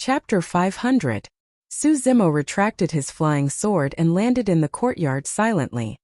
Chapter 500. Su Zimo retracted his flying sword and landed in the courtyard silently.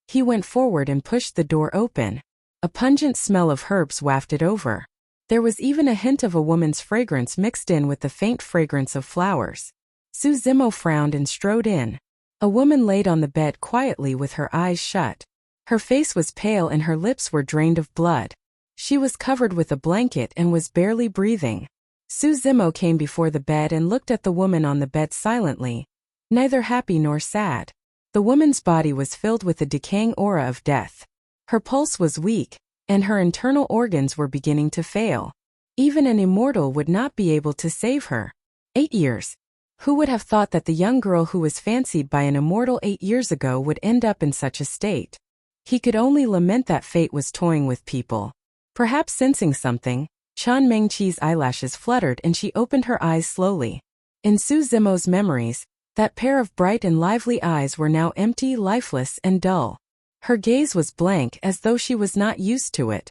He went forward and pushed the door open. A pungent smell of herbs wafted over. There was even a hint of a woman's fragrance mixed in with the faint fragrance of flowers. Su Zimo frowned and strode in. A woman laid on the bed quietly with her eyes shut. Her face was pale and her lips were drained of blood. She was covered with a blanket and was barely breathing. Su Zimo came before the bed and looked at the woman on the bed silently, neither happy nor sad. The woman's body was filled with a decaying aura of death. Her pulse was weak, and her internal organs were beginning to fail. Even an immortal would not be able to save her. 8 years. Who would have thought that the young girl who was fancied by an immortal 8 years ago would end up in such a state? He could only lament that fate was toying with people. Perhaps sensing something, Chen Mengqi's eyelashes fluttered and she opened her eyes slowly. In Su Zimo's memories, that pair of bright and lively eyes were now empty, lifeless, and dull. Her gaze was blank as though she was not used to it.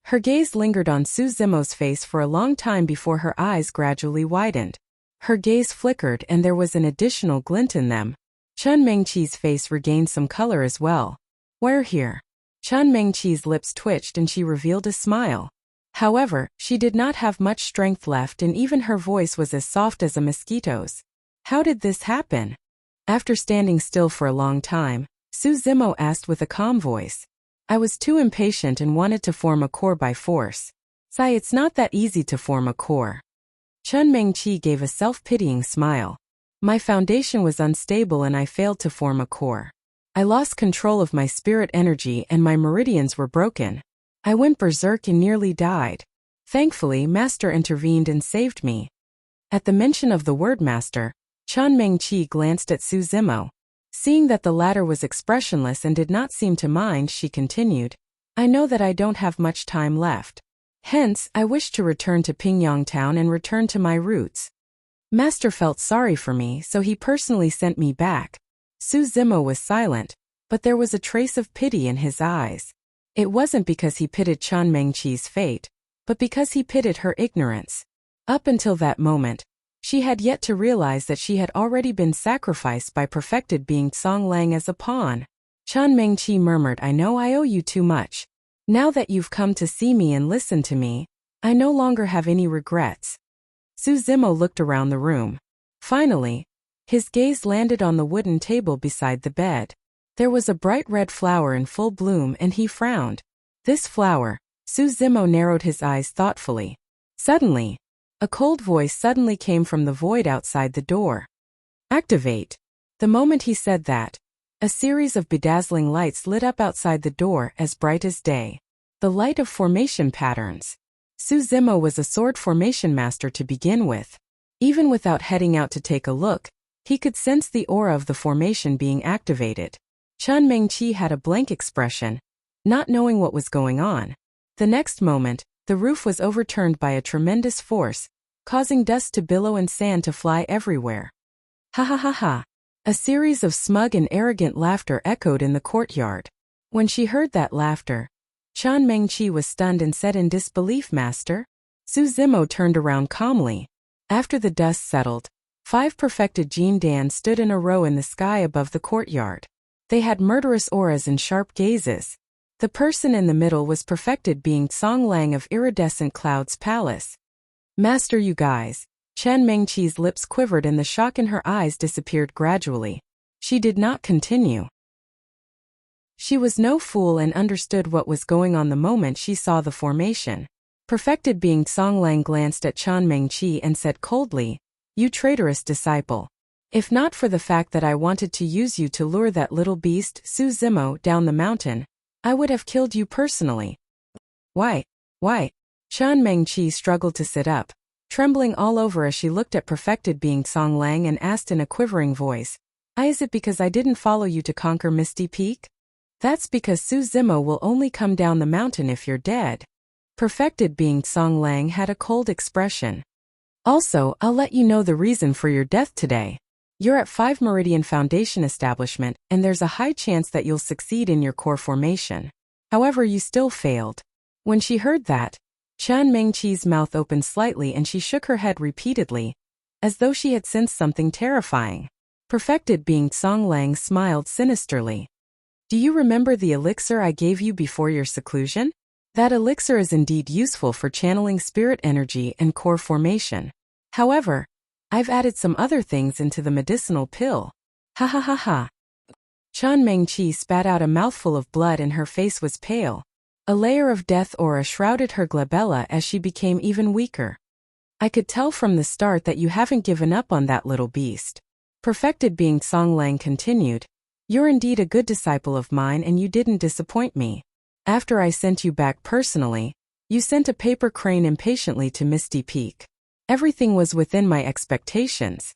Her gaze lingered on Su Zimo's face for a long time before her eyes gradually widened. Her gaze flickered and there was an additional glint in them. Chen Mengqi's face regained some color as well. "We're here." Chen Mengqi's lips twitched and she revealed a smile. However, she did not have much strength left and even her voice was as soft as a mosquito's. "How did this happen?" After standing still for a long time, Su Zimo asked with a calm voice. "I was too impatient and wanted to form a core by force. Sai, it's not that easy to form a core." Chen Mengqi gave a self-pitying smile. "My foundation was unstable and I failed to form a core. I lost control of my spirit energy and my meridians were broken. I went berserk and nearly died. Thankfully, Master intervened and saved me." At the mention of the word Master, Chen Mengqi glanced at Su Zimo. Seeing that the latter was expressionless and did not seem to mind, she continued, "I know that I don't have much time left. Hence, I wish to return to Pingyang Town and return to my roots. Master felt sorry for me, so he personally sent me back." Su Zimo was silent, but there was a trace of pity in his eyes. It wasn't because he pitied Chen Mengqi's fate, but because he pitied her ignorance. Up until that moment, she had yet to realize that she had already been sacrificed by perfected being Song Lang as a pawn. Chen Mengqi murmured, "I know I owe you too much. Now that you've come to see me and listen to me, I no longer have any regrets." Su Zimo looked around the room. Finally, his gaze landed on the wooden table beside the bed. There was a bright red flower in full bloom and he frowned. "This flower." Su Zimo narrowed his eyes thoughtfully. Suddenly, a cold voice suddenly came from the void outside the door. "Activate." The moment he said that, a series of bedazzling lights lit up outside the door as bright as day. The light of formation patterns. Su Zimo was a sword formation master to begin with. Even without heading out to take a look, he could sense the aura of the formation being activated. Chen Mengqi had a blank expression, not knowing what was going on. The next moment, the roof was overturned by a tremendous force, causing dust to billow and sand to fly everywhere. "Ha ha ha ha." A series of smug and arrogant laughter echoed in the courtyard. When she heard that laughter, Chen Mengqi was stunned and said in disbelief, "Master?" Su Zimo turned around calmly. After the dust settled, 5 perfected Jin Dan stood in a row in the sky above the courtyard. They had murderous auras and sharp gazes. The person in the middle was perfected being Song Lang of Iridescent Cloud's palace. "Master, you guys." Chen Mengqi's lips quivered and the shock in her eyes disappeared gradually. She did not continue. She was no fool and understood what was going on the moment she saw the formation. Perfected being Song Lang glanced at Chen Mengqi and said coldly, "You traitorous disciple. If not for the fact that I wanted to use you to lure that little beast, Su Zimo, down the mountain, I would have killed you personally." Why? Chen Mengqi struggled to sit up, trembling all over as she looked at perfected being Song Lang and asked in a quivering voice, "Is it because I didn't follow you to conquer Misty Peak?" "That's because Su Zimo will only come down the mountain if you're dead." Perfected being Song Lang had a cold expression. "Also, I'll let you know the reason for your death today. You're at 5 Meridian Foundation establishment, and there's a high chance that you'll succeed in your core formation. However, you still failed." When she heard that, Chen Mengqi's mouth opened slightly and she shook her head repeatedly. as though she had sensed something terrifying. Perfected being Songlang smiled sinisterly. Do you remember the elixir I gave you before your seclusion? That elixir is indeed useful for channeling spirit energy and core formation. However, I've added some other things into the medicinal pill. Ha ha ha ha. Chen Mengqi spat out a mouthful of blood and her face was pale. A layer of death aura shrouded her glabella as she became even weaker. I could tell from the start that you haven't given up on that little beast. Perfected being Songlang continued. You're indeed a good disciple of mine and you didn't disappoint me. After I sent you back personally, you sent a paper crane impatiently to Misty Peak. Everything was within my expectations.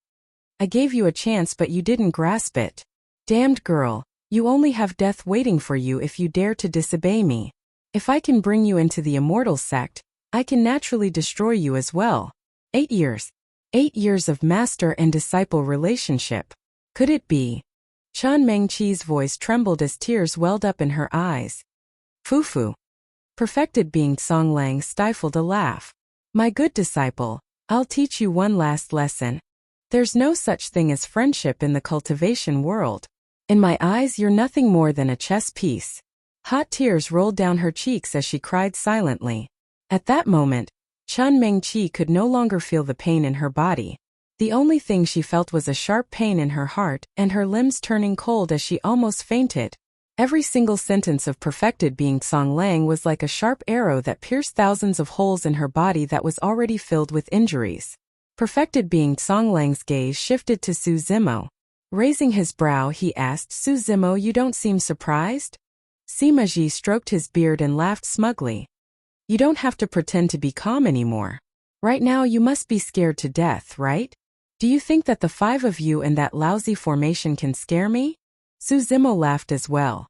I gave you a chance but you didn't grasp it. Damned girl, you only have death waiting for you if you dare to disobey me. If I can bring you into the immortal sect, I can naturally destroy you as well. 8 years. 8 years of master and disciple relationship. Could it be? Chen Mengqi's voice trembled as tears welled up in her eyes. Fufu. Perfected being Songlang stifled a laugh. My good disciple, I'll teach you one last lesson. There's no such thing as friendship in the cultivation world. In my eyes you're nothing more than a chess piece. Hot tears rolled down her cheeks as she cried silently. At that moment, Chen Mengqi could no longer feel the pain in her body. The only thing she felt was a sharp pain in her heart and her limbs turning cold as she almost fainted. Every single sentence of perfected being Songlang was like a sharp arrow that pierced thousands of holes in her body that was already filled with injuries. Perfected being Songlang's gaze shifted to Su Zimo. Raising his brow, he asked, Su Zimo, you don't seem surprised? Sima Ji stroked his beard and laughed smugly. You don't have to pretend to be calm anymore. Right now you must be scared to death, right? Do you think that the 5 of you and that lousy formation can scare me? Su Zimo laughed as well.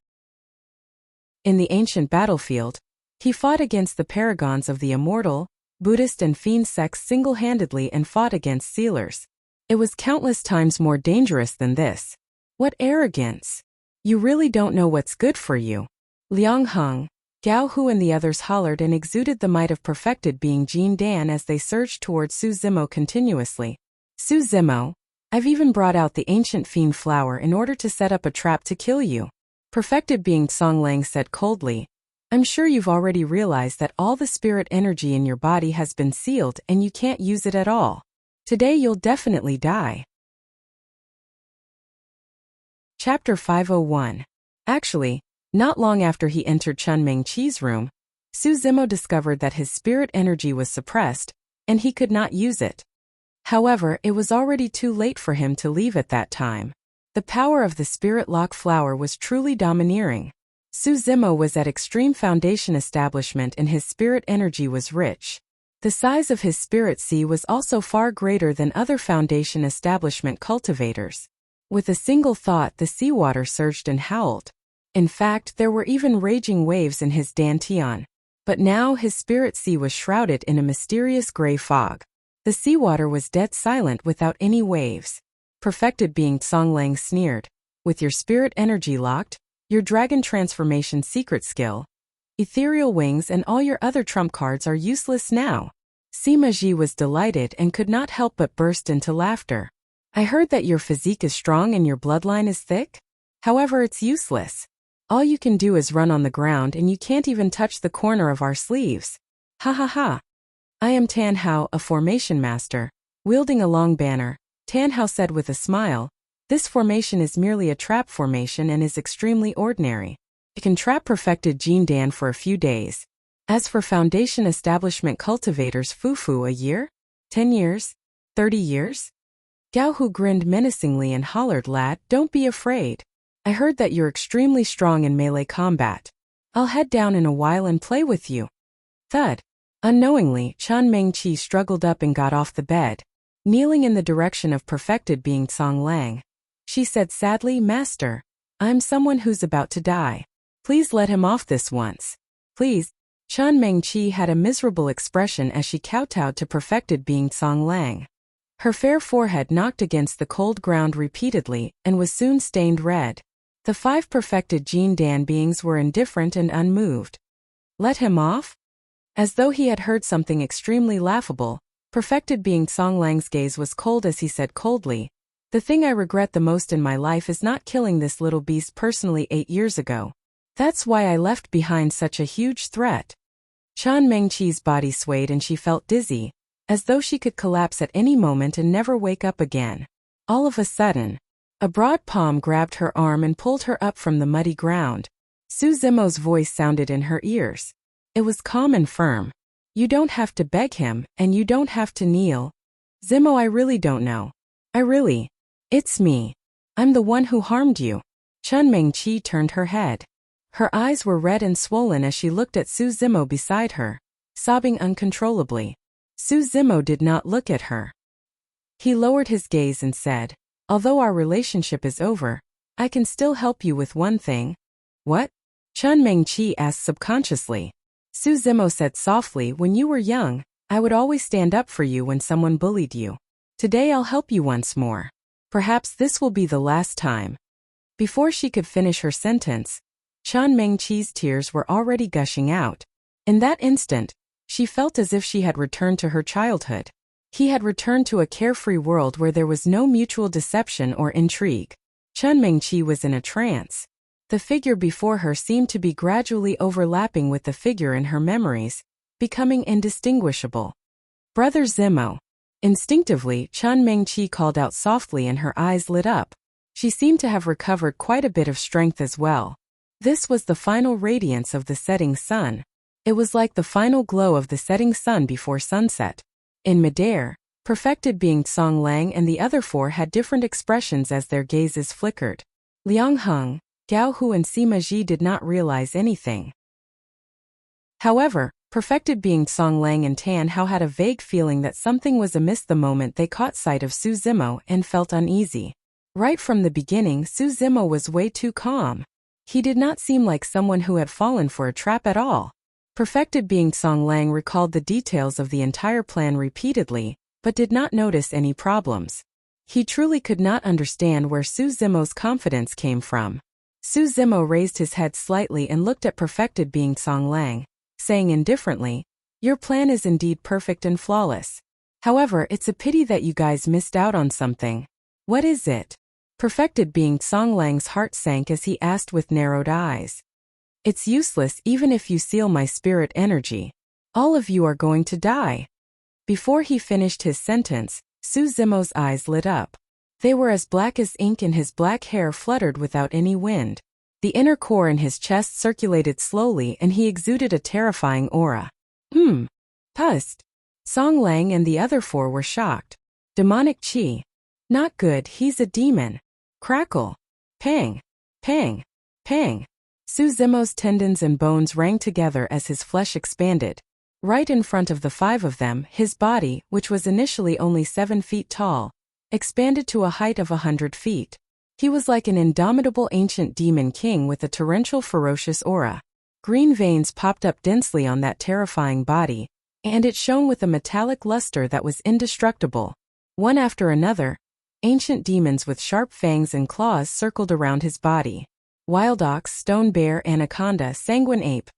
In the ancient battlefield, he fought against the paragons of the immortal, Buddhist and fiend sects single-handedly and fought against sealers. It was countless times more dangerous than this. What arrogance! You really don't know what's good for you. Liang Heng, Gao Hu and the others hollered and exuded the might of perfected being Jin Dan as they surged towards Su Zimo continuously. Su Zimo, I've even brought out the ancient fiend flower in order to set up a trap to kill you. Perfected being Songlang said coldly. I'm sure you've already realized that all the spirit energy in your body has been sealed and you can't use it at all. Today you'll definitely die. Chapter 501. Actually, not long after he entered Chen Mengqi's room, Su Zimo discovered that his spirit energy was suppressed, and he could not use it. However, it was already too late for him to leave at that time. The power of the spirit lock flower was truly domineering. Su Zimo was at extreme foundation establishment and his spirit energy was rich. The size of his spirit sea was also far greater than other foundation establishment cultivators. With a single thought, the seawater surged and howled. In fact, there were even raging waves in his dantian. But now his spirit sea was shrouded in a mysterious gray fog. The seawater was dead silent without any waves. Perfected being Songlang sneered. With your spirit energy locked, your dragon transformation secret skill, ethereal wings and all your other trump cards are useless now. Sima Ji was delighted and could not help but burst into laughter. I heard that your physique is strong and your bloodline is thick? However, it's useless. All you can do is run on the ground and you can't even touch the corner of our sleeves. Ha ha ha. I am Tan Hao, a formation master. Wielding a long banner, Tan Hao said with a smile, this formation is merely a trap formation and is extremely ordinary. It can trap perfected Jin Dan for a few days. As for foundation establishment cultivators, Fufu, a year? 10 years? 30 years? Gao Hu grinned menacingly and hollered, lad, don't be afraid. I heard that you're extremely strong in melee combat. I'll head down in a while and play with you. Thud. Unknowingly, Chen Mengqi struggled up and got off the bed, kneeling in the direction of perfected being Songlang. She said sadly, Master, I'm someone who's about to die. Please let him off this once. Please. Chen Mengqi had a miserable expression as she kowtowed to perfected being Songlang. Her fair forehead knocked against the cold ground repeatedly and was soon stained red. The 5 perfected Jin Dan beings were indifferent and unmoved. Let him off? As though he had heard something extremely laughable, Perfected being Songlang's gaze was cold as he said coldly, "The thing I regret the most in my life is not killing this little beast personally 8 years ago. That's why I left behind such a huge threat." Chen Mengqi's body swayed and she felt dizzy, as though she could collapse at any moment and never wake up again. All of a sudden, a broad palm grabbed her arm and pulled her up from the muddy ground. Su Zimo's voice sounded in her ears. It was calm and firm. "You don't have to beg him, and you don't have to kneel. Zimo, I really don't know. It's me. I'm the one who harmed you." Chen Mengqi turned her head. Her eyes were red and swollen as she looked at Su Zimo beside her, sobbing uncontrollably. Su Zimo did not look at her. He lowered his gaze and said, "Although our relationship is over, I can still help you with one thing." "What?" Chen Mengqi asked subconsciously. Su Zimo said softly, "When you were young, I would always stand up for you when someone bullied you. Today I'll help you once more. Perhaps this will be the last time." Before she could finish her sentence, Chen Mengqi's tears were already gushing out. In that instant, she felt as if she had returned to her childhood. He had returned to a carefree world where there was no mutual deception or intrigue. Chen Mengqi was in a trance. The figure before her seemed to be gradually overlapping with the figure in her memories, becoming indistinguishable. "Brother Zimo." Instinctively, Chen Mengqi called out softly and her eyes lit up. She seemed to have recovered quite a bit of strength as well. This was the final radiance of the setting sun. It was like the final glow of the setting sun before sunset. In midair, perfected being Songlang and the other four had different expressions as their gazes flickered. Liang Heng, Gao Hu and Sima Ji did not realize anything. However, perfected being Songlang and Tan Hao had a vague feeling that something was amiss the moment they caught sight of Su Zimo and felt uneasy. Right from the beginning, Su Zimo was way too calm. He did not seem like someone who had fallen for a trap at all. Perfected being Songlang recalled the details of the entire plan repeatedly, but did not notice any problems. He truly could not understand where Su Zimo's confidence came from. Su Zimo raised his head slightly and looked at perfected being Songlang, saying indifferently, "Your plan is indeed perfect and flawless. However, it's a pity that you guys missed out on something." "What is it?" Perfected being Songlang's heart sank as he asked with narrowed eyes. "It's useless even if you seal my spirit energy. All of you are going to die." Before he finished his sentence, Su Zimo's eyes lit up. They were as black as ink and his black hair fluttered without any wind. The inner core in his chest circulated slowly and he exuded a terrifying aura. Pust. Songlang and the other four were shocked. Demonic chi. Not good, he's a demon. Crackle. Pang. Pang. Pang. Su Zimo's tendons and bones rang together as his flesh expanded. Right in front of the five of them, his body, which was initially only 7 feet tall, expanded to a height of 100 feet. He was like an indomitable ancient demon king with a torrential ferocious aura. Green veins popped up densely on that terrifying body, and it shone with a metallic luster that was indestructible. One after another, ancient demons with sharp fangs and claws circled around his body. Wild ox, stone bear, anaconda, sanguine ape.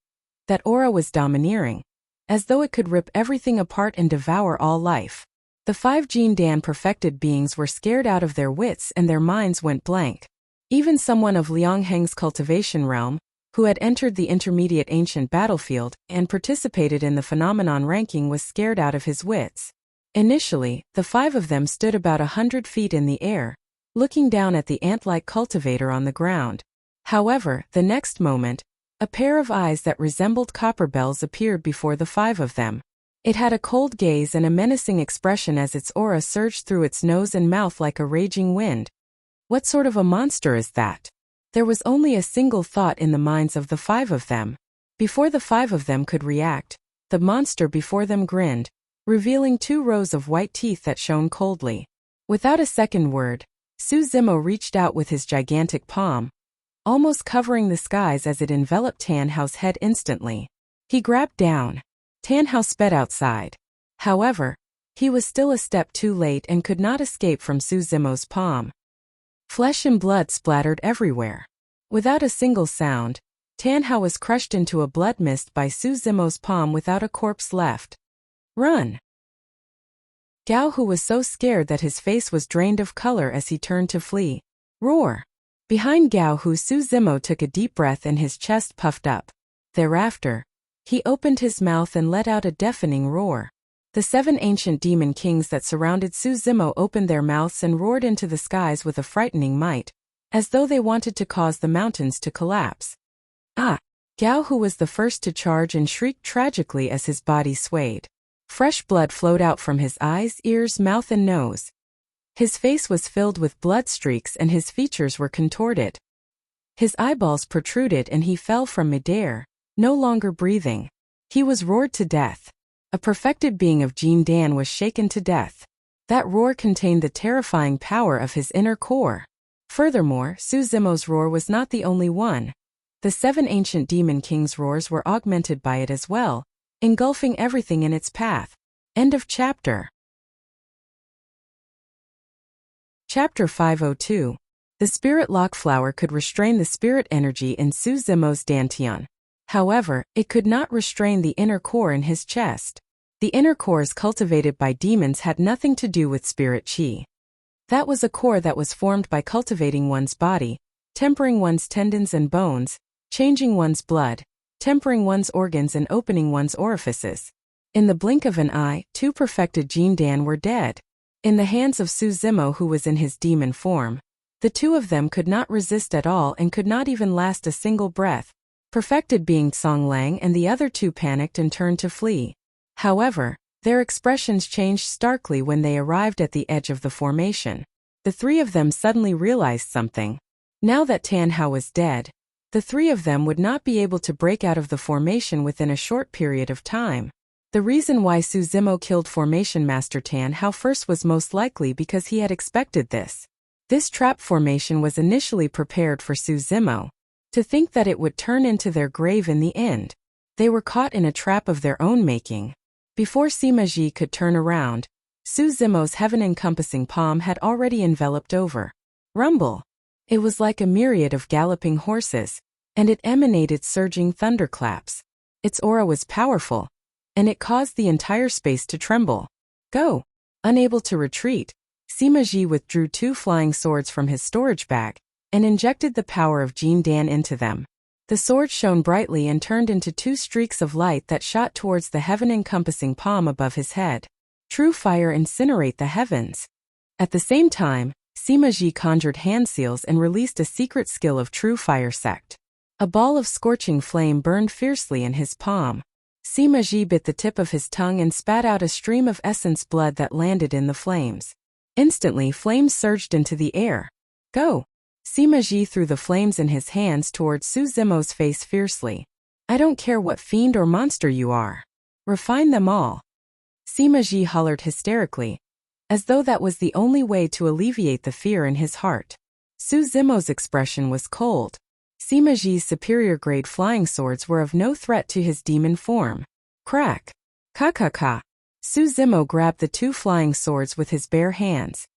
That aura was domineering, as though it could rip everything apart and devour all life. The 5 Jin Dan perfected beings were scared out of their wits and their minds went blank. Even someone of Liang Heng's cultivation realm, who had entered the intermediate ancient battlefield and participated in the phenomenon ranking, was scared out of his wits. Initially, the 5 of them stood about 100 feet in the air, looking down at the ant-like cultivator on the ground. However, the next moment, a pair of eyes that resembled copper bells appeared before the 5 of them. It had a cold gaze and a menacing expression as its aura surged through its nose and mouth like a raging wind. What sort of a monster is that? There was only a single thought in the minds of the 5 of them. Before the 5 of them could react, the monster before them grinned, revealing 2 rows of white teeth that shone coldly. Without a second word, Su Zimo reached out with his gigantic palm, almost covering the skies as it enveloped Tan Hao's head instantly. He grabbed down. Tan Hao sped outside. However, he was still a step too late and could not escape from Su Zimo's palm. Flesh and blood splattered everywhere. Without a single sound, Tan Hao was crushed into a blood mist by Su Zimo's palm without a corpse left. "Run!" Gao Hu was so scared that his face was drained of color as he turned to flee. Roar! Behind Gao Hu, Su Zimo took a deep breath and his chest puffed up. Thereafter, he opened his mouth and let out a deafening roar. The 7 ancient demon kings that surrounded Su Zimo opened their mouths and roared into the skies with a frightening might, as though they wanted to cause the mountains to collapse. Ah! Gao Hu was the first to charge and shrieked tragically as his body swayed. Fresh blood flowed out from his eyes, ears, mouth and nose. His face was filled with blood streaks and his features were contorted. His eyeballs protruded and he fell from midair, no longer breathing. He was roared to death. A perfected being of Jin Dan was shaken to death. That roar contained the terrifying power of his inner core. Furthermore, Su Zimo's roar was not the only one. The 7 ancient demon kings' roars were augmented by it as well, engulfing everything in its path. End of chapter. Chapter 502. The spirit lock flower could restrain the spirit energy in Su Zimo's dantian. However, it could not restrain the inner core in his chest. The inner cores cultivated by demons had nothing to do with spirit qi. That was a core that was formed by cultivating one's body, tempering one's tendons and bones, changing one's blood, tempering one's organs and opening one's orifices. In the blink of an eye, 2 perfected Jin Dan were dead. In the hands of Su Zimo, who was in his demon form, the 2 of them could not resist at all and could not even last a single breath. Perfected being Song Lang and the other 2 panicked and turned to flee. However, their expressions changed starkly when they arrived at the edge of the formation. The 3 of them suddenly realized something. Now that Tan Hao was dead, the 3 of them would not be able to break out of the formation within a short period of time. The reason why Su Zimo killed Formation Master Tan Hao first was most likely because he had expected this. This trap formation was initially prepared for Su Zimo. To think that it would turn into their grave in the end. They were caught in a trap of their own making. Before Sima Ji could turn around, Su Zimo's heaven-encompassing palm had already enveloped over. Rumble! It was like a myriad of galloping horses, and it emanated surging thunderclaps. Its aura was powerful, and it caused the entire space to tremble. Go! Unable to retreat, Sima Ji withdrew 2 flying swords from his storage bag, and injected the power of Jin Dan into them. The sword shone brightly and turned into 2 streaks of light that shot towards the heaven-encompassing palm above his head. True fire incinerate the heavens. At the same time, Sima Ji conjured hand seals and released a secret skill of true fire sect. A ball of scorching flame burned fiercely in his palm. Sima Ji bit the tip of his tongue and spat out a stream of essence blood that landed in the flames. Instantly, flames surged into the air. Go! Sima Ji threw the flames in his hands towards Su Zimo's face fiercely. I don't care what fiend or monster you are. Refine them all. Sima Ji hollered hysterically, as though that was the only way to alleviate the fear in his heart. Su Zimo's expression was cold. Sima Ji's superior-grade flying swords were of no threat to his demon form. Crack! Ka-ka-ka! Su Zimo grabbed the 2 flying swords with his bare hands.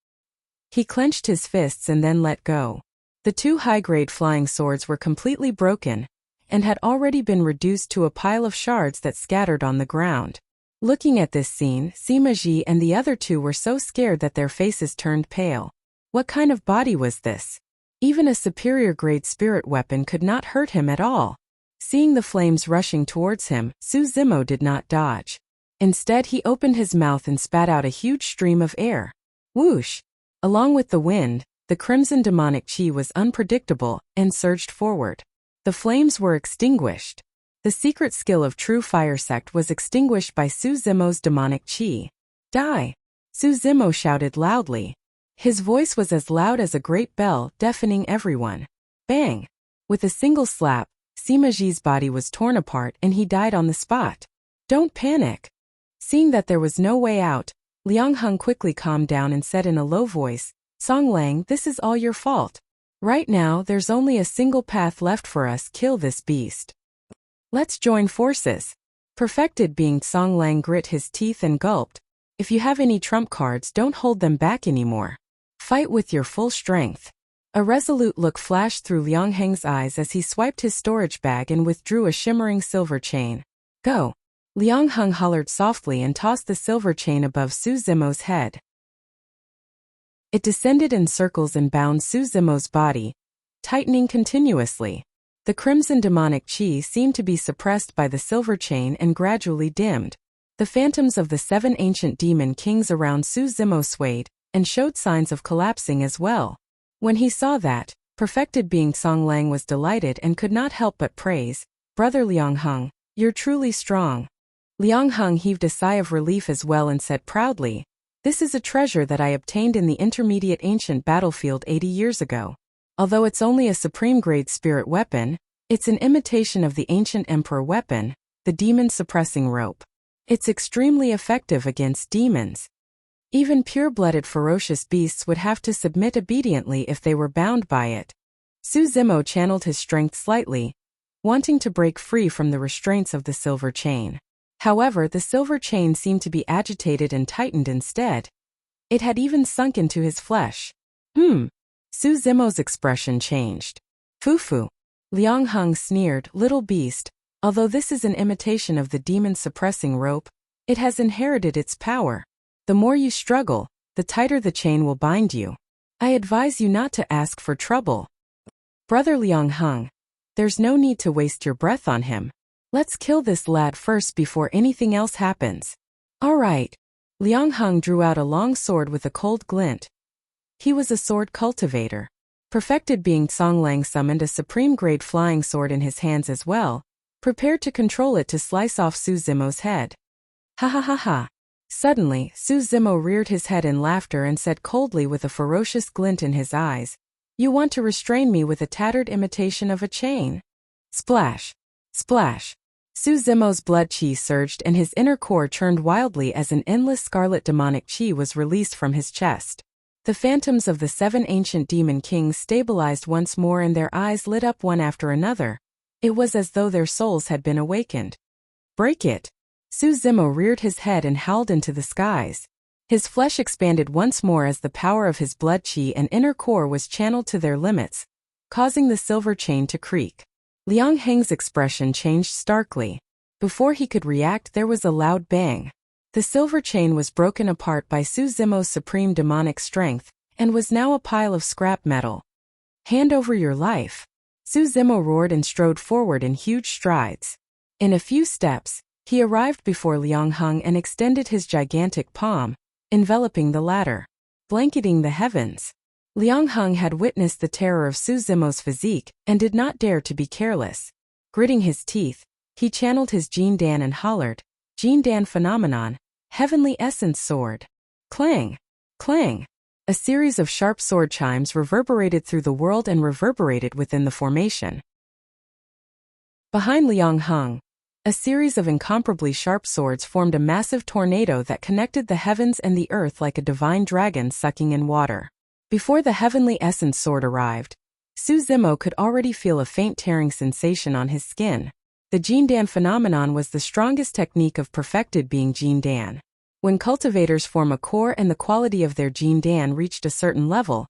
He clenched his fists and then let go. The 2 high-grade flying swords were completely broken, and had already been reduced to a pile of shards that scattered on the ground. Looking at this scene, Sima Ji and the other 2 were so scared that their faces turned pale. What kind of body was this? Even a superior-grade spirit weapon could not hurt him at all. Seeing the flames rushing towards him, Su Zimo did not dodge. Instead, he opened his mouth and spat out a huge stream of air. Whoosh! Along with the wind, the crimson demonic chi was unpredictable and surged forward. The flames were extinguished. The secret skill of true fire sect was extinguished by Su Zimo's demonic chi. Die! Su Zimo shouted loudly. His voice was as loud as a great bell, deafening everyone. Bang! With a single slap, Sima Ji's body was torn apart and he died on the spot. Don't panic. Seeing that there was no way out, Liang Heng quickly calmed down and said in a low voice, Song Lang, this is all your fault. Right now, there's only a single path left for us: kill this beast. Let's join forces. Perfected being Song Lang grit his teeth and gulped. If you have any trump cards, don't hold them back anymore. Fight with your full strength. A resolute look flashed through Liang Heng's eyes as he swiped his storage bag and withdrew a shimmering silver chain. Go. Liang Heng hollered softly and tossed the silver chain above Su Zimo's head. It descended in circles and bound Su Zimo's body, tightening continuously. The crimson demonic chi seemed to be suppressed by the silver chain and gradually dimmed. The phantoms of the 7 ancient demon kings around Su Zimo swayed and showed signs of collapsing as well. When he saw that, perfected being Song Lang was delighted and could not help but praise, "Brother Liang Heng, you're truly strong." Liang Heng heaved a sigh of relief as well and said proudly, "This is a treasure that I obtained in the intermediate ancient battlefield 80 years ago. Although it's only a supreme-grade spirit weapon, it's an imitation of the ancient emperor weapon, the demon-suppressing rope. It's extremely effective against demons. Even pure-blooded ferocious beasts would have to submit obediently if they were bound by it." Su Zimo channeled his strength slightly, wanting to break free from the restraints of the silver chain. However, the silver chain seemed to be agitated and tightened instead. It had even sunk into his flesh. Su Zimo's expression changed. "Fufu." Liang Heng sneered, "Little beast, although this is an imitation of the demon-suppressing rope, it has inherited its power. The more you struggle, the tighter the chain will bind you. I advise you not to ask for trouble. Brother Liang Heng, there's no need to waste your breath on him. Let's kill this lad first before anything else happens." "All right." Liang Heng drew out a long sword with a cold glint. He was a sword cultivator. Perfected being Song Lang summoned a supreme-grade flying sword in his hands as well, prepared to control it to slice off Su Zimo's head. "Ha ha ha ha." Suddenly, Su Zimo reared his head in laughter and said coldly with a ferocious glint in his eyes, "You want to restrain me with a tattered imitation of a chain?" Splash! Splash! Su Zimo's blood chi surged and his inner core churned wildly as an endless scarlet demonic chi was released from his chest. The phantoms of the 7 ancient demon kings stabilized once more and their eyes lit up one after another. It was as though their souls had been awakened. "Break it!" Su Zimo reared his head and howled into the skies. His flesh expanded once more as the power of his blood chi and inner core was channeled to their limits, causing the silver chain to creak. Liang Heng's expression changed starkly. Before he could react, there was a loud bang. The silver chain was broken apart by Su Zimo's supreme demonic strength, and was now a pile of scrap metal. "Hand over your life." Su Zimo roared and strode forward in huge strides. In a few steps, he arrived before Liang Heng and extended his gigantic palm, enveloping the latter, blanketing the heavens. Liang Heng had witnessed the terror of Su Zimo's physique and did not dare to be careless. Gritting his teeth, he channeled his Jin Dan and hollered, "Jin Dan phenomenon, heavenly essence sword." Clang! Clang! A series of sharp sword chimes reverberated through the world and reverberated within the formation. Behind Liang Heng, a series of incomparably sharp swords formed a massive tornado that connected the heavens and the earth like a divine dragon sucking in water. Before the heavenly essence sword arrived, Su Zimo could already feel a faint tearing sensation on his skin. The Jin Dan phenomenon was the strongest technique of perfected being Jin Dan. When cultivators form a core and the quality of their Jin Dan reached a certain level,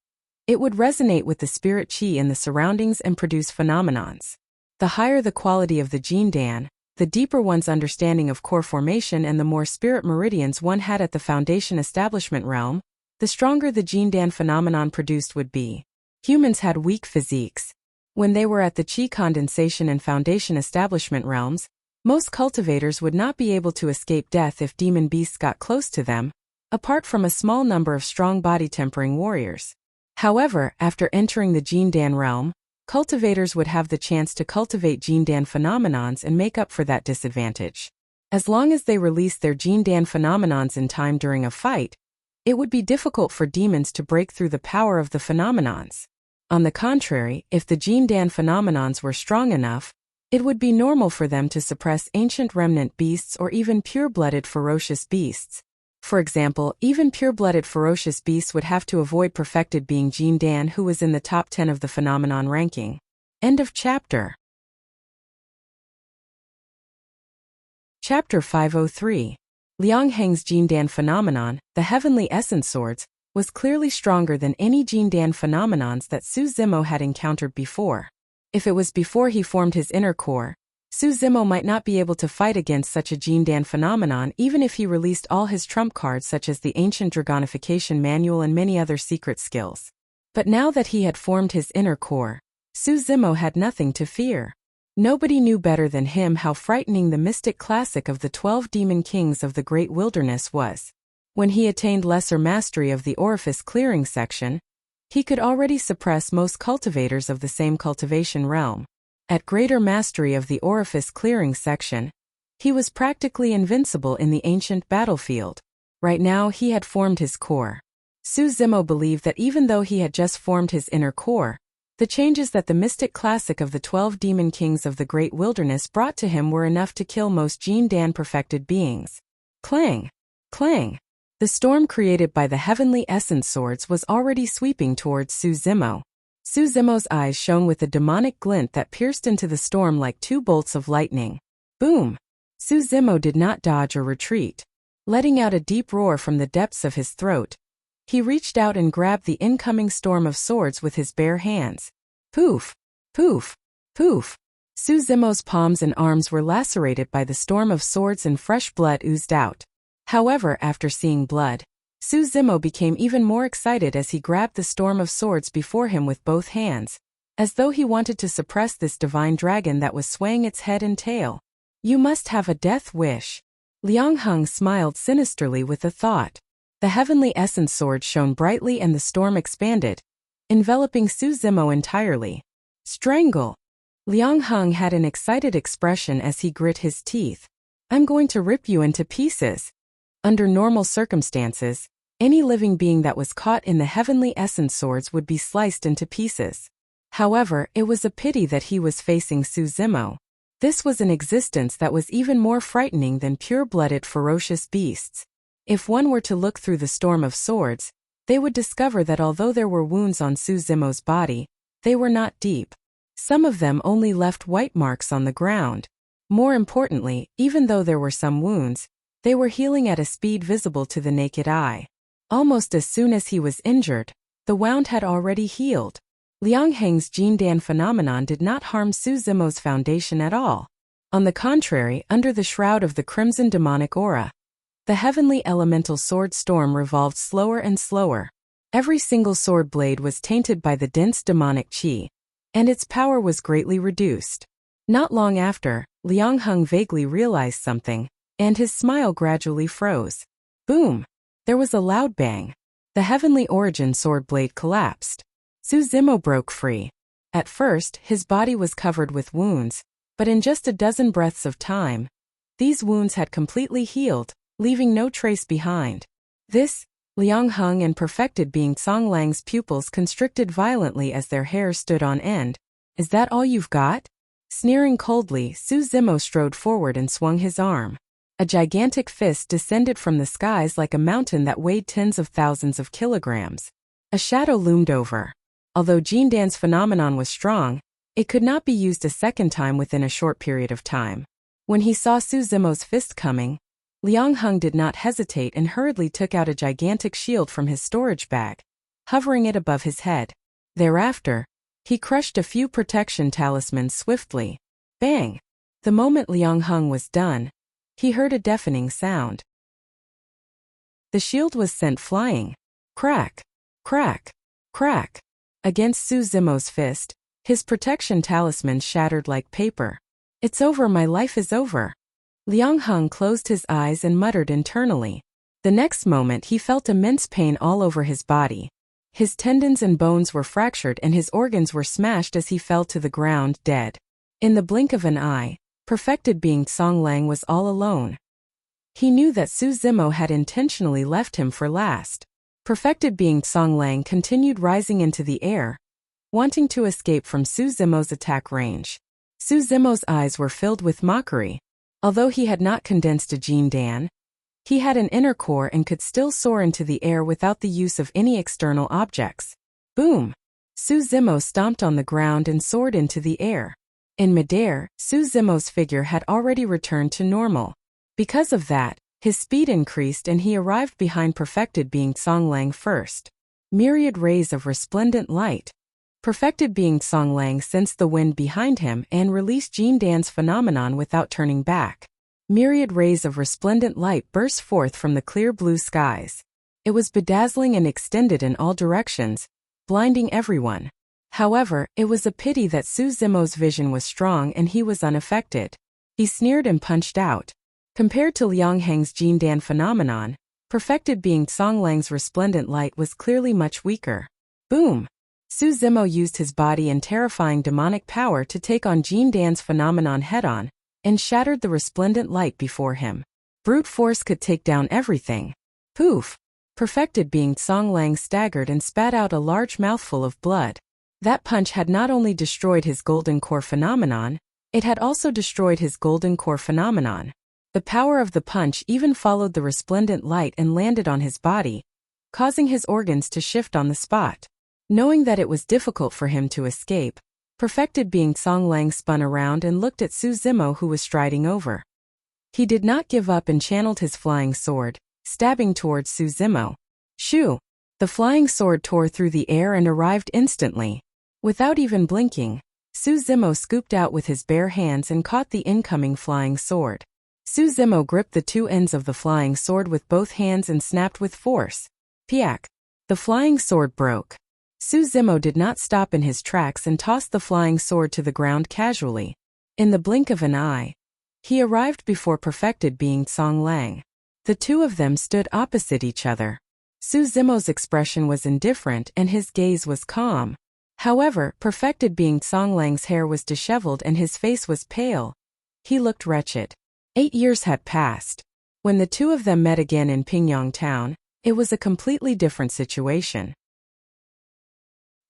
it would resonate with the spirit chi in the surroundings and produce phenomenons. The higher the quality of the Jin Dan, the deeper one's understanding of core formation and the more spirit meridians one had at the foundation establishment realm, the stronger the Jin Dan phenomenon produced would be. Humans had weak physiques. When they were at the chi condensation and foundation establishment realms, most cultivators would not be able to escape death if demon beasts got close to them, apart from a small number of strong body-tempering warriors. However, after entering the Jin Dan realm, cultivators would have the chance to cultivate Jin Dan phenomenons and make up for that disadvantage. As long as they released their Jin Dan phenomenons in time during a fight, it would be difficult for demons to break through the power of the phenomenons. On the contrary, if the Jin Dan phenomenons were strong enough, it would be normal for them to suppress ancient remnant beasts or even pure-blooded ferocious beasts. For example, even pure-blooded ferocious beasts would have to avoid perfected being Jin Dan, who was in the top 10 of the phenomenon ranking. End of chapter. Chapter 503. Liang Heng's Jin Dan phenomenon, the heavenly essence swords, was clearly stronger than any Jin Dan phenomenons that Su Zimo had encountered before. If it was before he formed his inner core, Su Zimo might not be able to fight against such a Jindan phenomenon even if he released all his trump cards such as the ancient Dragonification Manual and many other secret skills. But now that he had formed his inner core, Su Zimo had nothing to fear. Nobody knew better than him how frightening the mystic classic of the 12 demon kings of the great wilderness was. When he attained lesser mastery of the orifice clearing section, he could already suppress most cultivators of the same cultivation realm. At greater mastery of the orifice clearing section, he was practically invincible in the ancient battlefield. Right now he had formed his core. Su Zimo believed that even though he had just formed his inner core, the changes that the mystic classic of the 12 demon kings of the great wilderness brought to him were enough to kill most Jindan perfected beings. Clang! Clang! The storm created by the heavenly essence swords was already sweeping towards Su Zimo. Su Zimo's eyes shone with a demonic glint that pierced into the storm like two bolts of lightning. Boom! Su Zimo did not dodge or retreat. Letting out a deep roar from the depths of his throat, he reached out and grabbed the incoming storm of swords with his bare hands. Poof! Poof! Poof! Su Zimo's palms and arms were lacerated by the storm of swords and fresh blood oozed out. However, after seeing blood, Su Zimo became even more excited as he grabbed the storm of swords before him with both hands, as though he wanted to suppress this divine dragon that was swaying its head and tail. You must have a death wish. Liang Heng smiled sinisterly with the thought. The heavenly essence sword shone brightly and the storm expanded, enveloping Su Zimo entirely. Strangle! Liang Heng had an excited expression as he grit his teeth. I'm going to rip you into pieces. Under normal circumstances, any living being that was caught in the heavenly essence swords would be sliced into pieces. However, it was a pity that he was facing Su Zimo. This was an existence that was even more frightening than pure-blooded ferocious beasts. If one were to look through the storm of swords, they would discover that although there were wounds on Su Zimo's body, they were not deep. Some of them only left white marks on the ground. More importantly, even though there were some wounds, they were healing at a speed visible to the naked eye. Almost as soon as he was injured, the wound had already healed. Liang Heng's Jindan phenomenon did not harm Su Zimo's foundation at all. On the contrary, under the shroud of the crimson demonic aura, the heavenly elemental sword storm revolved slower and slower. Every single sword blade was tainted by the dense demonic qi, and its power was greatly reduced. Not long after, Liang Heng vaguely realized something, and his smile gradually froze. Boom! There was a loud bang. The heavenly origin sword blade collapsed. Su Zimo broke free. At first, his body was covered with wounds, but in just a dozen breaths of time, these wounds had completely healed, leaving no trace behind. This, Liang Heng and perfected being Song Lang's pupils constricted violently as their hair stood on end. Is that all you've got? Sneering coldly, Su Zimo strode forward and swung his arm. A gigantic fist descended from the skies like a mountain that weighed tens of thousands of kilograms. A shadow loomed over. Although Jindan's phenomenon was strong, it could not be used a second time within a short period of time. When he saw Su Zimo's fist coming, Liang Heng did not hesitate and hurriedly took out a gigantic shield from his storage bag, hovering it above his head. Thereafter, he crushed a few protection talismans swiftly. Bang! The moment Liang Heng was done, he heard a deafening sound. The shield was sent flying. Crack! Crack! Crack! Against Su Zimo's fist, his protection talisman shattered like paper. It's over, my life is over. Liang Heng closed his eyes and muttered internally. The next moment he felt immense pain all over his body. His tendons and bones were fractured and his organs were smashed as he fell to the ground dead. In the blink of an eye, perfected being Song Lang was all alone. He knew that Su Zimo had intentionally left him for last. Perfected being Song Lang continued rising into the air, wanting to escape from Su Zimo's attack range. Su Zimo's eyes were filled with mockery. Although he had not condensed a Jindan, he had an inner core and could still soar into the air without the use of any external objects. Boom! Su Zimo stomped on the ground and soared into the air. In midair, Su Zimo's figure had already returned to normal. Because of that, his speed increased and he arrived behind perfected being Song Lang first. Myriad rays of resplendent light, Perfected being Song Lang sensed the wind behind him and released Jin Dan's phenomenon without turning back. Myriad rays of resplendent light burst forth from the clear blue skies. It was bedazzling and extended in all directions, blinding everyone. However, it was a pity that Su Zimo's vision was strong and he was unaffected. He sneered and punched out. Compared to Liang Heng's Jin Dan phenomenon, perfected being Song Lang's resplendent light was clearly much weaker. Boom! Su Zimo used his body and terrifying demonic power to take on Jin Dan's phenomenon head-on, and shattered the resplendent light before him. Brute force could take down everything. Poof! Perfected being Song Lang staggered and spat out a large mouthful of blood. That punch had not only destroyed his golden core phenomenon, it had also destroyed his golden core phenomenon. The power of the punch even followed the resplendent light and landed on his body, causing his organs to shift on the spot. Knowing that it was difficult for him to escape, perfected being Song Lang spun around and looked at Su Zimo, who was striding over. He did not give up and channeled his flying sword, stabbing towards Su Zimo. Shoo! The flying sword tore through the air and arrived instantly. Without even blinking, Su Zimo scooped out with his bare hands and caught the incoming flying sword. Su Zimo gripped the two ends of the flying sword with both hands and snapped with force. Piak! The flying sword broke. Su Zimo did not stop in his tracks and tossed the flying sword to the ground casually. In the blink of an eye, he arrived before perfected being Song Lang. The two of them stood opposite each other. Su Zimo's expression was indifferent and his gaze was calm. However, perfected being Song Lang's hair was disheveled and his face was pale. He looked wretched. 8 years had passed. When the two of them met again in Pingyang town, it was a completely different situation.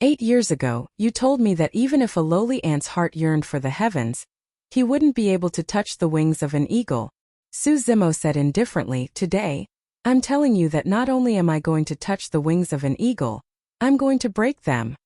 8 years ago, you told me that even if a lowly ant's heart yearned for the heavens, he wouldn't be able to touch the wings of an eagle. Su Zimo said indifferently. Today, I'm telling you that not only am I going to touch the wings of an eagle, I'm going to break them.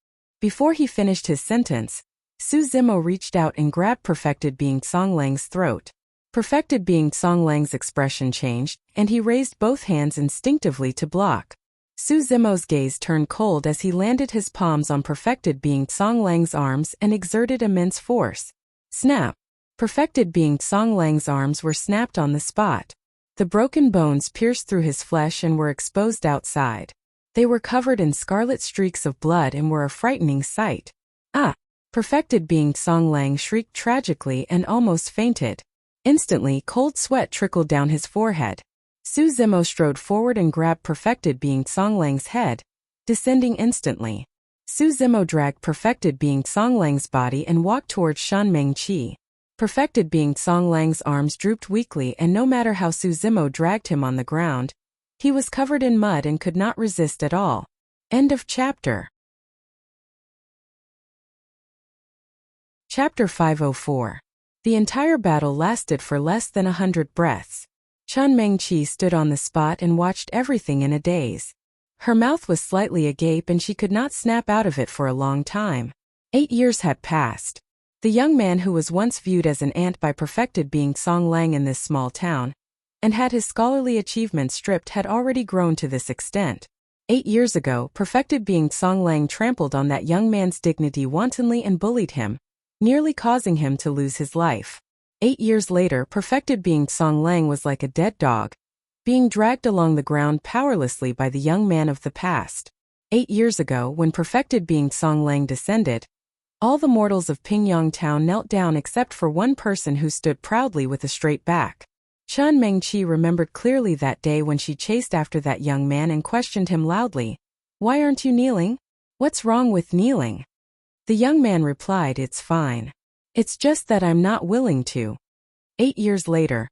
Before he finished his sentence, Su Zimo reached out and grabbed perfected being Song Lang's throat. Perfected being Song Lang's expression changed, and he raised both hands instinctively to block. Su Zimo's gaze turned cold as he landed his palms on perfected being Song Lang's arms and exerted immense force. Snap! Perfected being Song Lang's arms were snapped on the spot. The broken bones pierced through his flesh and were exposed outside. They were covered in scarlet streaks of blood and were a frightening sight. Ah! Perfected being Song Lang shrieked tragically and almost fainted. Instantly, cold sweat trickled down his forehead. Su Zimo strode forward and grabbed perfected being Song Lang's head, descending instantly. Su Zimo dragged perfected being Song Lang's body and walked towards Shan Mengqi. Perfected being Song Lang's arms drooped weakly, and no matter how Su Zimo dragged him on the ground, he was covered in mud and could not resist at all. End of chapter. Chapter 504. The entire battle lasted for less than 100 breaths. Shan Mengqi stood on the spot and watched everything in a daze. Her mouth was slightly agape and she could not snap out of it for a long time. 8 years had passed. The young man who was once viewed as an ant by perfected being Song Lang in this small town, and had his scholarly achievements stripped, had already grown to this extent. 8 years ago, perfected being Song Lang trampled on that young man's dignity wantonly and bullied him, nearly causing him to lose his life. 8 years later, perfected being Song Lang was like a dead dog, being dragged along the ground powerlessly by the young man of the past. 8 years ago, when perfected being Song Lang descended, all the mortals of Pingyang town knelt down except for one person who stood proudly with a straight back. Shan Mengqi remembered clearly that day when she chased after that young man and questioned him loudly. "Why aren't you kneeling? What's wrong with kneeling?" The young man replied, "It's fine. It's just that I'm not willing to." 8 years later,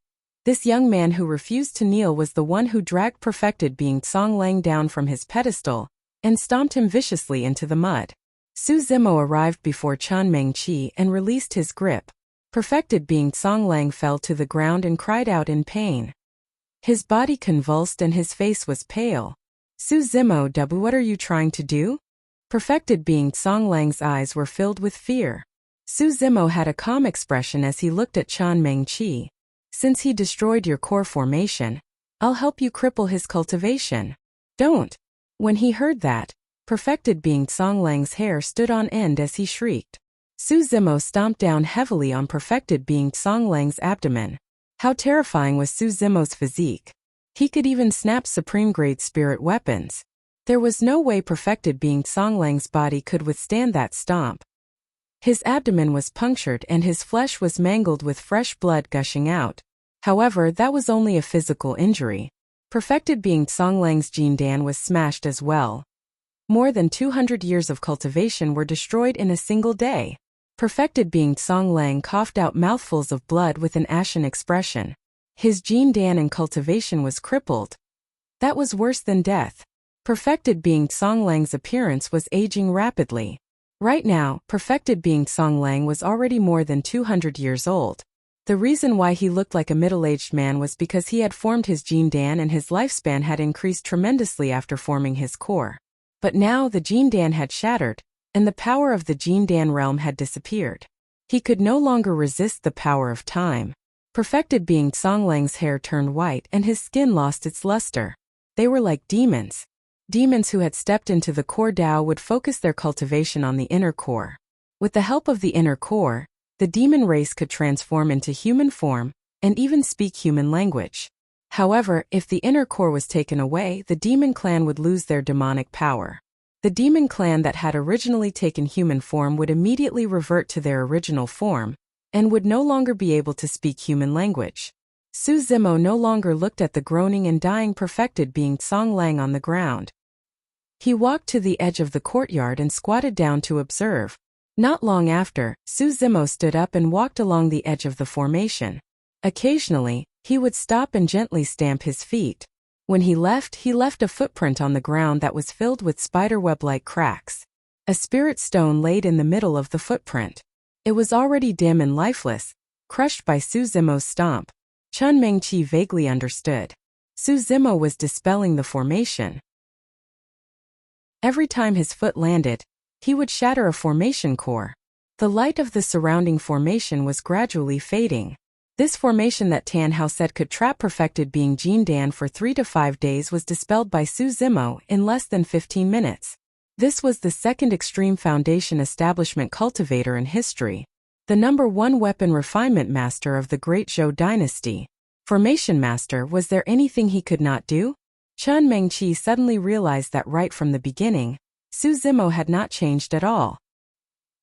this young man who refused to kneel was the one who dragged perfected being Song Lang down from his pedestal and stomped him viciously into the mud. Su Zimo arrived before Shan Mengqi and released his grip. Perfected being Song Lang fell to the ground and cried out in pain. His body convulsed and his face was pale. "Su Zimo, what are you trying to do?" Perfected being Song Lang's eyes were filled with fear. Su Zimo had a calm expression as he looked at Shan Mengqi. "Since he destroyed your core formation, I'll help you cripple his cultivation." "Don't." When he heard that, Perfected being Song Lang's hair stood on end as he shrieked. Su Zimo stomped down heavily on perfected being Song Lang's abdomen. How terrifying was Su Zimo's physique. He could even snap supreme-grade spirit weapons. There was no way perfected being Song Lang's body could withstand that stomp. His abdomen was punctured and his flesh was mangled with fresh blood gushing out. However, that was only a physical injury. Perfected being Song Lang's Jindan was smashed as well. More than 200 years of cultivation were destroyed in a single day. Perfected being Song Lang coughed out mouthfuls of blood with an ashen expression. His Jindan and cultivation was crippled. That was worse than death. Perfected being Song Lang's appearance was aging rapidly. Right now, perfected being Song Lang was already more than 200 years old. The reason why he looked like a middle-aged man was because he had formed his Jindan and his lifespan had increased tremendously after forming his core. But now the Jindan had shattered, and the power of the Jindan realm had disappeared. He could no longer resist the power of time. Perfected being Song Lang's hair turned white and his skin lost its luster. They were like demons. Demons who had stepped into the core Tao would focus their cultivation on the inner core. With the help of the inner core, the demon race could transform into human form and even speak human language. However, if the inner core was taken away, the demon clan would lose their demonic power. The demon clan that had originally taken human form would immediately revert to their original form and would no longer be able to speak human language. Su Zimo no longer looked at the groaning and dying perfected being Song Lang on the ground. He walked to the edge of the courtyard and squatted down to observe. Not long after, Su Zimo stood up and walked along the edge of the formation. Occasionally, he would stop and gently stamp his feet. When he left a footprint on the ground that was filled with spiderweb-like cracks. A spirit stone laid in the middle of the footprint. It was already dim and lifeless, crushed by Su Zimo's stomp. Chun Mengqi vaguely understood. Su Zimo was dispelling the formation. Every time his foot landed, he would shatter a formation core. The light of the surrounding formation was gradually fading. This formation that Tan Hao said could trap perfected being Jindan for 3 to 5 days was dispelled by Su Zimo in less than 15 minutes. This was the second extreme foundation establishment cultivator in history. The #1 weapon refinement master of the Great Zhou dynasty. Formation master, was there anything he could not do? Chun Mengqi suddenly realized that right from the beginning, Su Zimo had not changed at all.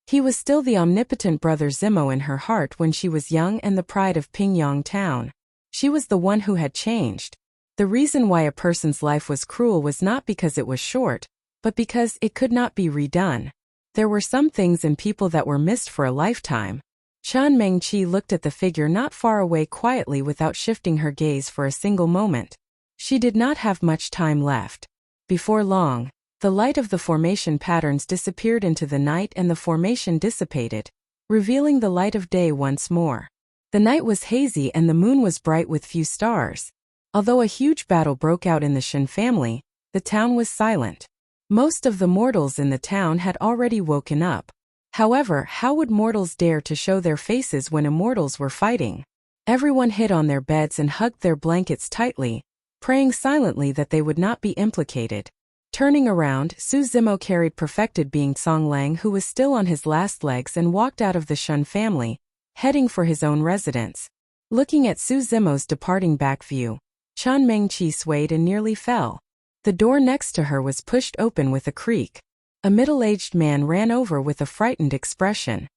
He was still the omnipotent brother Zimo in her heart when she was young and the pride of Pingyang town. She was the one who had changed. The reason why a person's life was cruel was not because it was short, but because it could not be redone. There were some things and people that were missed for a lifetime. Chun Mengqi looked at the figure not far away quietly without shifting her gaze for a single moment. She did not have much time left. Before long, the light of the formation patterns disappeared into the night and the formation dissipated, revealing the light of day once more. The night was hazy and the moon was bright with few stars. Although a huge battle broke out in the Shen family, the town was silent. Most of the mortals in the town had already woken up. However, how would mortals dare to show their faces when immortals were fighting? Everyone hid on their beds and hugged their blankets tightly, praying silently that they would not be implicated. Turning around, Su Zimo carried perfected being Song Lang, who was still on his last legs, and walked out of the Shun family, heading for his own residence. Looking at Su Zimo's departing back view, Chun Mengqi swayed and nearly fell. The door next to her was pushed open with a creak. A middle-aged man ran over with a frightened expression.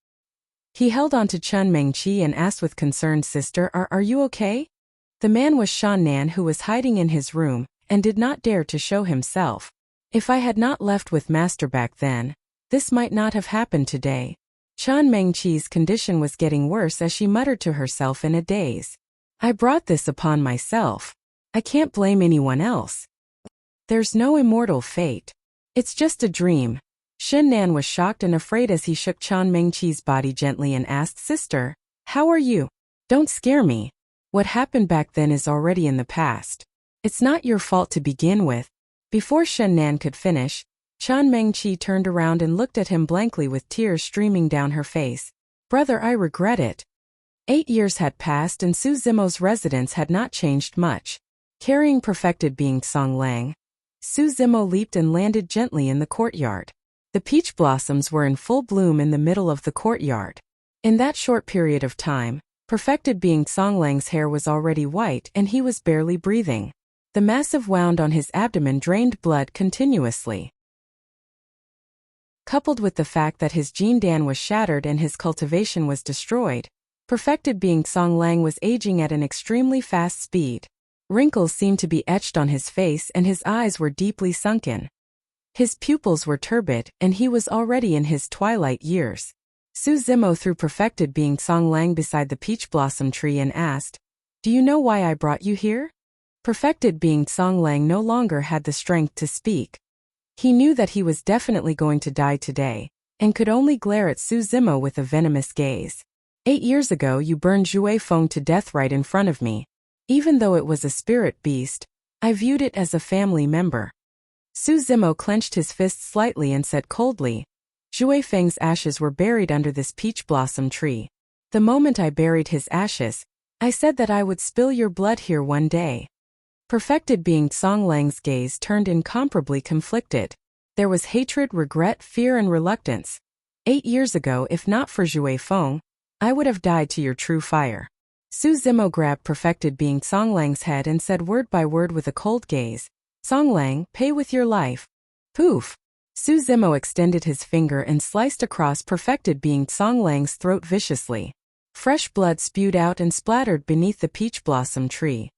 He held onto Chun Mengqi and asked with concern, "Sister, are you okay?" The man was Shan Nan, who was hiding in his room, and did not dare to show himself. If I had not left with Master back then, this might not have happened today. Chun Mengqi's condition was getting worse as she muttered to herself in a daze. I brought this upon myself. I can't blame anyone else. There's no immortal fate. It's just a dream. Shen Nan was shocked and afraid as he shook Chun Mengqi's body gently and asked, "Sister, how are you? Don't scare me. What happened back then is already in the past. It's not your fault to begin with." Before Shen Nan could finish, Chun Mengqi turned around and looked at him blankly with tears streaming down her face. "Brother, I regret it." 8 years had passed and Su Zimo's residence had not changed much. Carrying perfected being Song Lang, Su Zimo leaped and landed gently in the courtyard. The peach blossoms were in full bloom in the middle of the courtyard. In that short period of time, perfected being Songlang's hair was already white and he was barely breathing. The massive wound on his abdomen drained blood continuously. Coupled with the fact that his Jin Dan was shattered and his cultivation was destroyed, perfected being Songlang was aging at an extremely fast speed. Wrinkles seemed to be etched on his face and his eyes were deeply sunken. His pupils were turbid and he was already in his twilight years. Su Zimo threw perfected being Songlang beside the peach blossom tree and asked, "Do you know why I brought you here?" Perfected being Songlang no longer had the strength to speak. He knew that he was definitely going to die today, and could only glare at Su Zimo with a venomous gaze. 8 years ago you burned Zhui Feng to death right in front of me. Even though it was a spirit beast, I viewed it as a family member. Su Zimo clenched his fist slightly and said coldly, "Zhui Feng's ashes were buried under this peach blossom tree. The moment I buried his ashes, I said that I would spill your blood here one day." Perfected being Songlang's gaze turned incomparably conflicted. There was hatred, regret, fear and reluctance. 8 years ago, if not for Zhui Feng, I would have died to your true fire. Su Zimo grabbed perfected being Songlang's head and said word by word with a cold gaze, "Songlang, pay with your life." Poof! Su Zimo extended his finger and sliced across perfected being Songlang's throat viciously. Fresh blood spewed out and splattered beneath the peach blossom tree.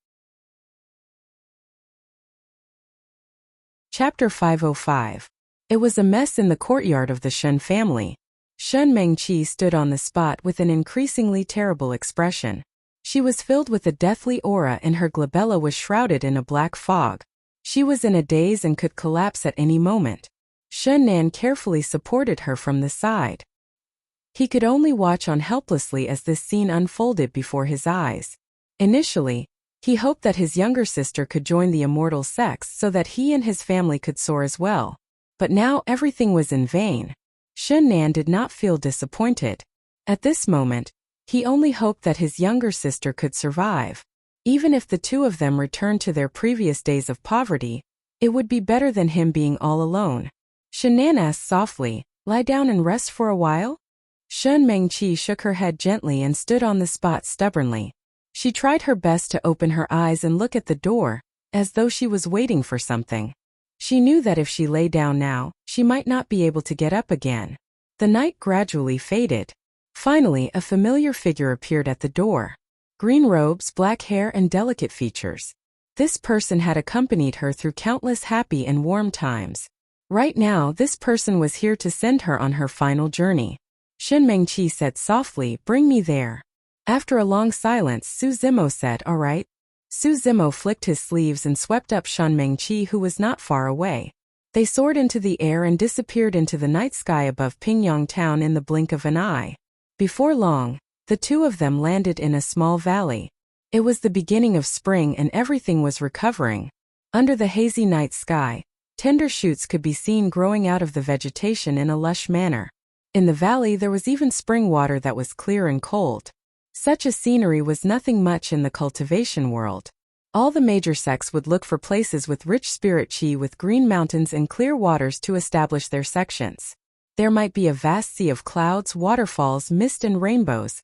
Chapter 505. It was a mess in the courtyard of the Shen family. Shen Mengqi stood on the spot with an increasingly terrible expression. She was filled with a deathly aura and her glabella was shrouded in a black fog. She was in a daze and could collapse at any moment. Shen Nan carefully supported her from the side. He could only watch on helplessly as this scene unfolded before his eyes. Initially, he hoped that his younger sister could join the immortal sex so that he and his family could soar as well. But now everything was in vain. Shen Nan did not feel disappointed. At this moment, he only hoped that his younger sister could survive. Even if the two of them returned to their previous days of poverty, it would be better than him being all alone. Shen Nan asked softly, "Lie down and rest for a while?" Shen Mengqi shook her head gently and stood on the spot stubbornly. She tried her best to open her eyes and look at the door, as though she was waiting for something. She knew that if she lay down now, she might not be able to get up again. The night gradually faded. Finally, a familiar figure appeared at the door. Green robes, black hair, and delicate features. This person had accompanied her through countless happy and warm times. Right now, this person was here to send her on her final journey. Shen Mengqi said softly, "Bring me there." After a long silence, Su Zimo said, "All right." Su Zimo flicked his sleeves and swept up Shen Mengqi, who was not far away. They soared into the air and disappeared into the night sky above Pingyang town in the blink of an eye. Before long, the two of them landed in a small valley. It was the beginning of spring and everything was recovering. Under the hazy night sky, tender shoots could be seen growing out of the vegetation in a lush manner. In the valley there was even spring water that was clear and cold. Such a scenery was nothing much in the cultivation world. All the major sects would look for places with rich spirit chi with green mountains and clear waters to establish their sections. There might be a vast sea of clouds, waterfalls, mist and rainbows.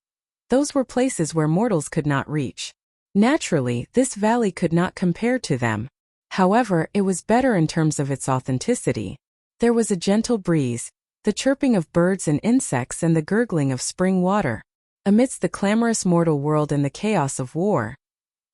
Those were places where mortals could not reach. Naturally, this valley could not compare to them. However, it was better in terms of its authenticity. There was a gentle breeze, the chirping of birds and insects and the gurgling of spring water. Amidst the clamorous mortal world and the chaos of war,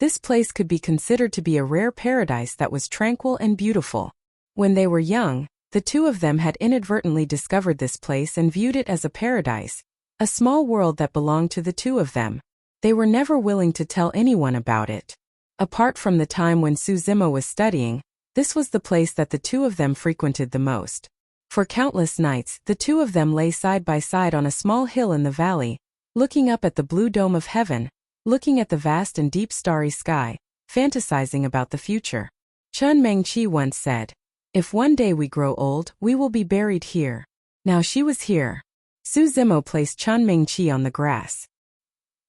this place could be considered to be a rare paradise that was tranquil and beautiful. When they were young, the two of them had inadvertently discovered this place and viewed it as a paradise, a small world that belonged to the two of them. They were never willing to tell anyone about it. Apart from the time when Su Zimo was studying, this was the place that the two of them frequented the most. For countless nights, the two of them lay side by side on a small hill in the valley, looking up at the blue dome of heaven, looking at the vast and deep starry sky, fantasizing about the future. Chen Mengqi once said, "If one day we grow old, we will be buried here." Now she was here. Su Zimo placed Chen Mengqi on the grass.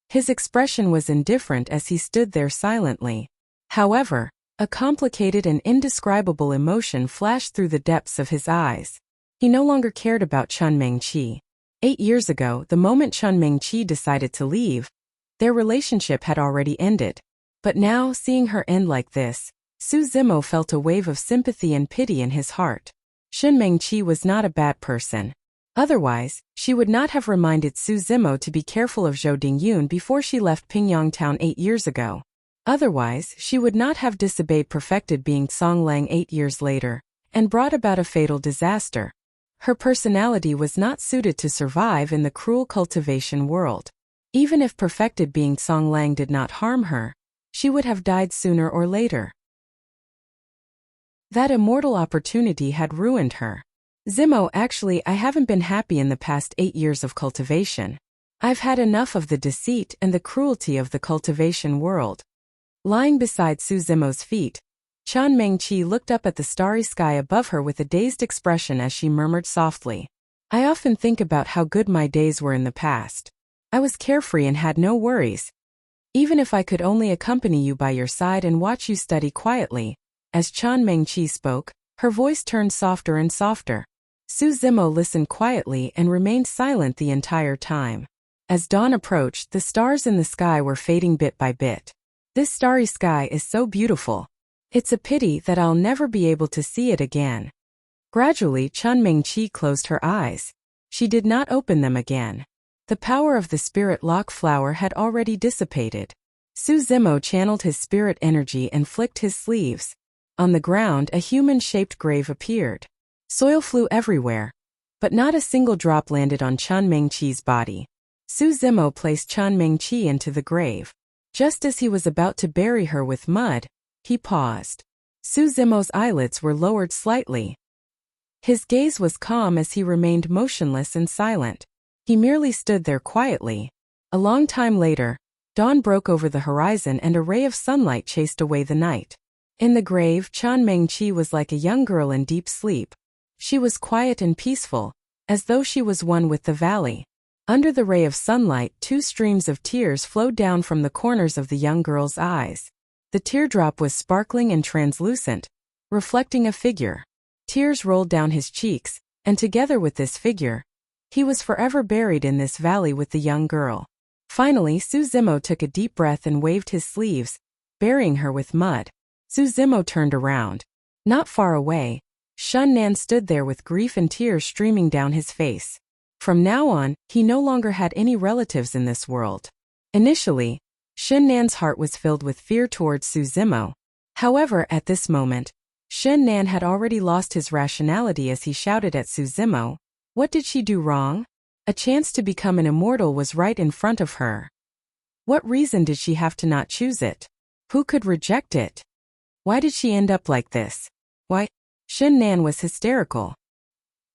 His expression was indifferent as he stood there silently. However, A complicated and indescribable emotion flashed through the depths of his eyes. He no longer cared about Chun Mengqi. 8 years ago, the moment Chun Mengqi decided to leave, their relationship had already ended. But now, seeing her end like this, Su Zimo felt a wave of sympathy and pity in his heart. Chun Mengqi was not a bad person. Otherwise, she would not have reminded Su Zimo to be careful of Zhou Dingyun before she left Pingyang town 8 years ago. Otherwise, she would not have disobeyed perfected being Songlang 8 years later, and brought about a fatal disaster. Her personality was not suited to survive in the cruel cultivation world. Even if perfected being Songlang did not harm her, she would have died sooner or later. That immortal opportunity had ruined her. Zimo, actually, I haven't been happy in the past 8 years of cultivation. I've had enough of the deceit and the cruelty of the cultivation world. Lying beside Su Zimo's feet, Chun Mengqi looked up at the starry sky above her with a dazed expression as she murmured softly, I often think about how good my days were in the past. I was carefree and had no worries. Even if I could only accompany you by your side and watch you study quietly. As Chun Mengqi spoke, her voice turned softer and softer. Su Zimo listened quietly and remained silent the entire time. As dawn approached, the stars in the sky were fading bit by bit. This starry sky is so beautiful. It's a pity that I'll never be able to see it again. Gradually, Chun Mengqi closed her eyes. She did not open them again. The power of the spirit lock flower had already dissipated. Su Zimo channeled his spirit energy and flicked his sleeves. On the ground, a human-shaped grave appeared. Soil flew everywhere, but not a single drop landed on Chun Mengqi's body. Su Zimo placed Chun Mengqi into the grave. Just as he was about to bury her with mud, he paused. Su Zimo's eyelids were lowered slightly. His gaze was calm as he remained motionless and silent. He merely stood there quietly. A long time later, dawn broke over the horizon and a ray of sunlight chased away the night. In the grave, Chun Mengqi was like a young girl in deep sleep. She was quiet and peaceful, as though she was one with the valley. Under the ray of sunlight, 2 streams of tears flowed down from the corners of the young girl's eyes. The teardrop was sparkling and translucent, reflecting a figure. Tears rolled down his cheeks, and together with this figure, he was forever buried in this valley with the young girl. Finally, Su Zimo took a deep breath and waved his sleeves, burying her with mud. Su Zimo turned around. Not far away, Shun Nan stood there with grief and tears streaming down his face. From now on, he no longer had any relatives in this world. Initially, Shun Nan's heart was filled with fear towards Su Zimo. However, at this moment, Shun Nan had already lost his rationality as he shouted at Su Zimo. What did she do wrong? A chance to become an immortal was right in front of her. What reason did she have to not choose it? Who could reject it? Why did she end up like this? Why? Shun Nan was hysterical.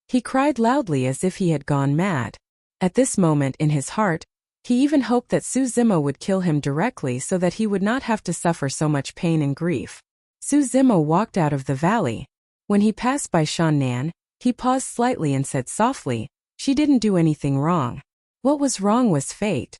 He cried loudly as if he had gone mad. At this moment in his heart, he even hoped that Su Zimo would kill him directly so that he would not have to suffer so much pain and grief. Su Zimo walked out of the valley. When he passed by Shun Nan, he paused slightly and said softly, she didn't do anything wrong. What was wrong was fate.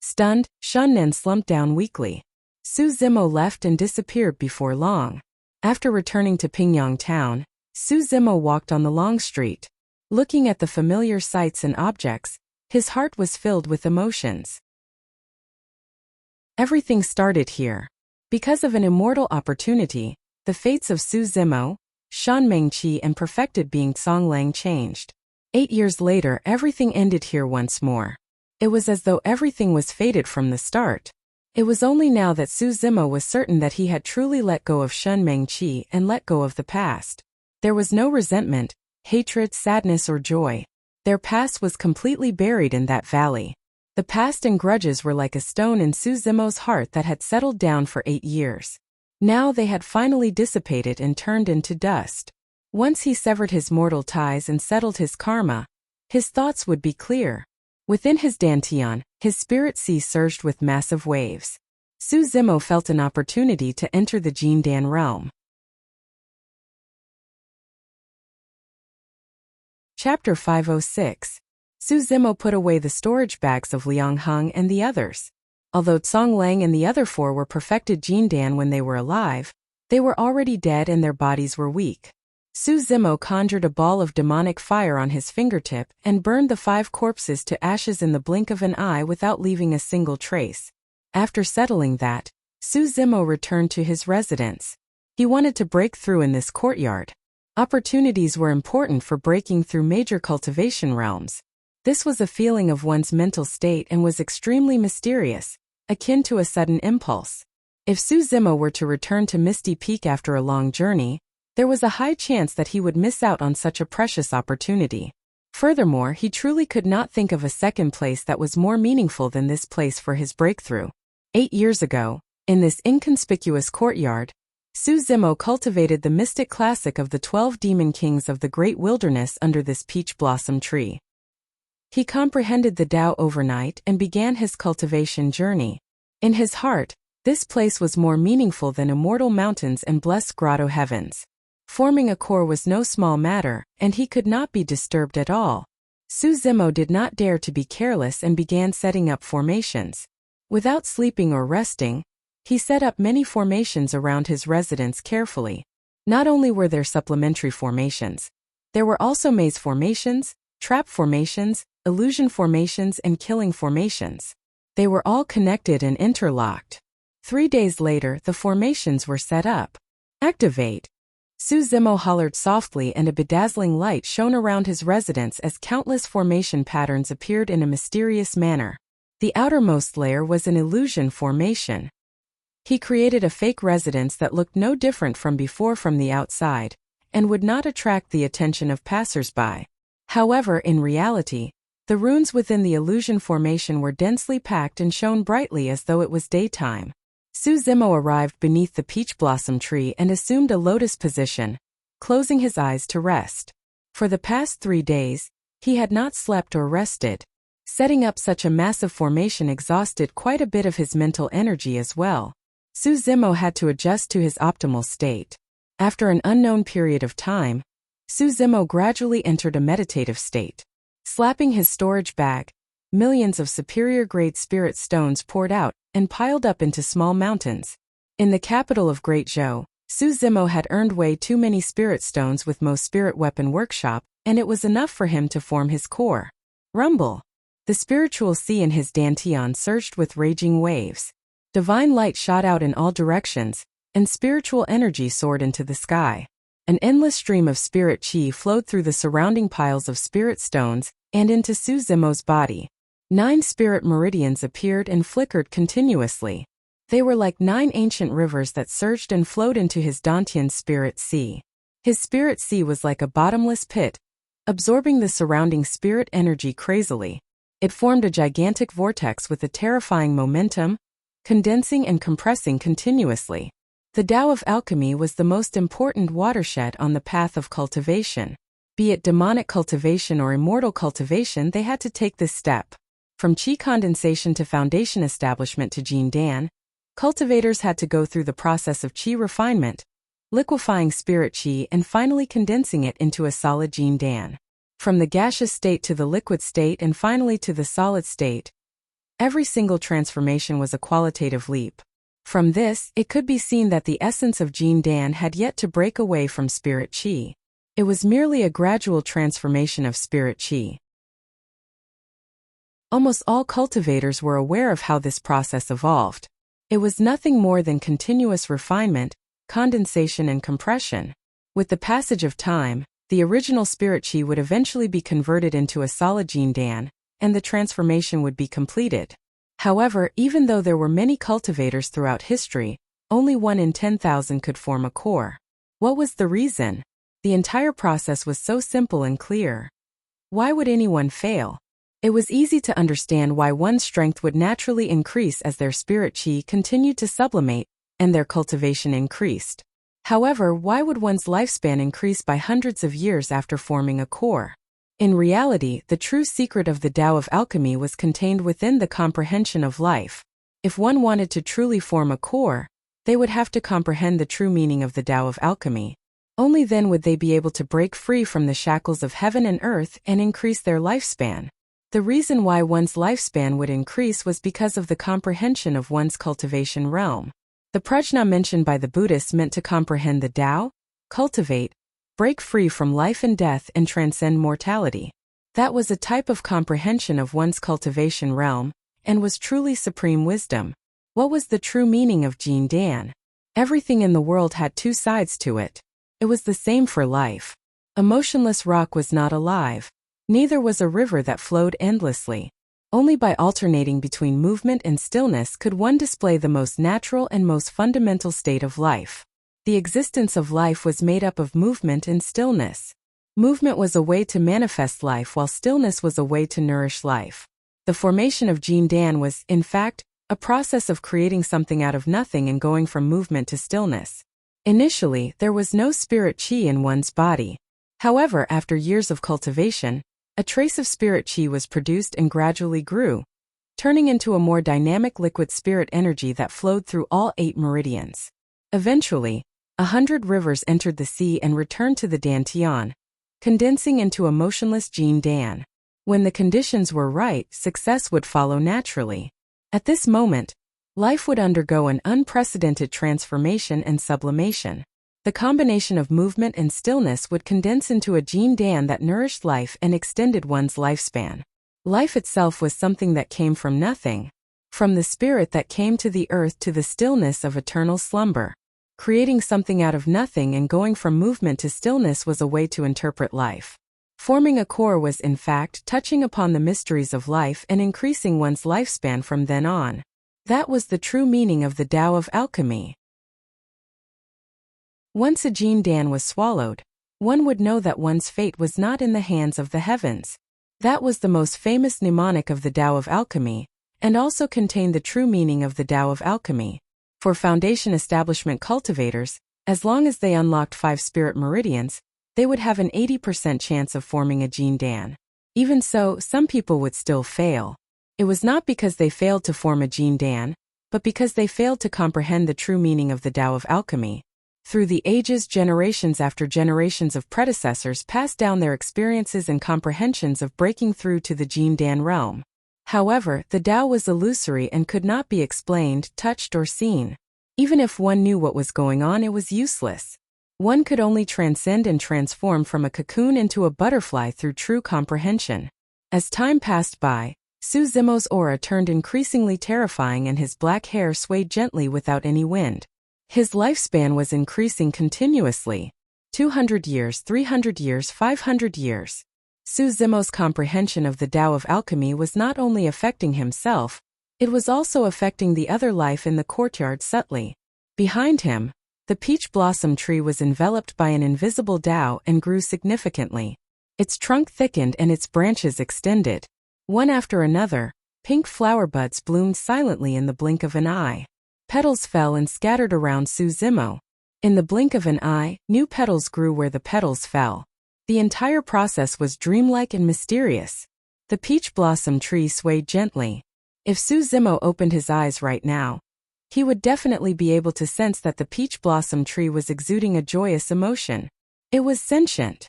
Stunned, Shun Nan slumped down weakly. Su Zimo left and disappeared before long. After returning to Pingyang town, Su Zimo walked on the long street. Looking at the familiar sights and objects, his heart was filled with emotions. Everything started here. Because of an immortal opportunity, the fates of Su Zimo, Chun Mengqi and perfected being Songlang changed. 8 years later, everything ended here once more. It was as though everything was fated from the start. It was only now that Su Zimo was certain that he had truly let go of Chun Mengqi and let go of the past. There was no resentment, hatred, sadness or joy. Their past was completely buried in that valley. The past and grudges were like a stone in Su Zimo's heart that had settled down for 8 years. Now they had finally dissipated and turned into dust. Once he severed his mortal ties and settled his karma, his thoughts would be clear. Within his dantian, his spirit sea surged with massive waves. Su Zimo felt an opportunity to enter the Jindan realm. Chapter 506. Su Zimo put away the storage bags of Liang Heng and the others. Although Tsong Lang and the other 4 were perfected Jindan when they were alive, They were already dead and their bodies were weak. Su Zimo conjured a ball of demonic fire on his fingertip and burned the 5 corpses to ashes in the blink of an eye without leaving a single trace. After settling that, Su Zimo returned to his residence. He wanted to break through in this courtyard. Opportunities were important for breaking through major cultivation realms. This was a feeling of one's mental state and was extremely mysterious, akin to a sudden impulse. If Su Zimo were to return to Misty Peak after a long journey, there was a high chance that he would miss out on such a precious opportunity. Furthermore, he truly could not think of a second place that was more meaningful than this place for his breakthrough. 8 years ago, in this inconspicuous courtyard, Su Zimo cultivated the mystic classic of the 12 demon kings of the great wilderness under this peach blossom tree. He comprehended the Tao overnight and began his cultivation journey. In his heart, this place was more meaningful than immortal mountains and blessed grotto heavens. Forming a core was no small matter, and he could not be disturbed at all. Su Zimo did not dare to be careless and began setting up formations. Without sleeping or resting, he set up many formations around his residence carefully. Not only were there supplementary formations, there were also maze formations, trap formations, illusion formations and killing formations. They were all connected and interlocked. 3 days later, the formations were set up. Activate! Su Zimo hollered softly and a bedazzling light shone around his residence as countless formation patterns appeared in a mysterious manner. The outermost layer was an illusion formation. He created a fake residence that looked no different from before from the outside, and would not attract the attention of passers-by. However, in reality, the runes within the illusion formation were densely packed and shone brightly as though it was daytime. Su Zimo arrived beneath the peach blossom tree and assumed a lotus position, closing his eyes to rest. For the past 3 days, he had not slept or rested. Setting up such a massive formation exhausted quite a bit of his mental energy as well. Su Zimo had to adjust to his optimal state. After an unknown period of time, Su Zimo gradually entered a meditative state. Slapping his storage bag, millions of superior-grade spirit stones poured out and piled up into small mountains. In the capital of Great Zhou, Su Zimo had earned way too many spirit stones with Mo's spirit weapon workshop, and it was enough for him to form his core. Rumble! The spiritual sea in his dantian surged with raging waves. Divine light shot out in all directions, and spiritual energy soared into the sky. An endless stream of spirit chi flowed through the surrounding piles of spirit stones and into Su Zimo's body. 9 spirit meridians appeared and flickered continuously. They were like 9 ancient rivers that surged and flowed into his Dantian spirit sea. His spirit sea was like a bottomless pit, absorbing the surrounding spirit energy crazily. It formed a gigantic vortex with a terrifying momentum, condensing and compressing continuously. The Tao of alchemy was the most important watershed on the path of cultivation. Be it demonic cultivation or immortal cultivation, they had to take this step. From qi condensation to foundation establishment to Jin Dan, cultivators had to go through the process of qi refinement, liquefying spirit qi and finally condensing it into a solid Jin Dan. From the gaseous state to the liquid state and finally to the solid state, every single transformation was a qualitative leap. From this, it could be seen that the essence of Jin Dan had yet to break away from spirit qi. It was merely a gradual transformation of spirit qi. Almost all cultivators were aware of how this process evolved. It was nothing more than continuous refinement, condensation and compression. With the passage of time, the original spirit qi would eventually be converted into a solid Jin Dan, and the transformation would be completed. However, even though there were many cultivators throughout history, only 1 in 10,000 could form a core. What was the reason? The entire process was so simple and clear. Why would anyone fail? It was easy to understand why one's strength would naturally increase as their spirit qi continued to sublimate, and their cultivation increased. However, why would one's lifespan increase by hundreds of years after forming a core? In reality, the true secret of the Tao of alchemy was contained within the comprehension of life. If one wanted to truly form a core, they would have to comprehend the true meaning of the Tao of alchemy. Only then would they be able to break free from the shackles of heaven and earth and increase their lifespan. The reason why one's lifespan would increase was because of the comprehension of one's cultivation realm. The prajna mentioned by the Buddhists meant to comprehend the Tao, cultivate, break free from life and death and transcend mortality. That was a type of comprehension of one's cultivation realm, and was truly supreme wisdom. What was the true meaning of Jin Dan? Everything in the world had two sides to it. It was the same for life. A motionless rock was not alive. Neither was a river that flowed endlessly. Only by alternating between movement and stillness could one display the most natural and most fundamental state of life. The existence of life was made up of movement and stillness. Movement was a way to manifest life, while stillness was a way to nourish life. The formation of Jin Dan was, in fact, a process of creating something out of nothing and going from movement to stillness. Initially, there was no spirit qi in one's body. However, after years of cultivation, a trace of spirit qi was produced and gradually grew, turning into a more dynamic liquid spirit energy that flowed through all 8 meridians. Eventually, 100 rivers entered the sea and returned to the dantian, condensing into a motionless Jin Dan. When the conditions were right, success would follow naturally. At this moment, life would undergo an unprecedented transformation and sublimation. The combination of movement and stillness would condense into a Jin Dan that nourished life and extended one's lifespan. Life itself was something that came from nothing, from the spirit that came to the earth to the stillness of eternal slumber. Creating something out of nothing and going from movement to stillness was a way to interpret life. Forming a core was, in fact, touching upon the mysteries of life and increasing one's lifespan from then on. That was the true meaning of the Tao of alchemy. Once a Jin Dan was swallowed, one would know that one's fate was not in the hands of the heavens. That was the most famous mnemonic of the Tao of alchemy, and also contained the true meaning of the Tao of alchemy. For foundation establishment cultivators, as long as they unlocked 5 spirit meridians, they would have an 80% chance of forming a Jin Dan. Even so, some people would still fail. It was not because they failed to form a Jin Dan, but because they failed to comprehend the true meaning of the Tao of alchemy. Through the ages, generations after generations of predecessors passed down their experiences and comprehensions of breaking through to the Jin Dan realm. However, the Tao was illusory and could not be explained, touched, or seen. Even if one knew what was going on, it was useless. One could only transcend and transform from a cocoon into a butterfly through true comprehension. As time passed by, Su Zimo's aura turned increasingly terrifying and his black hair swayed gently without any wind. His lifespan was increasing continuously. 200 years, 300 years, 500 years. Su Zimo's comprehension of the Tao of alchemy was not only affecting himself, it was also affecting the other life in the courtyard subtly. Behind him, the peach blossom tree was enveloped by an invisible Tao and grew significantly. Its trunk thickened and its branches extended. One after another, pink flower buds bloomed silently in the blink of an eye. Petals fell and scattered around Su Zimo. In the blink of an eye, new petals grew where the petals fell. The entire process was dreamlike and mysterious. The peach blossom tree swayed gently. If Su Zimo opened his eyes right now, he would definitely be able to sense that the peach blossom tree was exuding a joyous emotion. It was sentient.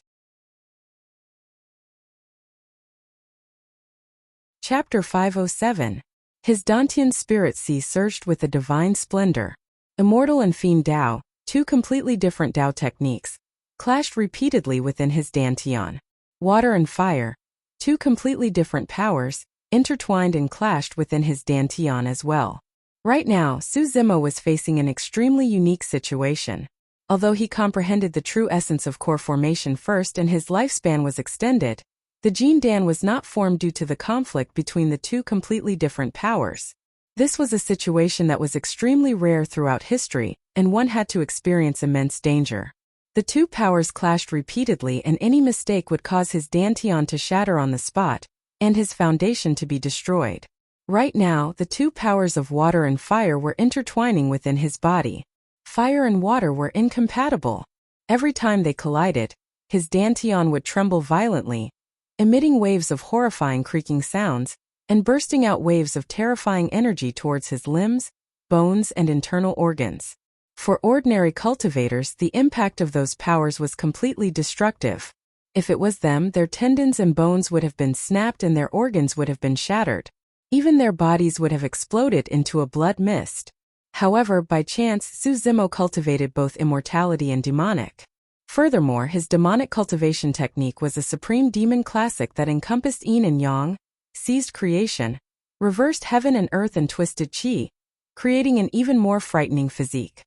Chapter 507. His Dantian spirit sea surged with a divine splendor. Immortal and Fiend Tao, 2 completely different Tao techniques, clashed repeatedly within his Dantian. Water and fire, 2 completely different powers, intertwined and clashed within his Dantian as well. Right now, Su Zimo was facing an extremely unique situation. Although he comprehended the true essence of core formation first and his lifespan was extended, the Jin Dan was not formed due to the conflict between the 2 completely different powers. This was a situation that was extremely rare throughout history, and one had to experience immense danger. The 2 powers clashed repeatedly and any mistake would cause his Dantian to shatter on the spot, and his foundation to be destroyed. Right now, the 2 powers of water and fire were intertwining within his body. Fire and water were incompatible. Every time they collided, his Dantian would tremble violently, emitting waves of horrifying creaking sounds, and bursting out waves of terrifying energy towards his limbs, bones, and internal organs. For ordinary cultivators, the impact of those powers was completely destructive. If it was them, their tendons and bones would have been snapped and their organs would have been shattered. Even their bodies would have exploded into a blood mist. However, by chance, Su Zimo cultivated both immortality and demonic. Furthermore, his demonic cultivation technique was a supreme demon classic that encompassed yin and yang, seized creation, reversed heaven and earth and twisted qi, creating an even more frightening physique.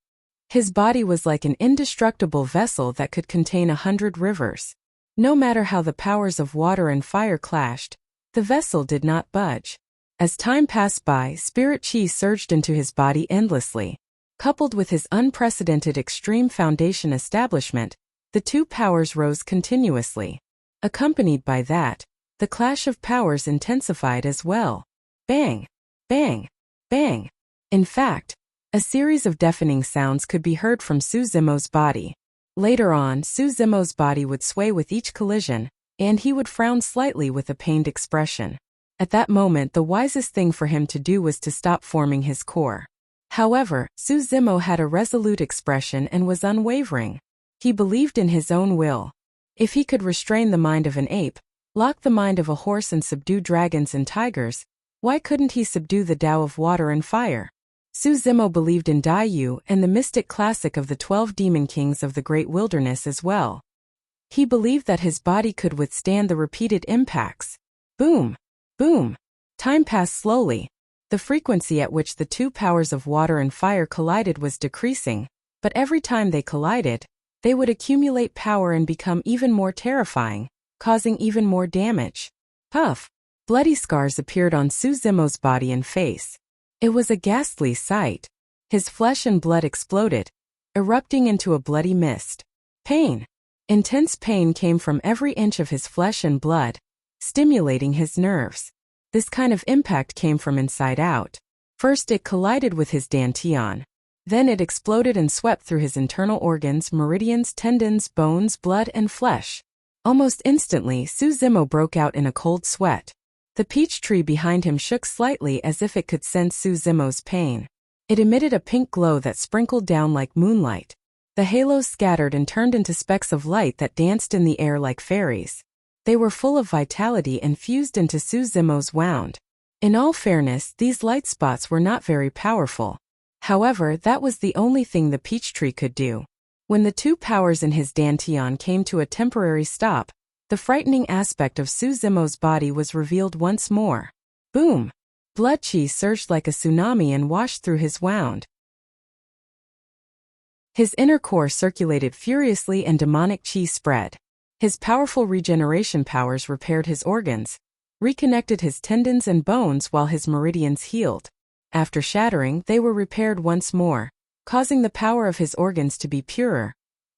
His body was like an indestructible vessel that could contain 100 rivers. No matter how the powers of water and fire clashed, the vessel did not budge. As time passed by, spirit qi surged into his body endlessly. Coupled with his unprecedented extreme foundation establishment, the two powers rose continuously. Accompanied by that, the clash of powers intensified as well. Bang! Bang! Bang! In fact, a series of deafening sounds could be heard from Su Zimo's body. Later on, Su Zimo's body would sway with each collision, and he would frown slightly with a pained expression. At that moment, the wisest thing for him to do was to stop forming his core. However, Su Zimo had a resolute expression and was unwavering. He believed in his own will. If he could restrain the mind of an ape, lock the mind of a horse and subdue dragons and tigers, why couldn't he subdue the Tao of water and fire? Su Zimo believed in Dai Yu and the mystic classic of the 12 demon kings of the great wilderness as well. He believed that his body could withstand the repeated impacts. Boom! Boom! Time passed slowly. The frequency at which the two powers of water and fire collided was decreasing, but every time they collided, they would accumulate power and become even more terrifying, causing even more damage. Puff! Bloody scars appeared on Su Zimo's body and face. It was a ghastly sight. His flesh and blood exploded, erupting into a bloody mist. Pain. Intense pain came from every inch of his flesh and blood, stimulating his nerves. This kind of impact came from inside out. First it collided with his dantian. Then it exploded and swept through his internal organs, meridians, tendons, bones, blood, and flesh. Almost instantly, Su Zimo broke out in a cold sweat. The peach tree behind him shook slightly as if it could sense Su Zimo's pain. It emitted a pink glow that sprinkled down like moonlight. The halos scattered and turned into specks of light that danced in the air like fairies. They were full of vitality and fused into Su Zimo's wound. In all fairness, these light spots were not very powerful. However, that was the only thing the peach tree could do. When the two powers in his dantian came to a temporary stop, the frightening aspect of Su Zimo's body was revealed once more. Boom! Blood qi surged like a tsunami and washed through his wound. His inner core circulated furiously and demonic qi spread. His powerful regeneration powers repaired his organs, reconnected his tendons and bones while his meridians healed. After shattering, they were repaired once more, causing the power of his organs to be purer,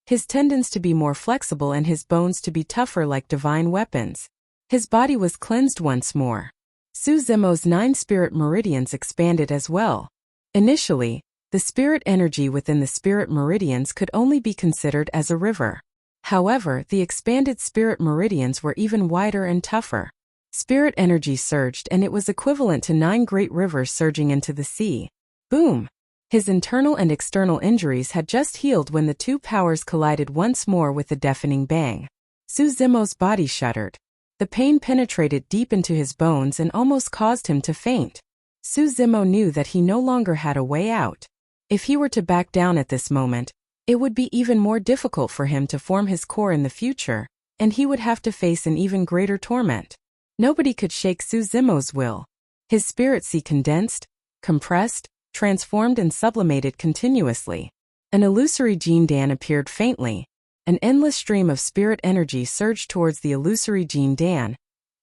his tendons to be more flexible and his bones to be tougher like divine weapons. His body was cleansed once more. Su Zimo's 9 spirit meridians expanded as well. Initially, the spirit energy within the spirit meridians could only be considered as a river. However, the expanded spirit meridians were even wider and tougher. Spirit energy surged and it was equivalent to 9 great rivers surging into the sea. Boom! His internal and external injuries had just healed when the two powers collided once more with a deafening bang. Su Zimo's body shuddered. The pain penetrated deep into his bones and almost caused him to faint. Su Zimo knew that he no longer had a way out. If he were to back down at this moment, it would be even more difficult for him to form his core in the future, and he would have to face an even greater torment. Nobody could shake Su Zimo's will. His spirit sea condensed, compressed, transformed and sublimated continuously. An illusory Jin Dan appeared faintly. An endless stream of spirit energy surged towards the illusory Jin Dan,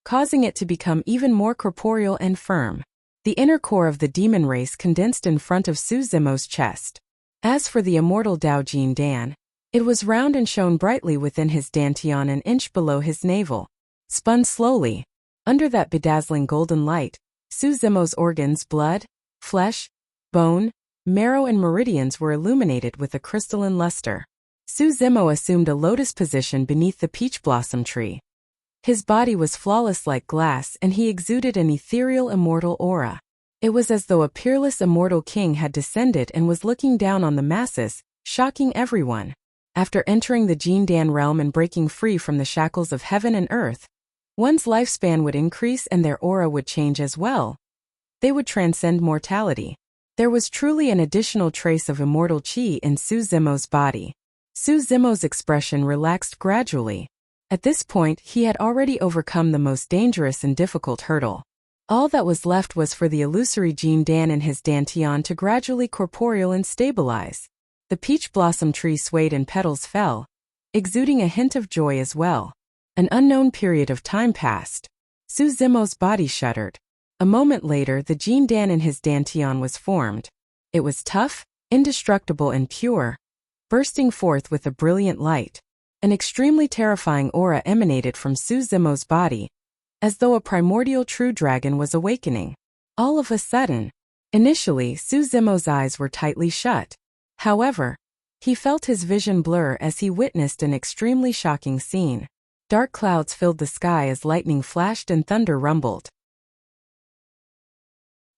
causing it to become even more corporeal and firm. The inner core of the demon race condensed in front of Su Zimo's chest. As for the immortal Dao Jin Dan, it was round and shone brightly within his dantian an inch below his navel. Spun slowly. Under that bedazzling golden light, Su Zimo's organs, blood, flesh, bone, marrow and meridians were illuminated with a crystalline luster. Su Zimo assumed a lotus position beneath the peach blossom tree. His body was flawless like glass and he exuded an ethereal immortal aura. It was as though a peerless immortal king had descended and was looking down on the masses, shocking everyone. After entering the Jin Dan realm and breaking free from the shackles of heaven and earth, one's lifespan would increase and their aura would change as well. They would transcend mortality. There was truly an additional trace of immortal qi in Su Zimo's body. Su Zimo's expression relaxed gradually. At this point, he had already overcome the most dangerous and difficult hurdle. All that was left was for the illusory Jin Dan in his dantian to gradually corporeal and stabilize. The peach blossom tree swayed and petals fell, exuding a hint of joy as well. An unknown period of time passed. Su Zimo's body shuddered. A moment later, the Jin Dan in his dantian was formed. It was tough, indestructible and pure, bursting forth with a brilliant light. An extremely terrifying aura emanated from Su Zimo's body, as though a primordial true dragon was awakening. All of a sudden, initially Su Zimo's eyes were tightly shut. However, he felt his vision blur as he witnessed an extremely shocking scene. Dark clouds filled the sky as lightning flashed and thunder rumbled.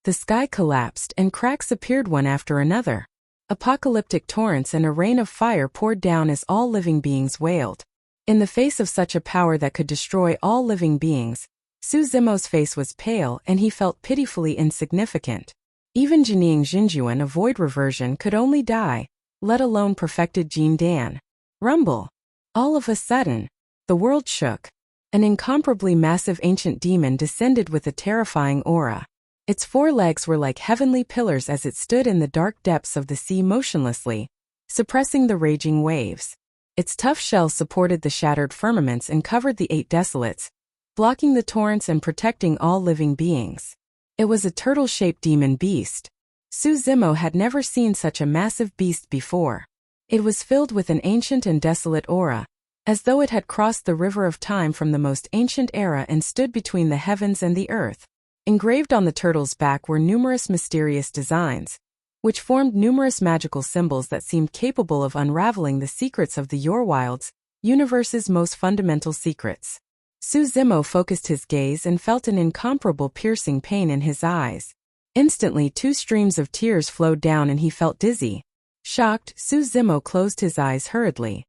The sky collapsed and cracks appeared one after another. Apocalyptic torrents and a rain of fire poured down as all living beings wailed. In the face of such a power that could destroy all living beings, Su Zimo's face was pale and he felt pitifully insignificant. Even Jining Jinjuan, a void reversion, could only die, let alone perfected Jin Dan. Rumble. All of a sudden, the world shook. An incomparably massive ancient demon descended with a terrifying aura. Its 4 legs were like heavenly pillars as it stood in the dark depths of the sea motionlessly, suppressing the raging waves. Its tough shell supported the shattered firmaments and covered the 8 desolates, blocking the torrents and protecting all living beings. It was a turtle-shaped demon beast. Su Zimo had never seen such a massive beast before. It was filled with an ancient and desolate aura, as though it had crossed the river of time from the most ancient era and stood between the heavens and the earth. Engraved on the turtle's back were numerous mysterious designs, which formed numerous magical symbols that seemed capable of unraveling the secrets of the Yorwild's universe's most fundamental secrets. Su Zimo focused his gaze and felt an incomparable piercing pain in his eyes. Instantly 2 streams of tears flowed down and he felt dizzy. Shocked, Su Zimo closed his eyes hurriedly.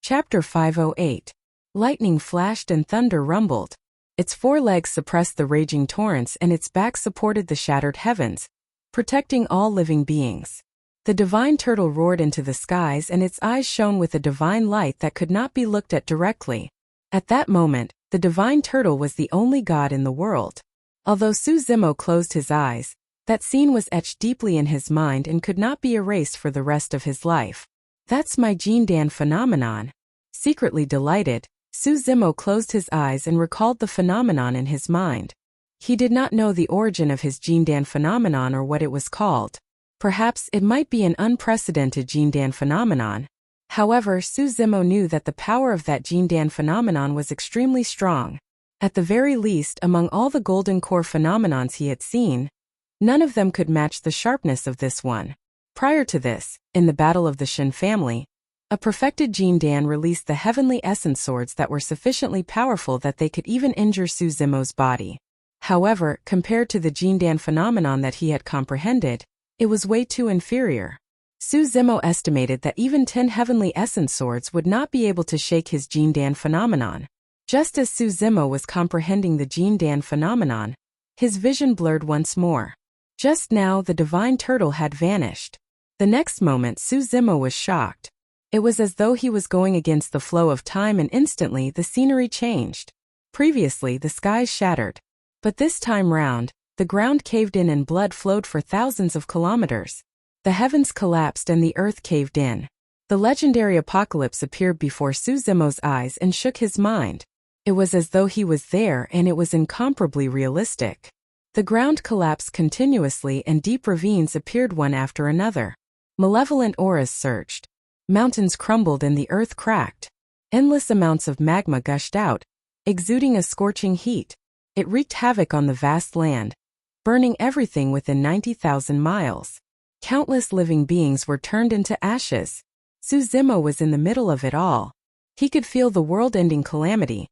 Chapter 508. Lightning flashed and thunder rumbled. Its 4 legs suppressed the raging torrents and its back supported the shattered heavens, protecting all living beings. The divine turtle roared into the skies and its eyes shone with a divine light that could not be looked at directly. At that moment, the divine turtle was the only god in the world. Although Su Zimo closed his eyes, that scene was etched deeply in his mind and could not be erased for the rest of his life. That's my Jin Dan phenomenon. Secretly delighted, Su Zimo closed his eyes and recalled the phenomenon in his mind. He did not know the origin of his Jin Dan phenomenon or what it was called. Perhaps it might be an unprecedented Jin Dan phenomenon. However, Su Zimo knew that the power of that Jin Dan phenomenon was extremely strong. At the very least, among all the golden core phenomenons he had seen, none of them could match the sharpness of this one. Prior to this, in the Battle of the Shin family, a perfected Jin Dan released the heavenly essence swords that were sufficiently powerful that they could even injure Su Zimo's body. However, compared to the Jin Dan phenomenon that he had comprehended, it was way too inferior. Su Zimo estimated that even 10 heavenly essence swords would not be able to shake his Jin Dan phenomenon. Just as Su Zimo was comprehending the Jin Dan phenomenon, his vision blurred once more. Just now the divine turtle had vanished. The next moment Su Zimo was shocked. It was as though he was going against the flow of time and instantly the scenery changed. Previously the skies shattered. But this time round, the ground caved in and blood flowed for thousands of kilometers. The heavens collapsed and the earth caved in. The legendary apocalypse appeared before Su Zimo's eyes and shook his mind. It was as though he was there and it was incomparably realistic. The ground collapsed continuously and deep ravines appeared one after another. Malevolent auras surged. Mountains crumbled and the earth cracked. Endless amounts of magma gushed out, exuding a scorching heat. It wreaked havoc on the vast land, burning everything within 90,000 miles. Countless living beings were turned into ashes. Su Zimo was in the middle of it all. He could feel the world-ending calamity,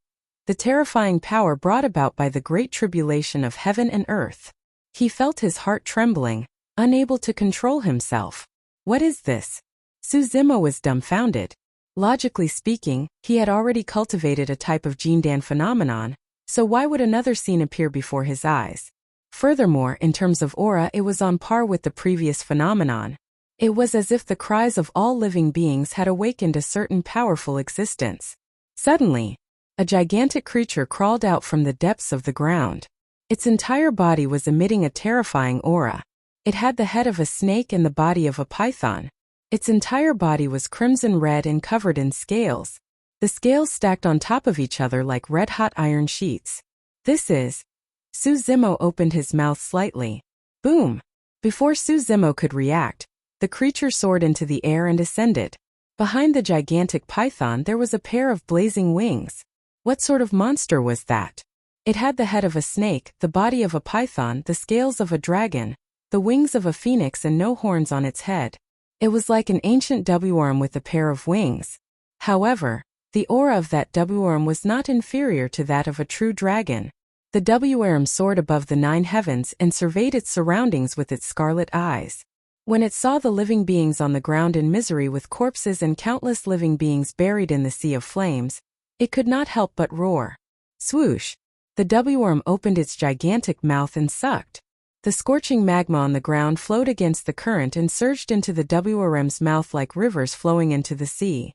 the terrifying power brought about by the great tribulation of heaven and earth. He felt his heart trembling, unable to control himself. What is this? Su Zimo was dumbfounded. Logically speaking, he had already cultivated a type of Jin Dan phenomenon, So why would another scene appear before his eyes? Furthermore, in terms of aura, it was on par with the previous phenomenon. It was as if the cries of all living beings had awakened a certain powerful existence. Suddenly, a gigantic creature crawled out from the depths of the ground. Its entire body was emitting a terrifying aura. It had the head of a snake and the body of a python. Its entire body was crimson red and covered in scales. The scales stacked on top of each other like red-hot iron sheets. This is... Su Zimo opened his mouth slightly. Boom! Before Su Zimo could react, the creature soared into the air and ascended. Behind the gigantic python there was a pair of blazing wings. What sort of monster was that? It had the head of a snake, the body of a python, the scales of a dragon, the wings of a phoenix and no horns on its head. It was like an ancient W-worm with a pair of wings. However, the aura of that W-worm was not inferior to that of a true dragon. The W-worm soared above the 9 heavens and surveyed its surroundings with its scarlet eyes. When it saw the living beings on the ground in misery with corpses and countless living beings buried in the sea of flames, it could not help but roar. Swoosh! The W-worm opened its gigantic mouth and sucked. The scorching magma on the ground flowed against the current and surged into the W-worm's mouth like rivers flowing into the sea.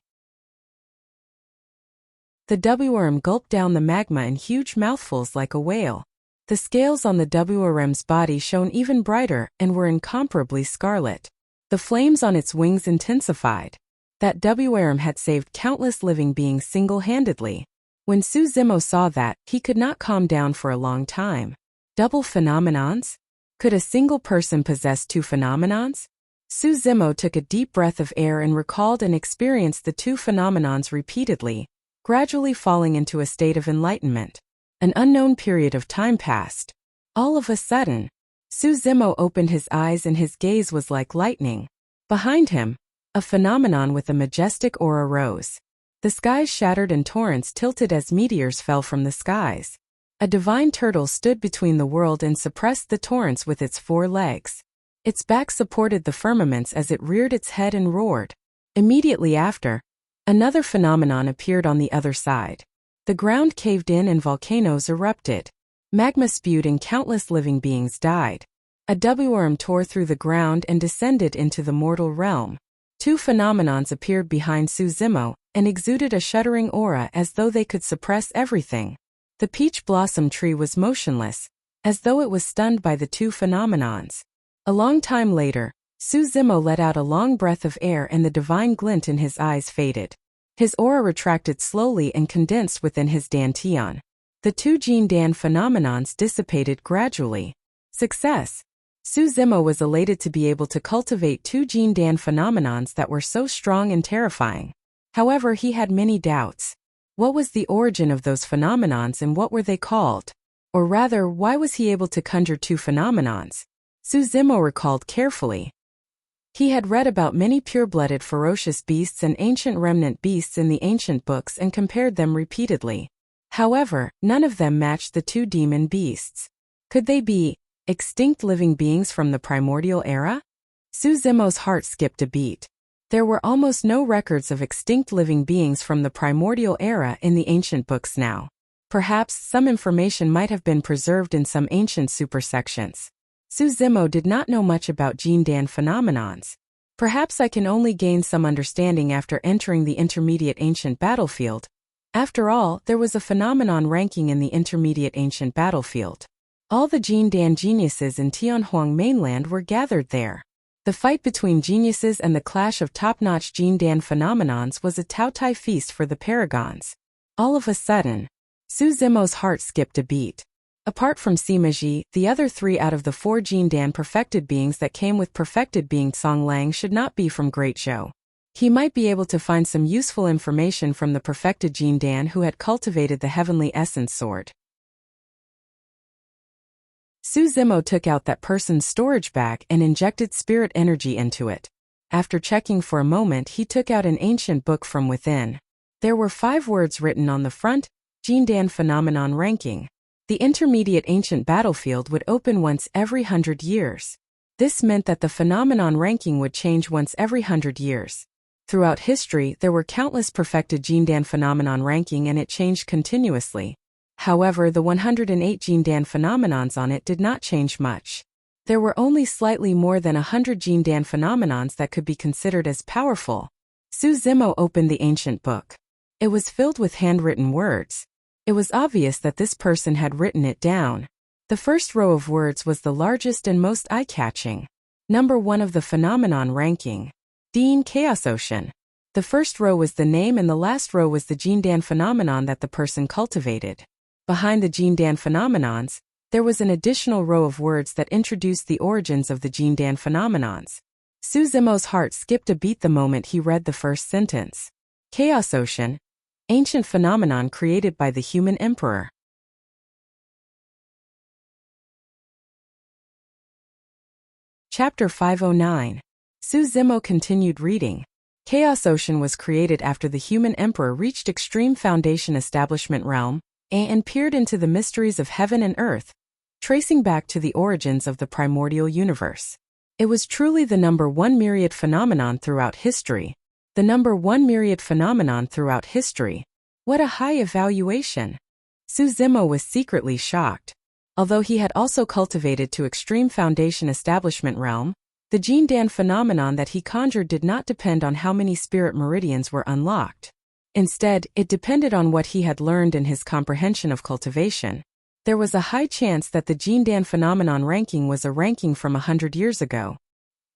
The W-worm gulped down the magma in huge mouthfuls like a whale. The scales on the W-worm's body shone even brighter and were incomparably scarlet. The flames on its wings intensified. That W-worm had saved countless living beings single-handedly. When Su Zimo saw that, he could not calm down for a long time. Double phenomenons? Could a single person possess 2 phenomenons? Su Zimo took a deep breath of air and recalled and experienced the 2 phenomenons repeatedly, gradually falling into a state of enlightenment. An unknown period of time passed. All of a sudden, Su Zimo opened his eyes and his gaze was like lightning. Behind him, a phenomenon with a majestic aura rose. The skies shattered and torrents tilted as meteors fell from the skies. A divine turtle stood between the world and suppressed the torrents with its 4 legs. Its back supported the firmaments as it reared its head and roared. Immediately after, another phenomenon appeared on the other side. The ground caved in and volcanoes erupted. Magma spewed and countless living beings died. A W-worm tore through the ground and descended into the mortal realm. 2 phenomenons appeared behind Su Zimo and exuded a shuddering aura as though they could suppress everything. The peach blossom tree was motionless, as though it was stunned by the 2 phenomenons. A long time later, Su Zimo let out a long breath of air and the divine glint in his eyes faded. His aura retracted slowly and condensed within his dantian. The 2 Jin Dan phenomenons dissipated gradually. Success! Su Zimo was elated to be able to cultivate 2 Jin Dan phenomenons that were so strong and terrifying. However, he had many doubts. What was the origin of those phenomenons and what were they called? Or rather, why was he able to conjure 2 phenomenons? Su Zimo recalled carefully. He had read about many pure-blooded ferocious beasts and ancient remnant beasts in the ancient books and compared them repeatedly. However, none of them matched the 2 demon beasts. Could they be extinct living beings from the primordial era? Su Zimo's heart skipped a beat. There were almost no records of extinct living beings from the primordial era in the ancient books now. Perhaps some information might have been preserved in some ancient supersections. Su Zimo did not know much about Jin Dan phenomenons. Perhaps I can only gain some understanding after entering the intermediate ancient battlefield. After all, there was a phenomenon ranking in the intermediate ancient battlefield. All the Jin Dan geniuses in Tianhuang mainland were gathered there. The fight between geniuses and the clash of top-notch Jin Dan phenomenons was a Taotai feast for the paragons. All of a sudden, Su Zimo's heart skipped a beat. Apart from Sima Ji, the other 3 out of the 4 Jin Dan perfected beings that came with perfected being Song Lang should not be from Great Zhou. He might be able to find some useful information from the perfected Jin Dan who had cultivated the heavenly essence sword. Su Zimo took out that person's storage bag and injected spirit energy into it. After checking for a moment, he took out an ancient book from within. There were 5 words written on the front: Jin Dan phenomenon ranking. The intermediate ancient battlefield would open once every 100 years. This meant that the phenomenon ranking would change once every 100 years. Throughout history, there were countless perfected Jin Dan phenomenon ranking and it changed continuously. However, the 108 Jindan phenomenons on it did not change much. There were only slightly more than 100 Jindan phenomenons that could be considered as powerful. Su Zimo opened the ancient book. It was filled with handwritten words. It was obvious that this person had written it down. The first row of words was the largest and most eye-catching. Number 1 of the phenomenon ranking. Dean Chaos Ocean. The first row was the name and the last row was the Jindan phenomenon that the person cultivated. Behind the Jindan phenomenons, there was an additional row of words that introduced the origins of the Jindan phenomenons. Su Zimo's heart skipped a beat the moment he read the first sentence. Chaos Ocean. Ancient phenomenon created by the human emperor. Chapter 509. Su Zimo continued reading. Chaos Ocean was created after the human emperor reached extreme foundation establishment realm and peered into the mysteries of heaven and earth, tracing back to the origins of the primordial universe. It was truly the number 1 myriad phenomenon throughout history. The number 1 myriad phenomenon throughout history. What a high evaluation! Su Zimo was secretly shocked. Although he had also cultivated to extreme foundation establishment realm, the Jindan phenomenon that he conjured did not depend on how many spirit meridians were unlocked. Instead, it depended on what he had learned in his comprehension of cultivation. There was a high chance that the Jindan phenomenon ranking was a ranking from 100 years ago.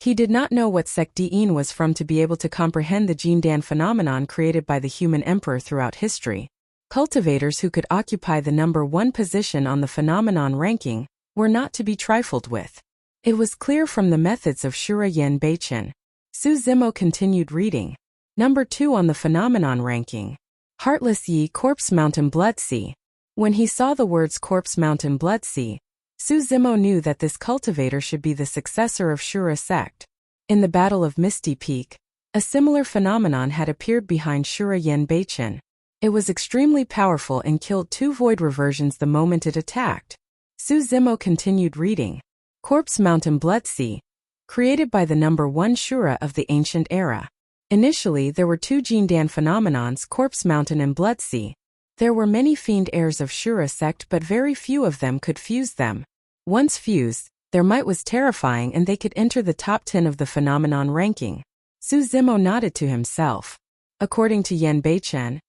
He did not know what Sect Diin was from to be able to comprehend the Jindan phenomenon created by the human emperor throughout history. Cultivators who could occupy the number 1 position on the phenomenon ranking were not to be trifled with. It was clear from the methods of Shura Yen Beichen. Su Zimo continued reading. Number 2 on the phenomenon ranking. Heartless Yi Corpse Mountain Blood Sea. When he saw the words Corpse Mountain Blood Sea, Su Zimo knew that this cultivator should be the successor of Shura sect. In the Battle of Misty Peak, a similar phenomenon had appeared behind Shura Yen Beichen. It was extremely powerful and killed 2 void reversions the moment it attacked. Su Zimo continued reading. Corpse Mountain Blood Sea. Created by the number 1 Shura of the ancient era. Initially, there were 2 Jindan phenomenons, Corpse Mountain and Blood Sea. There were many fiend heirs of Shura sect, but very few of them could fuse them. Once fused, their might was terrifying and they could enter the top 10 of the phenomenon ranking. Su Zimo nodded to himself. According to Yen Beichen,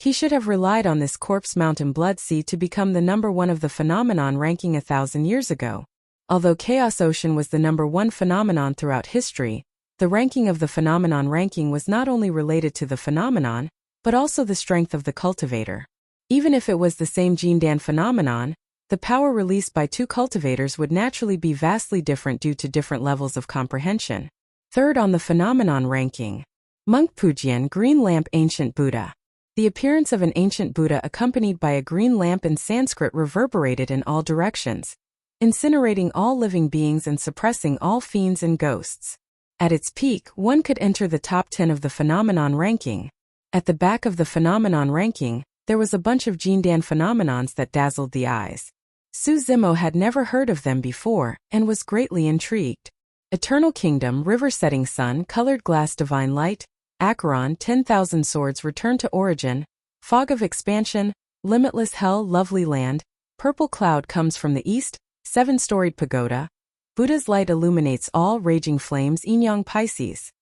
he should have relied on this Corpse Mountain Blood Sea to become the number 1 of the phenomenon ranking 1,000 years ago. Although Chaos Ocean was the number 1 phenomenon throughout history, the ranking of the phenomenon ranking was not only related to the phenomenon, but also the strength of the cultivator. Even if it was the same Jindan phenomenon, the power released by 2 cultivators would naturally be vastly different due to different levels of comprehension. Third on the phenomenon ranking. Monk Pujian Green Lamp Ancient Buddha. The appearance of an ancient Buddha accompanied by a green lamp in Sanskrit reverberated in all directions, incinerating all living beings and suppressing all fiends and ghosts. At its peak, one could enter the top 10 of the phenomenon ranking. At the back of the phenomenon ranking, there was a bunch of Jindan phenomenons that dazzled the eyes. Su Zimo had never heard of them before, and was greatly intrigued. Eternal Kingdom, River Setting Sun, Colored Glass Divine Light, Acheron, 10,000 Swords Return to Origin, Fog of Expansion, Limitless Hell, Lovely Land, Purple Cloud Comes from the East, 7-Storied Pagoda, Buddha's Light Illuminates All, Raging Flames, Yin Yang Pisces.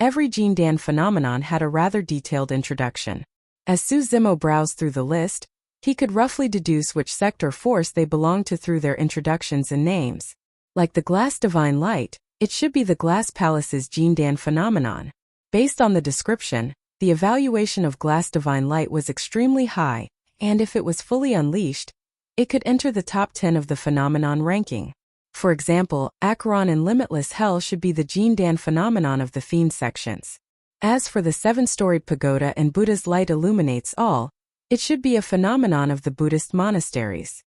Every Jindan phenomenon had a rather detailed introduction. As Su Zimo browsed through the list, he could roughly deduce which sect or force they belonged to through their introductions and names. Like the Glass Divine Light, it should be the Glass Palace's Jindan phenomenon. Based on the description, the evaluation of Glass Divine Light was extremely high, and if it was fully unleashed, it could enter the top 10 of the phenomenon ranking. For example, Acheron and Limitless Hell should be the Jindan phenomenon of the Fiend sections. As for the 7-Storied Pagoda and Buddha's Light Illuminates All, it should be a phenomenon of the Buddhist monasteries.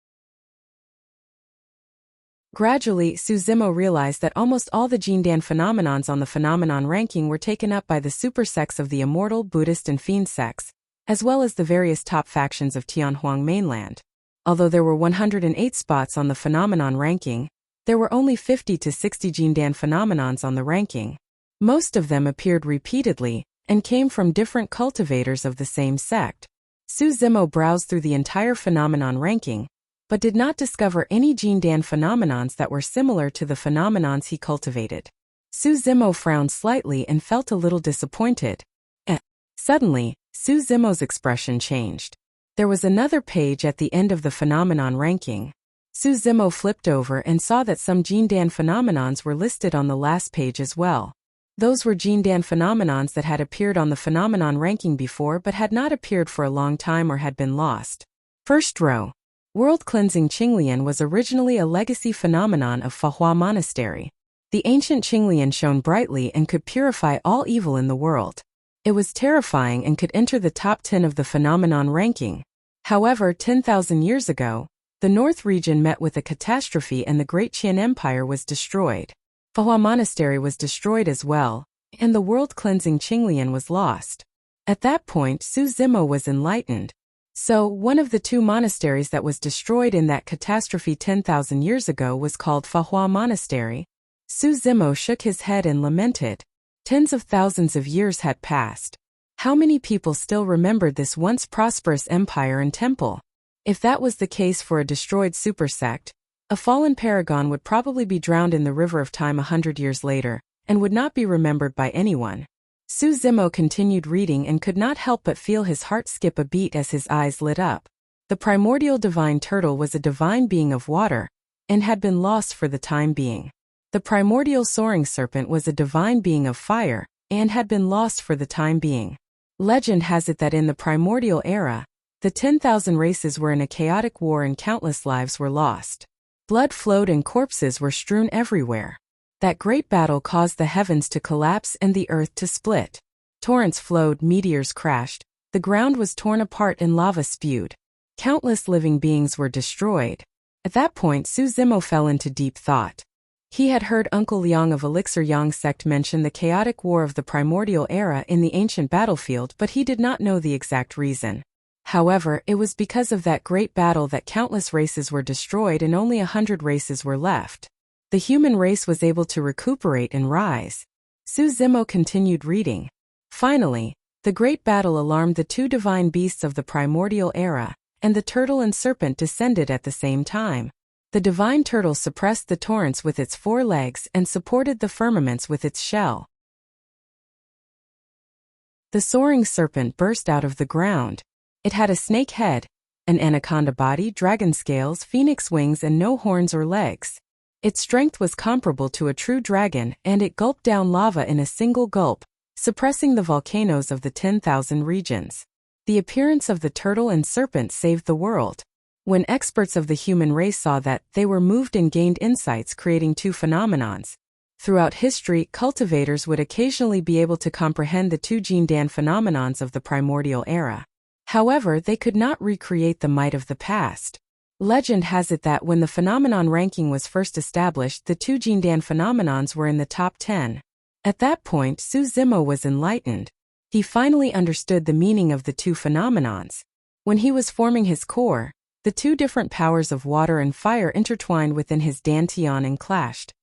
Gradually, Su Zimo realized that almost all the Jindan phenomenons on the phenomenon ranking were taken up by the super sects of the Immortal, Buddhist and Fiend sects, as well as the various top factions of Tianhuang mainland. Although there were 108 spots on the phenomenon ranking, there were only 50 to 60 Jindan phenomenons on the ranking. Most of them appeared repeatedly, and came from different cultivators of the same sect. Su Zimo browsed through the entire phenomenon ranking, but did not discover any Jindan phenomenons that were similar to the phenomenons he cultivated. Su Zimo frowned slightly and felt a little disappointed. Suddenly, Su Zimo's expression changed. There was another page at the end of the phenomenon ranking. Su Zimo flipped over and saw that some Jindan phenomenons were listed on the last page as well. Those were Jindan phenomenons that had appeared on the phenomenon ranking before but had not appeared for a long time or had been lost. First row. World-cleansing Qinglian was originally a legacy phenomenon of Fahua Monastery. The ancient Qinglian shone brightly and could purify all evil in the world. It was terrifying and could enter the top 10 of the phenomenon ranking. However, 10,000 years ago, the North region met with a catastrophe and the Great Qian Empire was destroyed. Fahua Monastery was destroyed as well, and the world-cleansing Qinglian was lost. At that point, Su Zimo was enlightened. So, one of the two monasteries that was destroyed in that catastrophe 10,000 years ago was called Fahua Monastery. Su Zimo shook his head and lamented. Tens of thousands of years had passed. How many people still remembered this once prosperous empire and temple? If that was the case for a destroyed super sect, a fallen paragon would probably be drowned in the river of time 100 years later, and would not be remembered by anyone. Su Zimo continued reading and could not help but feel his heart skip a beat as his eyes lit up. The primordial divine turtle was a divine being of water, and had been lost for the time being. The primordial soaring serpent was a divine being of fire, and had been lost for the time being. Legend has it that in the primordial era, the 10,000 races were in a chaotic war and countless lives were lost. Blood flowed and corpses were strewn everywhere. That great battle caused the heavens to collapse and the earth to split. Torrents flowed, meteors crashed, the ground was torn apart and lava spewed. Countless living beings were destroyed. At that point, Su Zimo fell into deep thought. He had heard Uncle Liang of Elixir Yang sect mention the chaotic war of the primordial era in the ancient battlefield, but he did not know the exact reason. However, it was because of that great battle that countless races were destroyed and only 100 races were left. The human race was able to recuperate and rise. Su Zimo continued reading. Finally, the great battle alarmed the two divine beasts of the primordial era, and the turtle and serpent descended at the same time. The divine turtle suppressed the torrents with its 4 legs and supported the firmaments with its shell. The soaring serpent burst out of the ground. It had a snake head, an anaconda body, dragon scales, phoenix wings, and no horns or legs. Its strength was comparable to a true dragon, and it gulped down lava in a single gulp, suppressing the volcanoes of the 10,000 regions. The appearance of the turtle and serpent saved the world. When experts of the human race saw that, they were moved and gained insights, creating two phenomenons. Throughout history, cultivators would occasionally be able to comprehend the two Jindan phenomenons of the primordial era. However, they could not recreate the might of the past. Legend has it that when the phenomenon ranking was first established, the two Jindan phenomenons were in the top 10. At that point, Su Zimo was enlightened. He finally understood the meaning of the two phenomenons. When he was forming his core, the two different powers of water and fire intertwined within his dantian and clashed.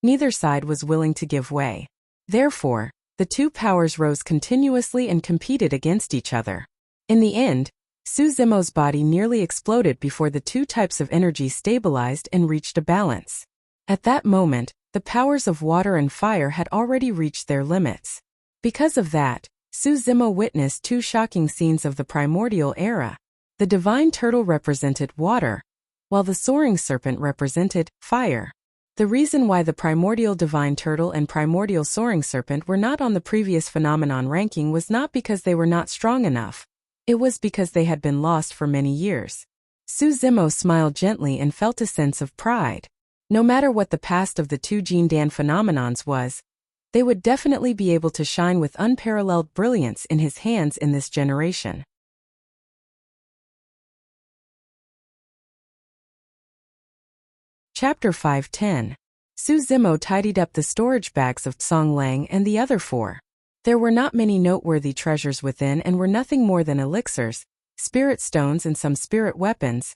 Neither side was willing to give way. Therefore, the two powers rose continuously and competed against each other. In the end, Su Zimo's body nearly exploded before the two types of energy stabilized and reached a balance. At that moment, the powers of water and fire had already reached their limits. Because of that, Su Zimo witnessed two shocking scenes of the primordial era. The divine turtle represented water, while the soaring serpent represented fire. The reason why the primordial divine turtle and primordial soaring serpent were not on the previous phenomenon ranking was not because they were not strong enough. It was because they had been lost for many years. Su Zimo smiled gently and felt a sense of pride. No matter what the past of the two Jindan phenomenons was, they would definitely be able to shine with unparalleled brilliance in his hands in this generation. Chapter 510. Su Zimo tidied up the storage bags of Tsang Lang and the other 4. There were not many noteworthy treasures within and were nothing more than elixirs, spirit stones and some spirit weapons.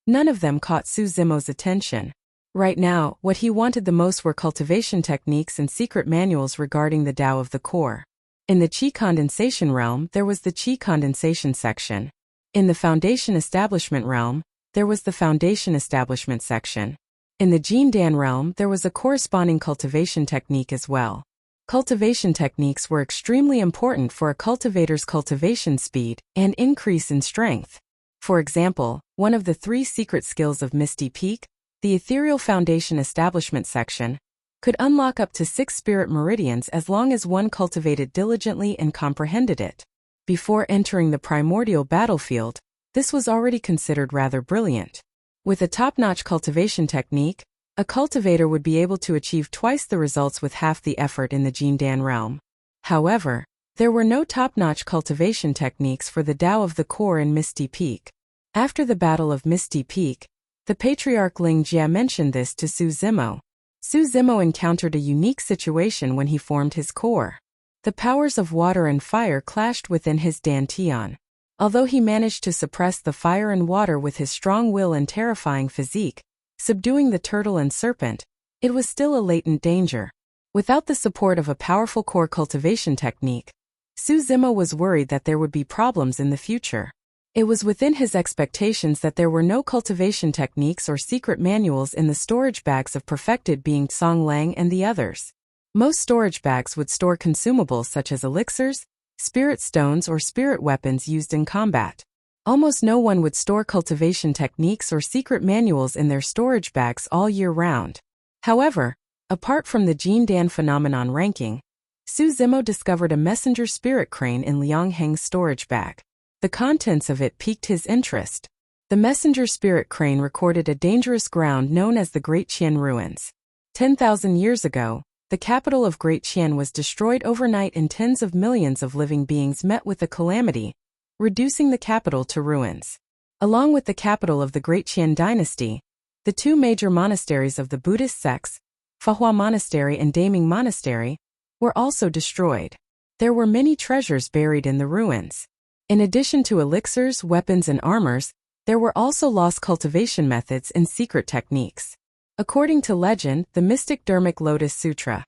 None of them caught Su Zimo's attention. Right now, what he wanted the most were cultivation techniques and secret manuals regarding the Tao of the core. In the Qi condensation realm, there was the Qi condensation section. In the Foundation Establishment realm, there was the Foundation Establishment section. In the Jindan realm, there was a corresponding cultivation technique as well. Cultivation techniques were extremely important for a cultivator's cultivation speed and increase in strength. For example, one of the 3 secret skills of Misty Peak, the Ethereal Foundation Establishment section, could unlock up to 6 spirit meridians as long as one cultivated diligently and comprehended it. Before entering the primordial battlefield, this was already considered rather brilliant. With a top-notch cultivation technique, a cultivator would be able to achieve twice the results with half the effort in the Jindan realm. However, there were no top-notch cultivation techniques for the Tao of the Core in Misty Peak. After the Battle of Misty Peak, the Patriarch Ling Jia mentioned this to Su Zimo. Su Zimo encountered a unique situation when he formed his core. The powers of water and fire clashed within his dantian. Although he managed to suppress the fire and water with his strong will and terrifying physique, subduing the turtle and serpent, it was still a latent danger. Without the support of a powerful core cultivation technique, Su Zimo was worried that there would be problems in the future. It was within his expectations that there were no cultivation techniques or secret manuals in the storage bags of perfected being Song Lang and the others. Most storage bags would store consumables such as elixirs, spirit stones or spirit weapons used in combat. Almost no one would store cultivation techniques or secret manuals in their storage bags all year round. However, apart from the Jindan phenomenon ranking, Su Zimo discovered a messenger spirit crane in Liang Heng's storage bag. The contents of it piqued his interest. The messenger spirit crane recorded a dangerous ground known as the Great Qian Ruins. 10,000 years ago, the capital of Great Qian was destroyed overnight and tens of millions of living beings met with a calamity, reducing the capital to ruins. Along with the capital of the Great Qian dynasty, the 2 major monasteries of the Buddhist sects, Fahua Monastery and Daming Monastery, were also destroyed. There were many treasures buried in the ruins. In addition to elixirs, weapons and armors, there were also lost cultivation methods and secret techniques. According to legend, the mystic Dermic Lotus Sutra,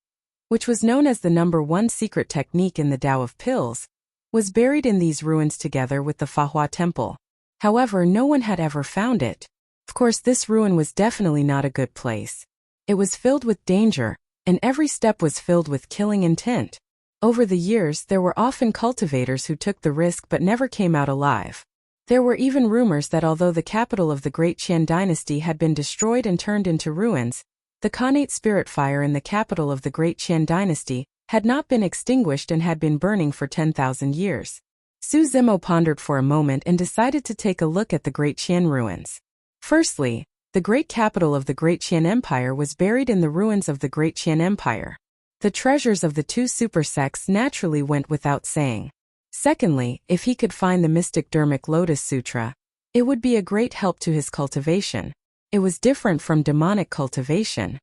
which was known as the number 1 secret technique in the Tao of Pills, was buried in these ruins together with the Fahua temple. However, no one had ever found it. Of course, this ruin was definitely not a good place. It was filled with danger, and every step was filled with killing intent. Over the years, there were often cultivators who took the risk but never came out alive. There were even rumors that although the capital of the Great Qian dynasty had been destroyed and turned into ruins, the Khanate spirit fire in the capital of the Great Qian dynasty had not been extinguished and had been burning for 10,000 years. Su Zimo pondered for a moment and decided to take a look at the Great Qian ruins. Firstly, the great capital of the Great Qian Empire was buried in the ruins of the Great Qian Empire. The treasures of the 2 super sects naturally went without saying. Secondly, if he could find the mystic Dermic Lotus Sutra, it would be a great help to his cultivation. It was different from demonic cultivation.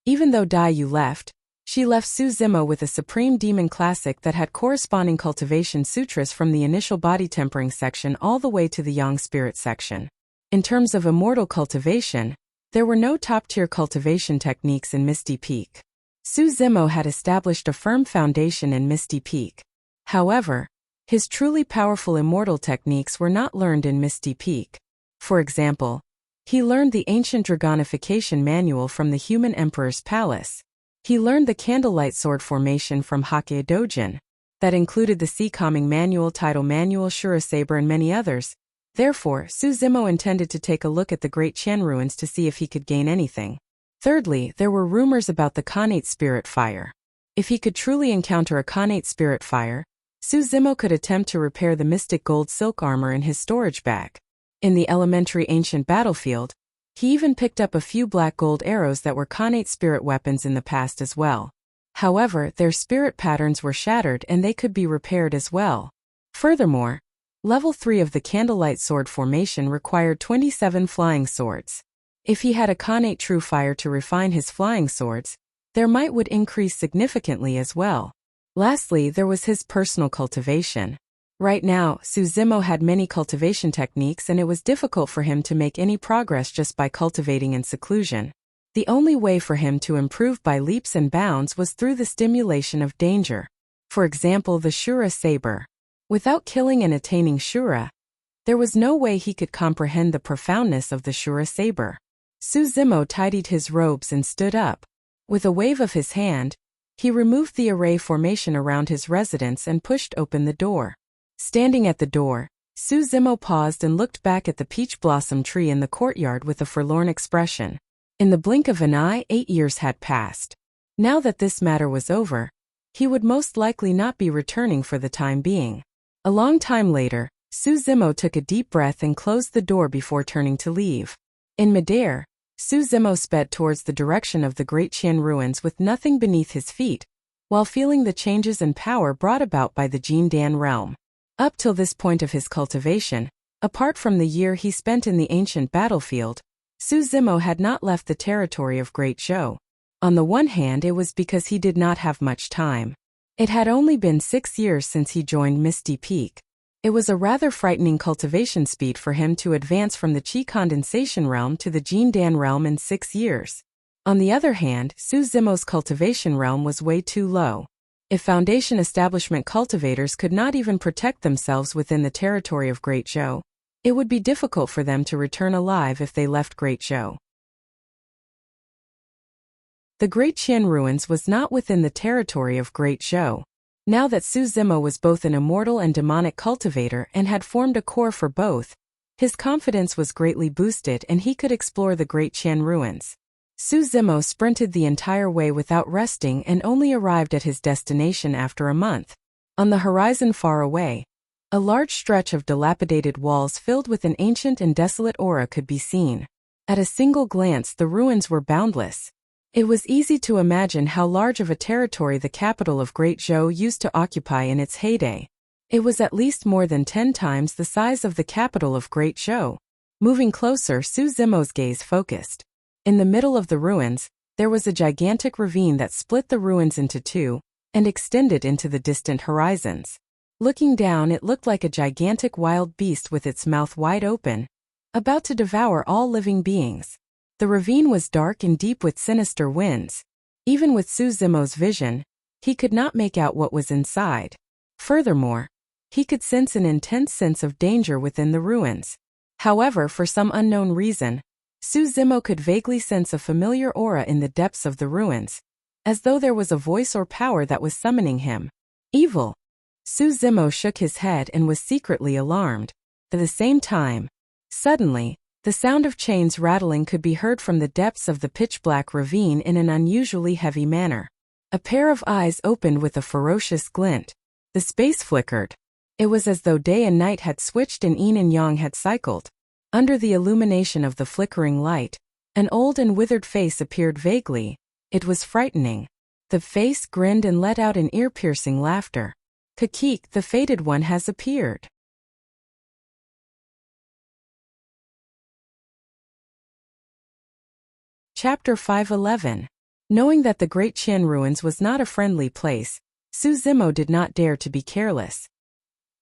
Even though Dai Yu left, she left Su Zimo with a supreme demon classic that had corresponding cultivation sutras from the initial body tempering section all the way to the yang spirit section. In terms of immortal cultivation, there were no top-tier cultivation techniques in Misty Peak. Su Zimo had established a firm foundation in Misty Peak. However, his truly powerful immortal techniques were not learned in Misty Peak. For example, he learned the ancient dragonification manual from the human emperor's palace. He learned the candlelight sword formation from Hake Dojin. That included the sea calming manual, tidal manual, Shura saber and many others. Therefore, Su Zimo intended to take a look at the Great Qian ruins to see if he could gain anything. Thirdly, there were rumors about the Khanate spirit fire. If he could truly encounter a Khanate spirit fire, Su Zimo could attempt to repair the mystic gold silk armor in his storage bag. In the elementary ancient battlefield, he even picked up a few black gold arrows that were Khanate spirit weapons in the past as well. However, their spirit patterns were shattered and they could be repaired as well. Furthermore, Level 3 of the candlelight sword formation required 27 flying swords. If he had a Khanate true fire to refine his flying swords, their might would increase significantly as well. Lastly, there was his personal cultivation. Right now, Su Zimo had many cultivation techniques and it was difficult for him to make any progress just by cultivating in seclusion. The only way for him to improve by leaps and bounds was through the stimulation of danger. For example, the Shura saber. Without killing and attaining Shura, there was no way he could comprehend the profoundness of the Shura saber. Su Zimo tidied his robes and stood up. With a wave of his hand, he removed the array formation around his residence and pushed open the door. Standing at the door, Su Zimo paused and looked back at the peach blossom tree in the courtyard with a forlorn expression. In the blink of an eye, 8 years had passed. Now that this matter was over, he would most likely not be returning for the time being. A long time later, Su Zimo took a deep breath and closed the door before turning to leave. In midair, Su Zimo sped towards the direction of the Great Qian ruins with nothing beneath his feet, while feeling the changes in power brought about by the Jin Dan realm. Up till this point of his cultivation, apart from the year he spent in the ancient battlefield, Su Zimo had not left the territory of Great Zhou. On the one hand, it was because he did not have much time. It had only been 6 years since he joined Misty Peak. It was a rather frightening cultivation speed for him to advance from the Qi condensation realm to the Jin Dan realm in 6 years. On the other hand, Su Zimo's cultivation realm was way too low. If Foundation establishment cultivators could not even protect themselves within the territory of Great Zhou, it would be difficult for them to return alive if they left Great Zhou. The Great Qian ruins was not within the territory of Great Zhou. Now that Su Zimo was both an immortal and demonic cultivator and had formed a core for both, his confidence was greatly boosted and he could explore the Great Qian ruins. Su Zimo sprinted the entire way without resting and only arrived at his destination after a month. On the horizon far away, a large stretch of dilapidated walls filled with an ancient and desolate aura could be seen. At a single glance, the ruins were boundless. It was easy to imagine how large of a territory the capital of Great Zhou used to occupy in its heyday. It was at least more than 10 times the size of the capital of Great Zhou. Moving closer, Su Zimo's gaze focused. In the middle of the ruins, there was a gigantic ravine that split the ruins into two and extended into the distant horizons. Looking down, it looked like a gigantic wild beast with its mouth wide open, about to devour all living beings. The ravine was dark and deep with sinister winds. Even with Su Zimo's vision, he could not make out what was inside. Furthermore, he could sense an intense sense of danger within the ruins. However, for some unknown reason, Su Zimo could vaguely sense a familiar aura in the depths of the ruins, as though there was a voice or power that was summoning him. Evil. Su Zimo shook his head and was secretly alarmed. At the same time, suddenly, the sound of chains rattling could be heard from the depths of the pitch-black ravine in an unusually heavy manner. A pair of eyes opened with a ferocious glint. The space flickered. It was as though day and night had switched and yin and yang had cycled. Under the illumination of the flickering light, an old and withered face appeared vaguely. It was frightening. The face grinned and let out an ear-piercing laughter. Kakik, the Fated One, has appeared. Chapter 511. Knowing that the Great Qian ruins was not a friendly place, Su Zimo did not dare to be careless.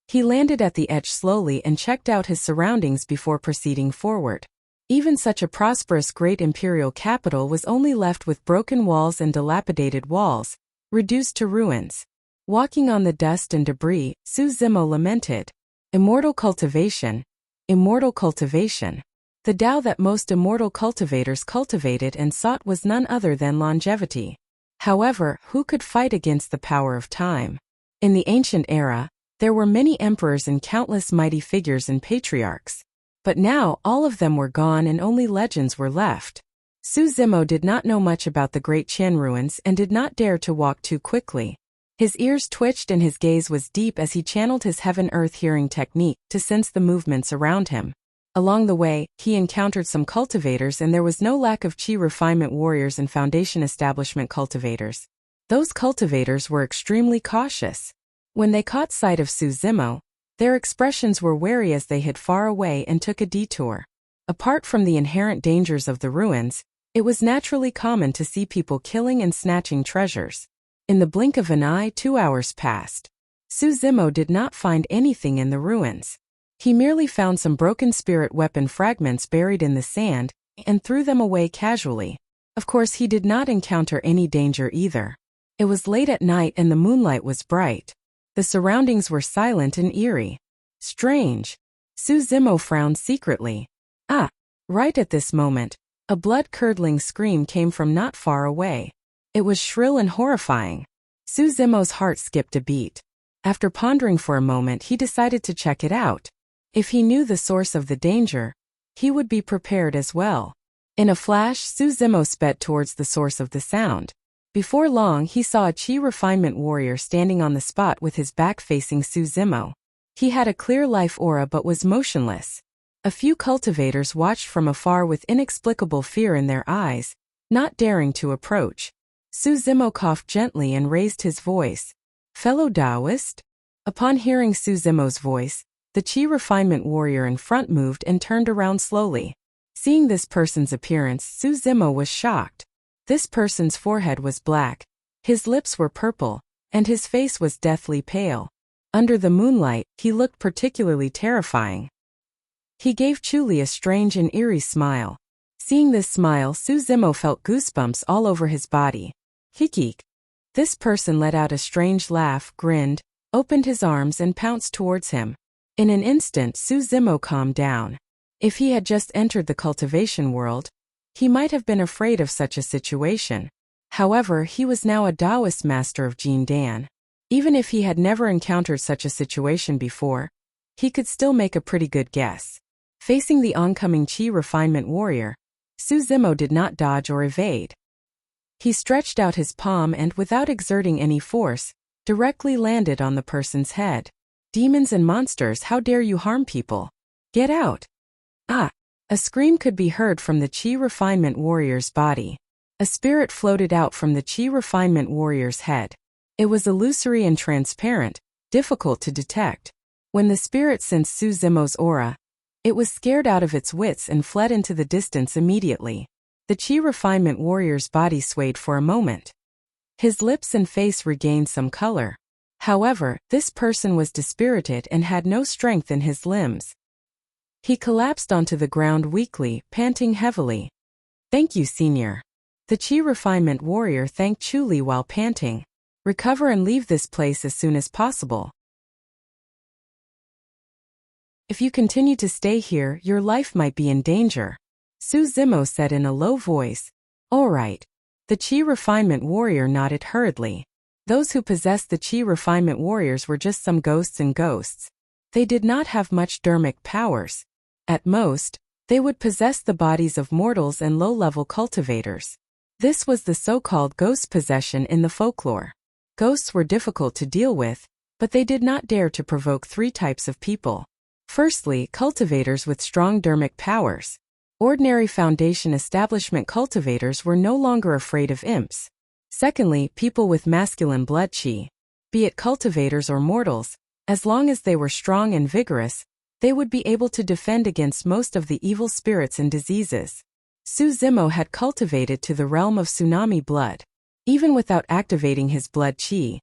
He landed at the edge slowly and checked out his surroundings before proceeding forward. Even such a prosperous great imperial capital was only left with broken walls and dilapidated walls, reduced to ruins. Walking on the dust and debris, Su Zimo lamented, "Immortal cultivation, immortal cultivation." The Tao that most immortal cultivators cultivated and sought was none other than longevity. However, who could fight against the power of time? In the ancient era, there were many emperors and countless mighty figures and patriarchs. But now, all of them were gone and only legends were left. Su Zimo did not know much about the Great Qian ruins and did not dare to walk too quickly. His ears twitched and his gaze was deep as he channeled his heaven-earth hearing technique to sense the movements around him. Along the way, he encountered some cultivators, and there was no lack of Qi refinement warriors and Foundation establishment cultivators. Those cultivators were extremely cautious. When they caught sight of Su Zimo, their expressions were wary as they hid far away and took a detour. Apart from the inherent dangers of the ruins, it was naturally common to see people killing and snatching treasures. In the blink of an eye, 2 hours passed. Su Zimo did not find anything in the ruins. He merely found some broken spirit weapon fragments buried in the sand and threw them away casually. Of course, he did not encounter any danger either. It was late at night and the moonlight was bright. The surroundings were silent and eerie. Strange. Su Zimo frowned secretly. Ah! Right at this moment, a blood-curdling scream came from not far away. It was shrill and horrifying. Su Zimo's heart skipped a beat. After pondering for a moment, he decided to check it out. If he knew the source of the danger, he would be prepared as well. In a flash, Su Zimo sped towards the source of the sound. Before long, he saw a Qi refinement warrior standing on the spot with his back facing Su Zimo. He had a clear life aura but was motionless. A few cultivators watched from afar with inexplicable fear in their eyes, not daring to approach. Su Zimo coughed gently and raised his voice. "Fellow Taoist?" Upon hearing Su Zimo's voice, the Qi refinement warrior in front moved and turned around slowly. Seeing this person's appearance, Su Zimo was shocked. This person's forehead was black, his lips were purple, and his face was deathly pale. Under the moonlight, he looked particularly terrifying. He gave Chuli a strange and eerie smile. Seeing this smile, Su Zimo felt goosebumps all over his body. Hikik. This person let out a strange laugh, grinned, opened his arms and pounced towards him. In an instant, Su Zimo calmed down. If he had just entered the cultivation world, he might have been afraid of such a situation. However, he was now a Taoist master of Jin Dan. Even if he had never encountered such a situation before, he could still make a pretty good guess. Facing the oncoming Qi refinement warrior, Su Zimo did not dodge or evade. He stretched out his palm and, without exerting any force, directly landed on the person's head. "Demons and monsters, how dare you harm people? Get out!" Ah! A scream could be heard from the Qi refinement warrior's body. A spirit floated out from the Qi refinement warrior's head. It was illusory and transparent, difficult to detect. When the spirit sensed Su Zimo's aura, it was scared out of its wits and fled into the distance immediately. The Qi refinement warrior's body swayed for a moment. His lips and face regained some color. However, this person was dispirited and had no strength in his limbs. He collapsed onto the ground weakly, panting heavily. "Thank you, Senior." The Qi refinement warrior thanked Chuli while panting. "Recover and leave this place as soon as possible. If you continue to stay here, your life might be in danger," Su Zimo said in a low voice. "All right." The Qi refinement warrior nodded hurriedly. Those who possessed the Qi refinement warriors were just some ghosts and ghosts. They did not have much dermic powers. At most, they would possess the bodies of mortals and low-level cultivators. This was the so-called ghost possession in the folklore. Ghosts were difficult to deal with, but they did not dare to provoke three types of people. Firstly, cultivators with strong dermic powers. Ordinary foundation establishment cultivators were no longer afraid of imps. Secondly, people with masculine blood qi. Be it cultivators or mortals, as long as they were strong and vigorous, they would be able to defend against most of the evil spirits and diseases. Su Zimo had cultivated to the realm of tsunami blood. Even without activating his blood qi,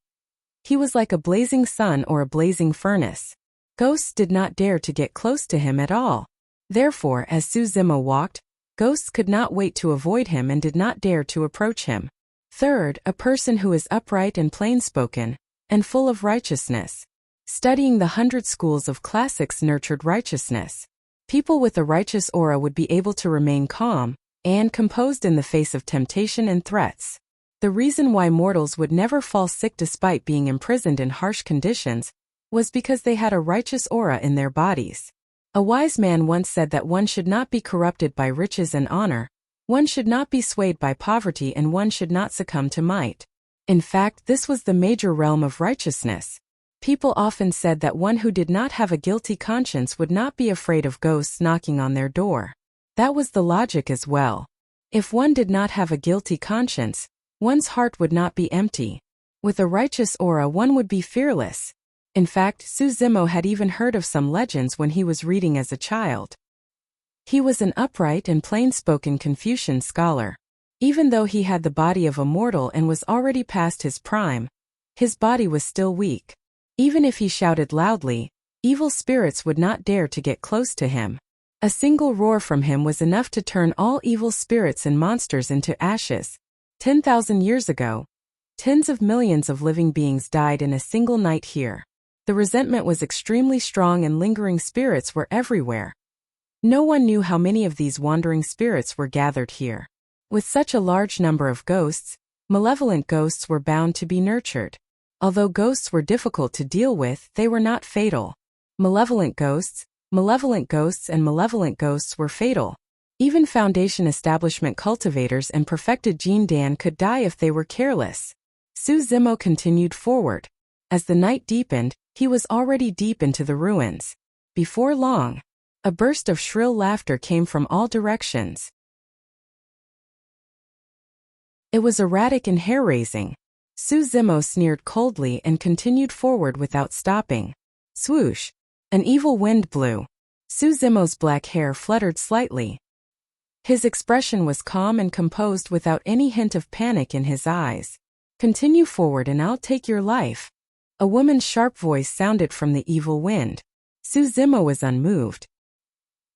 he was like a blazing sun or a blazing furnace. Ghosts did not dare to get close to him at all. Therefore, as Su Zimo walked, ghosts could not wait to avoid him and did not dare to approach him. Third, a person who is upright and plain-spoken, and full of righteousness. Studying the 100 schools of classics nurtured righteousness. People with a righteous aura would be able to remain calm and composed in the face of temptation and threats. The reason why mortals would never fall sick despite being imprisoned in harsh conditions was because they had a righteous aura in their bodies. A wise man once said that one should not be corrupted by riches and honor, one should not be swayed by poverty, and one should not succumb to might. In fact, this was the major realm of righteousness. People often said that one who did not have a guilty conscience would not be afraid of ghosts knocking on their door. That was the logic as well. If one did not have a guilty conscience, one's heart would not be empty. With a righteous aura, one would be fearless. In fact, Su Zimo had even heard of some legends when he was reading as a child. He was an upright and plain-spoken Confucian scholar. Even though he had the body of a mortal and was already past his prime, his body was still weak. Even if he shouted loudly, evil spirits would not dare to get close to him. A single roar from him was enough to turn all evil spirits and monsters into ashes. 10,000 years ago, Tens of millions of living beings died in a single night here. The resentment was extremely strong and lingering spirits were everywhere. No one knew how many of these wandering spirits were gathered here. With such a large number of ghosts, malevolent ghosts were bound to be nurtured. Although ghosts were difficult to deal with, they were not fatal. Malevolent ghosts, and malevolent ghosts were fatal. Even Foundation establishment cultivators and perfected Jin Dan could die if they were careless. Su Zimo continued forward. As the night deepened, he was already deep into the ruins. Before long, a burst of shrill laughter came from all directions. It was erratic and hair-raising. Su Zimo sneered coldly and continued forward without stopping. Swoosh! An evil wind blew. Su Zimo's black hair fluttered slightly. His expression was calm and composed without any hint of panic in his eyes. Continue forward and I'll take your life. A woman's sharp voice sounded from the evil wind. Su Zimo was unmoved.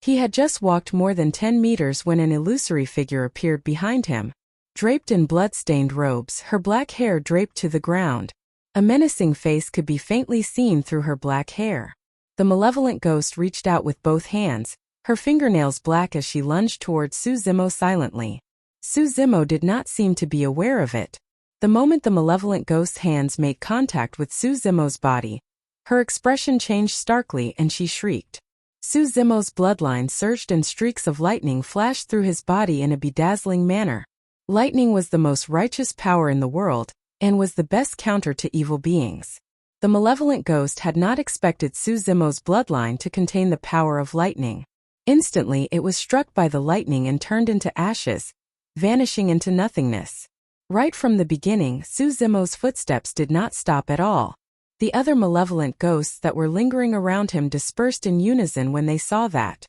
He had just walked more than 10 meters when an illusory figure appeared behind him. Draped in blood-stained robes, her black hair draped to the ground. A menacing face could be faintly seen through her black hair. The malevolent ghost reached out with both hands, her fingernails black as she lunged towards Su Zimo silently. Su Zimo did not seem to be aware of it. The moment the malevolent ghost's hands made contact with Su Zimo's body, her expression changed starkly and she shrieked. Su Zimo's bloodline surged and streaks of lightning flashed through his body in a bedazzling manner. Lightning was the most righteous power in the world, and was the best counter to evil beings. The malevolent ghost had not expected Su Zimo's bloodline to contain the power of lightning. Instantly it was struck by the lightning and turned into ashes, vanishing into nothingness. Right from the beginning, Su Zimo's footsteps did not stop at all. The other malevolent ghosts that were lingering around him dispersed in unison when they saw that.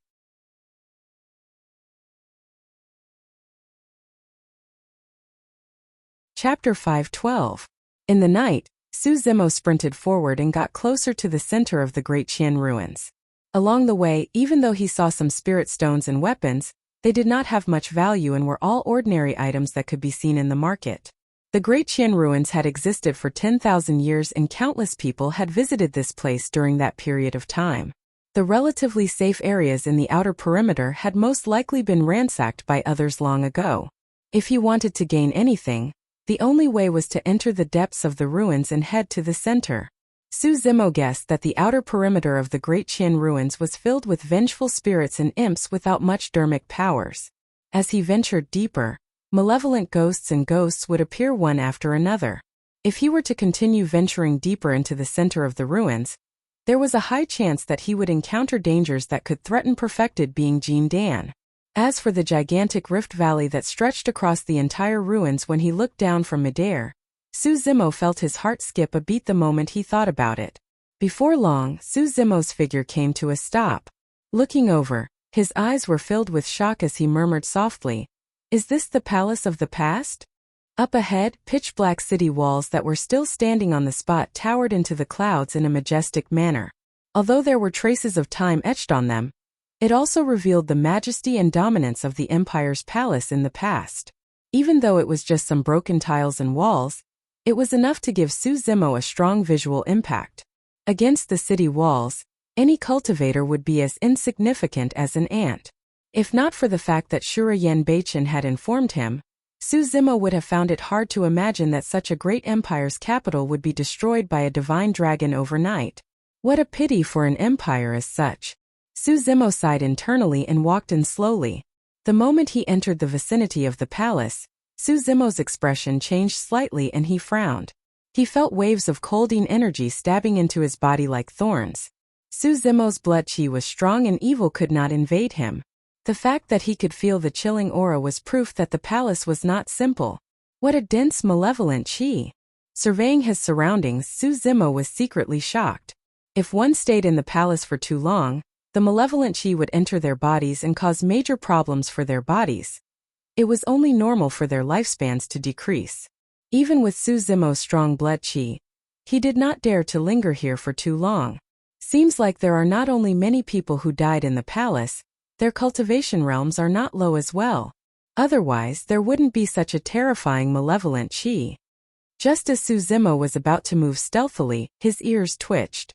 Chapter 5:12. In the night, Su Zimo sprinted forward and got closer to the center of the Great Qian ruins. Along the way, even though he saw some spirit stones and weapons, they did not have much value and were all ordinary items that could be seen in the market. The Great Qian ruins had existed for 10,000 years and countless people had visited this place during that period of time. The relatively safe areas in the outer perimeter had most likely been ransacked by others long ago. If he wanted to gain anything, the only way was to enter the depths of the ruins and head to the center. Su Zimo guessed that the outer perimeter of the Great Qian ruins was filled with vengeful spirits and imps without much dharmic powers. As he ventured deeper, malevolent ghosts and ghosts would appear one after another. If he were to continue venturing deeper into the center of the ruins, there was a high chance that he would encounter dangers that could threaten perfected being Jin Dan. As for the gigantic rift valley that stretched across the entire ruins when he looked down from midair, Su Zimo felt his heart skip a beat the moment he thought about it. Before long, Su Zimo's figure came to a stop. Looking over, his eyes were filled with shock as he murmured softly, "Is this the palace of the past?" Up ahead, pitch-black city walls that were still standing on the spot towered into the clouds in a majestic manner. Although there were traces of time etched on them, it also revealed the majesty and dominance of the empire's palace in the past. Even though it was just some broken tiles and walls, it was enough to give Su Zimo a strong visual impact. Against the city walls, any cultivator would be as insignificant as an ant. If not for the fact that Shura Yen Beichen had informed him, Su Zimo would have found it hard to imagine that such a great empire's capital would be destroyed by a divine dragon overnight. What a pity for an empire as such. Su Zimo sighed internally and walked in slowly. The moment he entered the vicinity of the palace, Su Zimo's expression changed slightly and he frowned. He felt waves of colding energy stabbing into his body like thorns. Su Zimo's blood qi was strong and evil could not invade him. The fact that he could feel the chilling aura was proof that the palace was not simple. What a dense malevolent qi! Surveying his surroundings, Su Zimo was secretly shocked. If one stayed in the palace for too long, the malevolent qi would enter their bodies and cause major problems for their bodies. It was only normal for their lifespans to decrease. Even with Su Zimo's strong blood qi, he did not dare to linger here for too long. Seems like there are not only many people who died in the palace, their cultivation realms are not low as well. Otherwise, there wouldn't be such a terrifying malevolent qi. Just as Suzimo was about to move stealthily, his ears twitched.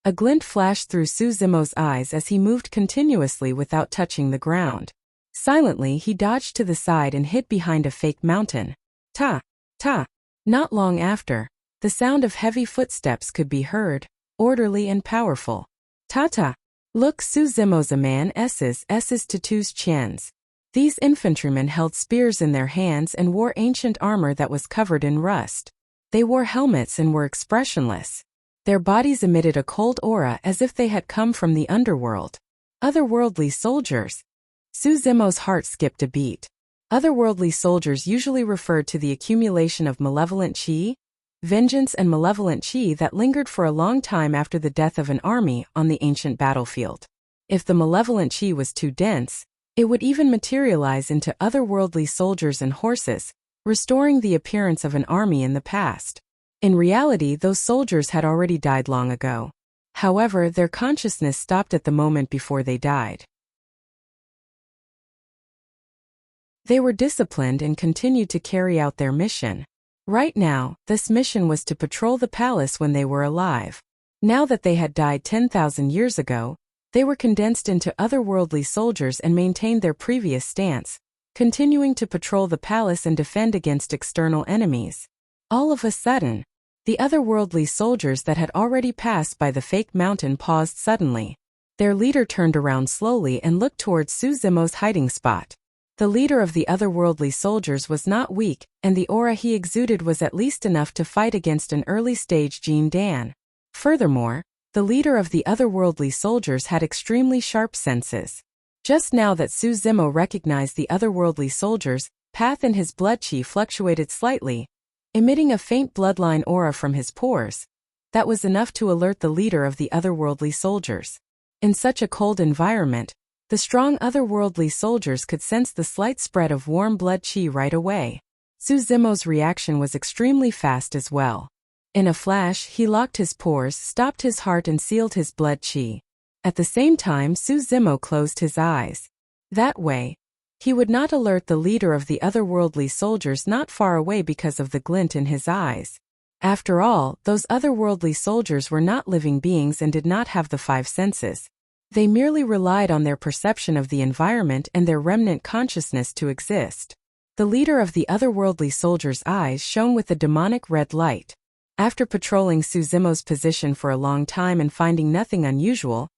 A glint flashed through Suzimo's eyes as he moved continuously without touching the ground. Silently, he dodged to the side and hid behind a fake mountain. Ta! Ta! Not long after, the sound of heavy footsteps could be heard, orderly and powerful. Ta-ta! Look, Suzimo's a man S's to two's chins. These infantrymen held spears in their hands and wore ancient armor that was covered in rust. They wore helmets and were expressionless. Their bodies emitted a cold aura as if they had come from the underworld. Otherworldly soldiers. Suzimo's heart skipped a beat. Otherworldly soldiers usually referred to the accumulation of malevolent qi, vengeance and malevolent qi that lingered for a long time after the death of an army on the ancient battlefield. If the malevolent qi was too dense, it would even materialize into otherworldly soldiers and horses, restoring the appearance of an army in the past. In reality, those soldiers had already died long ago. However, their consciousness stopped at the moment before they died. They were disciplined and continued to carry out their mission. Right now, this mission was to patrol the palace when they were alive. Now that they had died 10,000 years ago, they were condensed into otherworldly soldiers and maintained their previous stance, continuing to patrol the palace and defend against external enemies. All of a sudden, the otherworldly soldiers that had already passed by the fake mountain paused suddenly. Their leader turned around slowly and looked towards Suzimo's hiding spot. The leader of the otherworldly soldiers was not weak, and the aura he exuded was at least enough to fight against an early-stage Jin Dan. Furthermore, the leader of the otherworldly soldiers had extremely sharp senses. Just now that Suzimo recognized the otherworldly soldiers, path in his blood qi fluctuated slightly, emitting a faint bloodline aura from his pores. That was enough to alert the leader of the otherworldly soldiers. In such a cold environment, the strong otherworldly soldiers could sense the slight spread of warm blood qi right away. Suzimo's reaction was extremely fast as well. In a flash, he locked his pores, stopped his heart and sealed his blood qi. At the same time, Suzimo closed his eyes. That way, he would not alert the leader of the otherworldly soldiers not far away because of the glint in his eyes. After all, those otherworldly soldiers were not living beings and did not have the five senses. They merely relied on their perception of the environment and their remnant consciousness to exist. The leader of the otherworldly soldier's eyes shone with a demonic red light. After patrolling Suzimo's position for a long time and finding nothing unusual,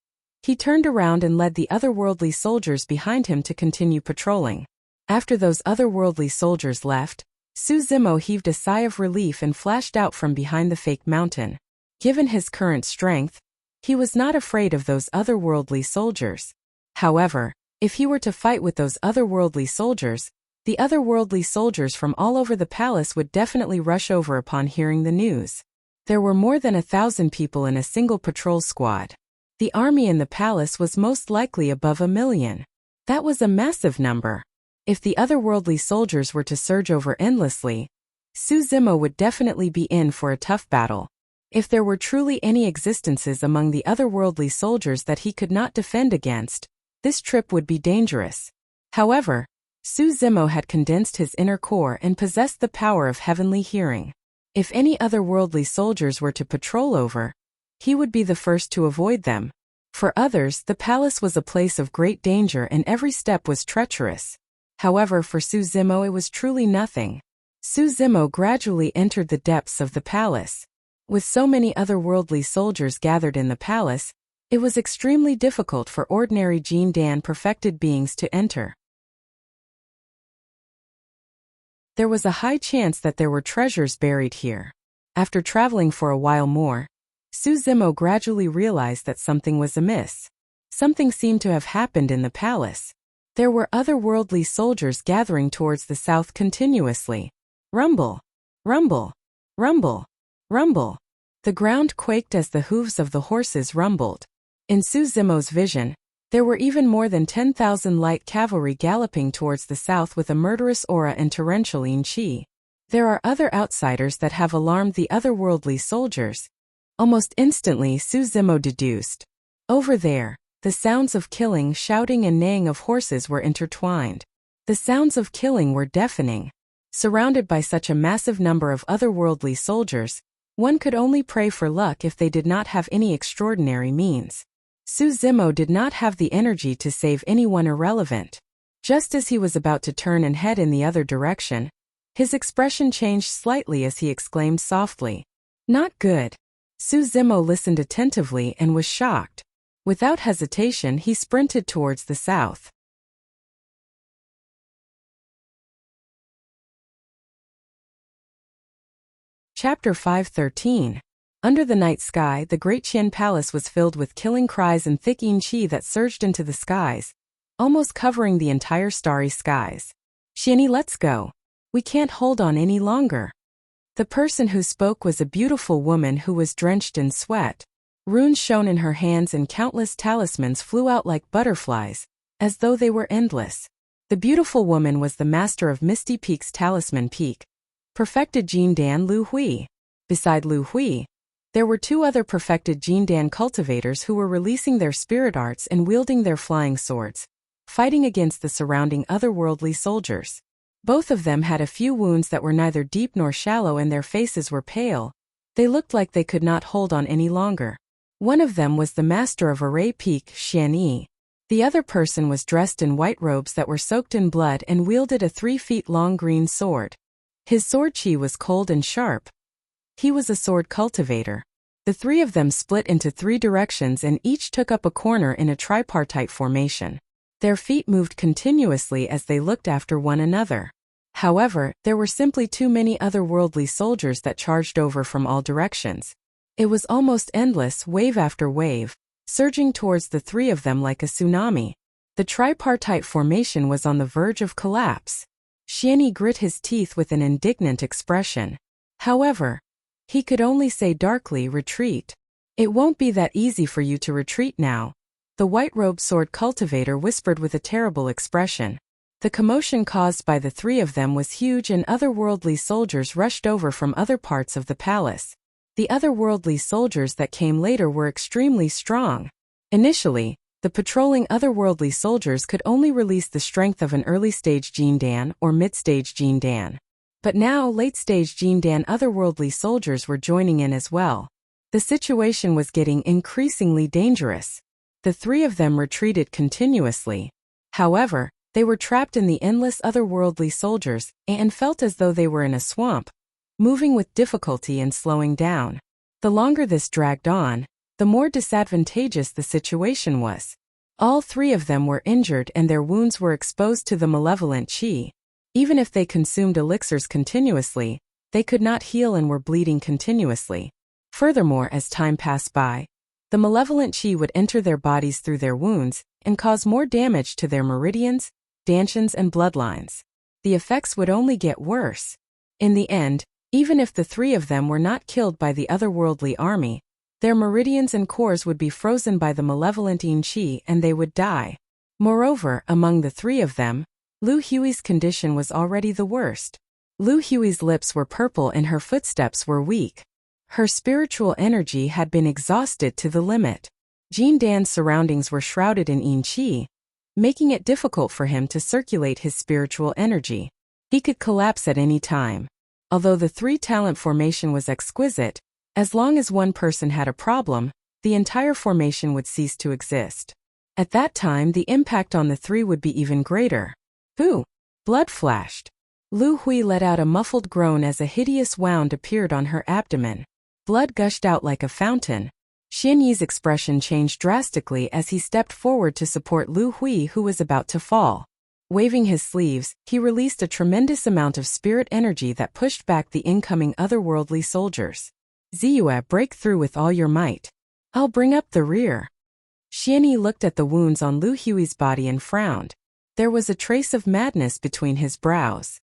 he turned around and led the otherworldly soldiers behind him to continue patrolling. After those otherworldly soldiers left, Suzimo heaved a sigh of relief and flashed out from behind the fake mountain. Given his current strength, he was not afraid of those otherworldly soldiers. However, if he were to fight with those otherworldly soldiers, the otherworldly soldiers from all over the palace would definitely rush over upon hearing the news. There were more than 1,000 people in a single patrol squad. The army in the palace was most likely above 1,000,000. That was a massive number. If the otherworldly soldiers were to surge over endlessly, Suzimo would definitely be in for a tough battle. If there were truly any existences among the otherworldly soldiers that he could not defend against, this trip would be dangerous. However, Suzimo had condensed his inner core and possessed the power of heavenly hearing. If any otherworldly soldiers were to patrol over, he would be the first to avoid them. For others, the palace was a place of great danger and every step was treacherous. However, for Suzimo it was truly nothing. Suzimo gradually entered the depths of the palace. With so many otherworldly soldiers gathered in the palace, it was extremely difficult for ordinary Jin Dan perfected beings to enter. There was a high chance that there were treasures buried here. After traveling for a while more, Suzimo gradually realized that something was amiss. Something seemed to have happened in the palace. There were otherworldly soldiers gathering towards the south continuously. Rumble, rumble, rumble, rumble. The ground quaked as the hooves of the horses rumbled. In Suzimo's vision, there were even more than 10,000 light cavalry galloping towards the south with a murderous aura and torrential qi. There are other outsiders that have alarmed the otherworldly soldiers. Almost instantly Suzimo deduced. Over there, the sounds of killing, shouting and neighing of horses were intertwined. The sounds of killing were deafening. Surrounded by such a massive number of otherworldly soldiers, one could only pray for luck if they did not have any extraordinary means. Su Zimo did not have the energy to save anyone irrelevant. Just as he was about to turn and head in the other direction, his expression changed slightly as he exclaimed softly, "Not good." Su Zimo listened attentively and was shocked. Without hesitation, he sprinted towards the south. Chapter 5:13. Under the night sky, the Great Qian Palace was filled with killing cries and thick yin qi that surged into the skies, almost covering the entire starry skies. "Qianyi, let's go. We can't hold on any longer." The person who spoke was a beautiful woman who was drenched in sweat. Runes shone in her hands and countless talismans flew out like butterflies, as though they were endless. The beautiful woman was the master of Misty Peak's Talisman Peak, perfected Jindan Lu Hui. Beside Lu Hui, there were two other perfected Jindan cultivators who were releasing their spirit arts and wielding their flying swords, fighting against the surrounding otherworldly soldiers. Both of them had a few wounds that were neither deep nor shallow and their faces were pale. They looked like they could not hold on any longer. One of them was the master of Array Peak, Xian Yi. The other person was dressed in white robes that were soaked in blood and wielded a 3-feet-long green sword. His sword chi was cold and sharp. He was a sword cultivator. The three of them split into 3 directions and each took up a corner in a tripartite formation. Their feet moved continuously as they looked after one another. However, there were simply too many otherworldly soldiers that charged over from all directions. It was almost endless, wave after wave, surging towards the three of them like a tsunami. The tripartite formation was on the verge of collapse. Xianyi grit his teeth with an indignant expression. However, he could only say darkly, "Retreat. It won't be that easy for you to retreat now." The white-robed sword cultivator whispered with a terrible expression. The commotion caused by the three of them was huge and otherworldly soldiers rushed over from other parts of the palace. The otherworldly soldiers that came later were extremely strong. Initially, the patrolling otherworldly soldiers could only release the strength of an early-stage Jindan or mid-stage Jindan. But now late-stage Jindan otherworldly soldiers were joining in as well. The situation was getting increasingly dangerous. The three of them retreated continuously. However, they were trapped in the endless otherworldly soldiers and felt as though they were in a swamp, moving with difficulty and slowing down. The longer this dragged on, the more disadvantageous the situation was. All three of them were injured and their wounds were exposed to the malevolent qi. Even if they consumed elixirs continuously, they could not heal and were bleeding continuously. Furthermore, as time passed by, the malevolent qi would enter their bodies through their wounds and cause more damage to their meridians, dantians, and bloodlines. The effects would only get worse. In the end, even if the three of them were not killed by the otherworldly army, their meridians and cores would be frozen by the malevolent yin qi and they would die. Moreover, among the three of them, Lu Hui's condition was already the worst. Lu Hui's lips were purple and her footsteps were weak. Her spiritual energy had been exhausted to the limit. Jindan's surroundings were shrouded in yin qi, making it difficult for him to circulate his spiritual energy. He could collapse at any time. Although the three-talent formation was exquisite, as long as one person had a problem, the entire formation would cease to exist. At that time, the impact on the three would be even greater. Boo! Blood flashed. Lu Hui let out a muffled groan as a hideous wound appeared on her abdomen. Blood gushed out like a fountain. Xian Yi's expression changed drastically as he stepped forward to support Lu Hui, who was about to fall. Waving his sleeves, he released a tremendous amount of spirit energy that pushed back the incoming otherworldly soldiers. "Ziyue, break through with all your might. I'll bring up the rear." Xian Yi looked at the wounds on Lu Hui's body and frowned. There was a trace of madness between his brows.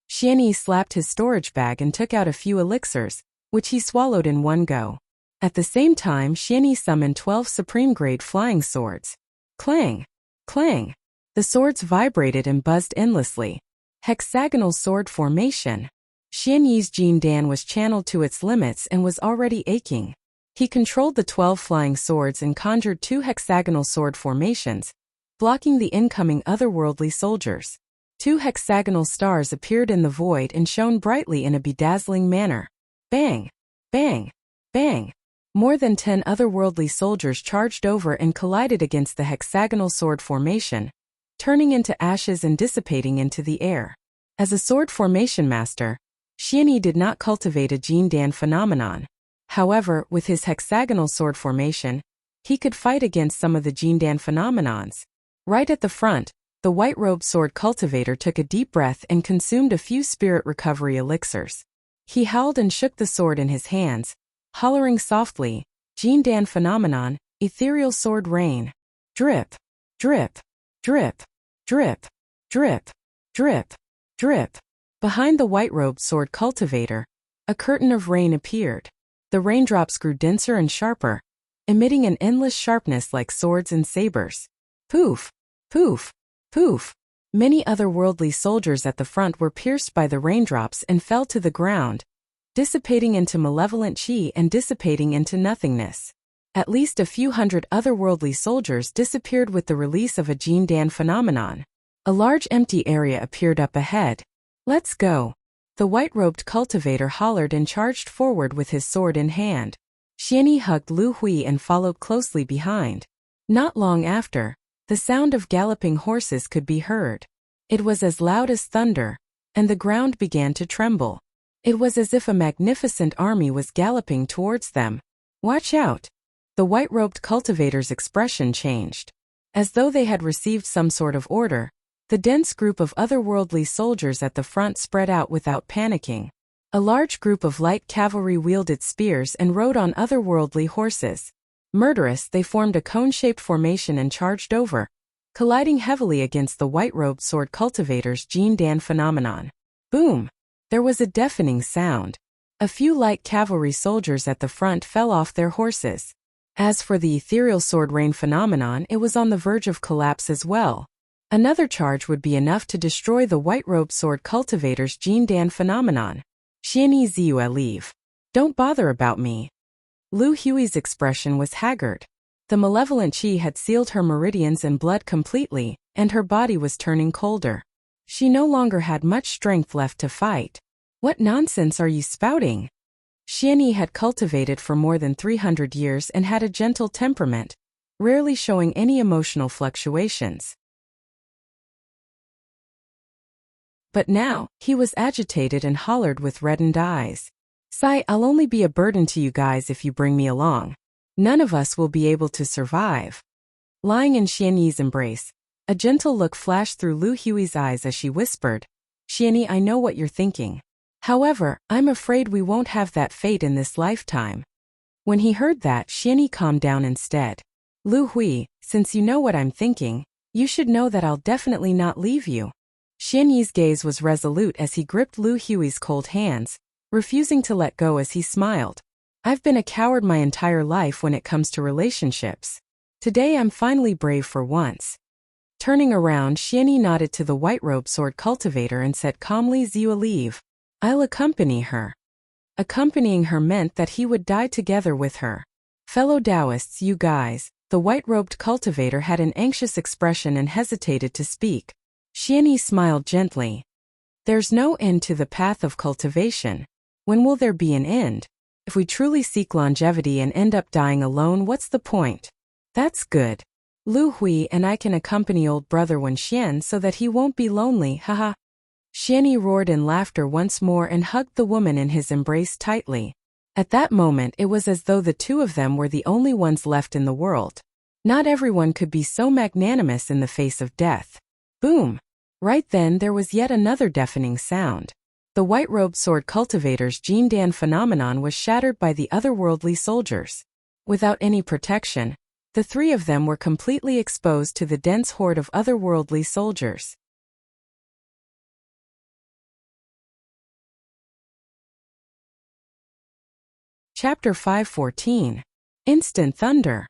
Xian Yi slapped his storage bag and took out a few elixirs, which he swallowed in one go. At the same time, Xian Yi summoned 12 supreme-grade flying swords. Clang! Clang! The swords vibrated and buzzed endlessly. Hexagonal sword formation. Xian Yi's Jindan was channeled to its limits and was already aching. He controlled the 12 flying swords and conjured 2 hexagonal sword formations, blocking the incoming otherworldly soldiers. Two hexagonal stars appeared in the void and shone brightly in a bedazzling manner. Bang! Bang! Bang! More than 10 otherworldly soldiers charged over and collided against the hexagonal sword formation, turning into ashes and dissipating into the air. As a sword formation master, Xianyi did not cultivate a Jindan phenomenon. However, with his hexagonal sword formation, he could fight against some of the Jindan phenomenons. Right at the front, the white-robed sword cultivator took a deep breath and consumed a few spirit recovery elixirs. He howled and shook the sword in his hands, hollering softly, Jindan phenomenon, ethereal sword rain. Drip, drip, drip, drip, drip, drip, drip. Behind the white-robed sword cultivator, a curtain of rain appeared. The raindrops grew denser and sharper, emitting an endless sharpness like swords and sabers. Poof, poof, poof. Many otherworldly soldiers at the front were pierced by the raindrops and fell to the ground, dissipating into malevolent chi and dissipating into nothingness. At least a few hundred otherworldly soldiers disappeared with the release of a Jindan phenomenon. A large empty area appeared up ahead. Let's go. The white-robed cultivator hollered and charged forward with his sword in hand. Xianyi hugged Lu Hui and followed closely behind. Not long after, the sound of galloping horses could be heard. It was as loud as thunder, and the ground began to tremble. It was as if a magnificent army was galloping towards them. Watch out! The white-robed cultivator's expression changed. As though they had received some sort of order, the dense group of otherworldly soldiers at the front spread out without panicking. A large group of light cavalry wielded spears and rode on otherworldly horses. Murderous, they formed a cone-shaped formation and charged over, colliding heavily against the white-robed sword cultivator's Jindan phenomenon. Boom! There was a deafening sound. A few light cavalry soldiers at the front fell off their horses. As for the ethereal sword rain phenomenon, it was on the verge of collapse as well. Another charge would be enough to destroy the white-robed sword cultivator's Jindan phenomenon. Xianyi Ziyue leave. Don't bother about me. Lu Hui's expression was haggard. The malevolent chi had sealed her meridians and blood completely, and her body was turning colder. She no longer had much strength left to fight. What nonsense are you spouting? Xianyi had cultivated for more than 300 years and had a gentle temperament, rarely showing any emotional fluctuations. But now, he was agitated and hollered with reddened eyes. Sai, I'll only be a burden to you guys if you bring me along. None of us will be able to survive. Lying in Xianyi's embrace, a gentle look flashed through Lu Hui's eyes as she whispered, Xianyi, I know what you're thinking. However, I'm afraid we won't have that fate in this lifetime. When he heard that, Xianyi calmed down instead. Lu Hui, since you know what I'm thinking, you should know that I'll definitely not leave you. Xianyi's gaze was resolute as he gripped Lu Hui's cold hands, refusing to let go as he smiled. I've been a coward my entire life when it comes to relationships. Today I'm finally brave for once. Turning around, Xianyi nodded to the white-robed sword cultivator and said calmly, Ziyue leave. I'll accompany her. Accompanying her meant that he would die together with her. Fellow Taoists, you guys. The white-robed cultivator had an anxious expression and hesitated to speak. Xianyi smiled gently. There's no end to the path of cultivation. When will there be an end? If we truly seek longevity and end up dying alone, what's the point? That's good. Lu Hui and I can accompany old brother Wenxian so that he won't be lonely, haha. Xianyi roared in laughter once more and hugged the woman in his embrace tightly. At that moment it was as though the two of them were the only ones left in the world. Not everyone could be so magnanimous in the face of death. Boom! Right then there was yet another deafening sound. The white-robed sword cultivator's Jindan phenomenon was shattered by the otherworldly soldiers. Without any protection, the three of them were completely exposed to the dense horde of otherworldly soldiers. Chapter 5:14. Instant Thunder.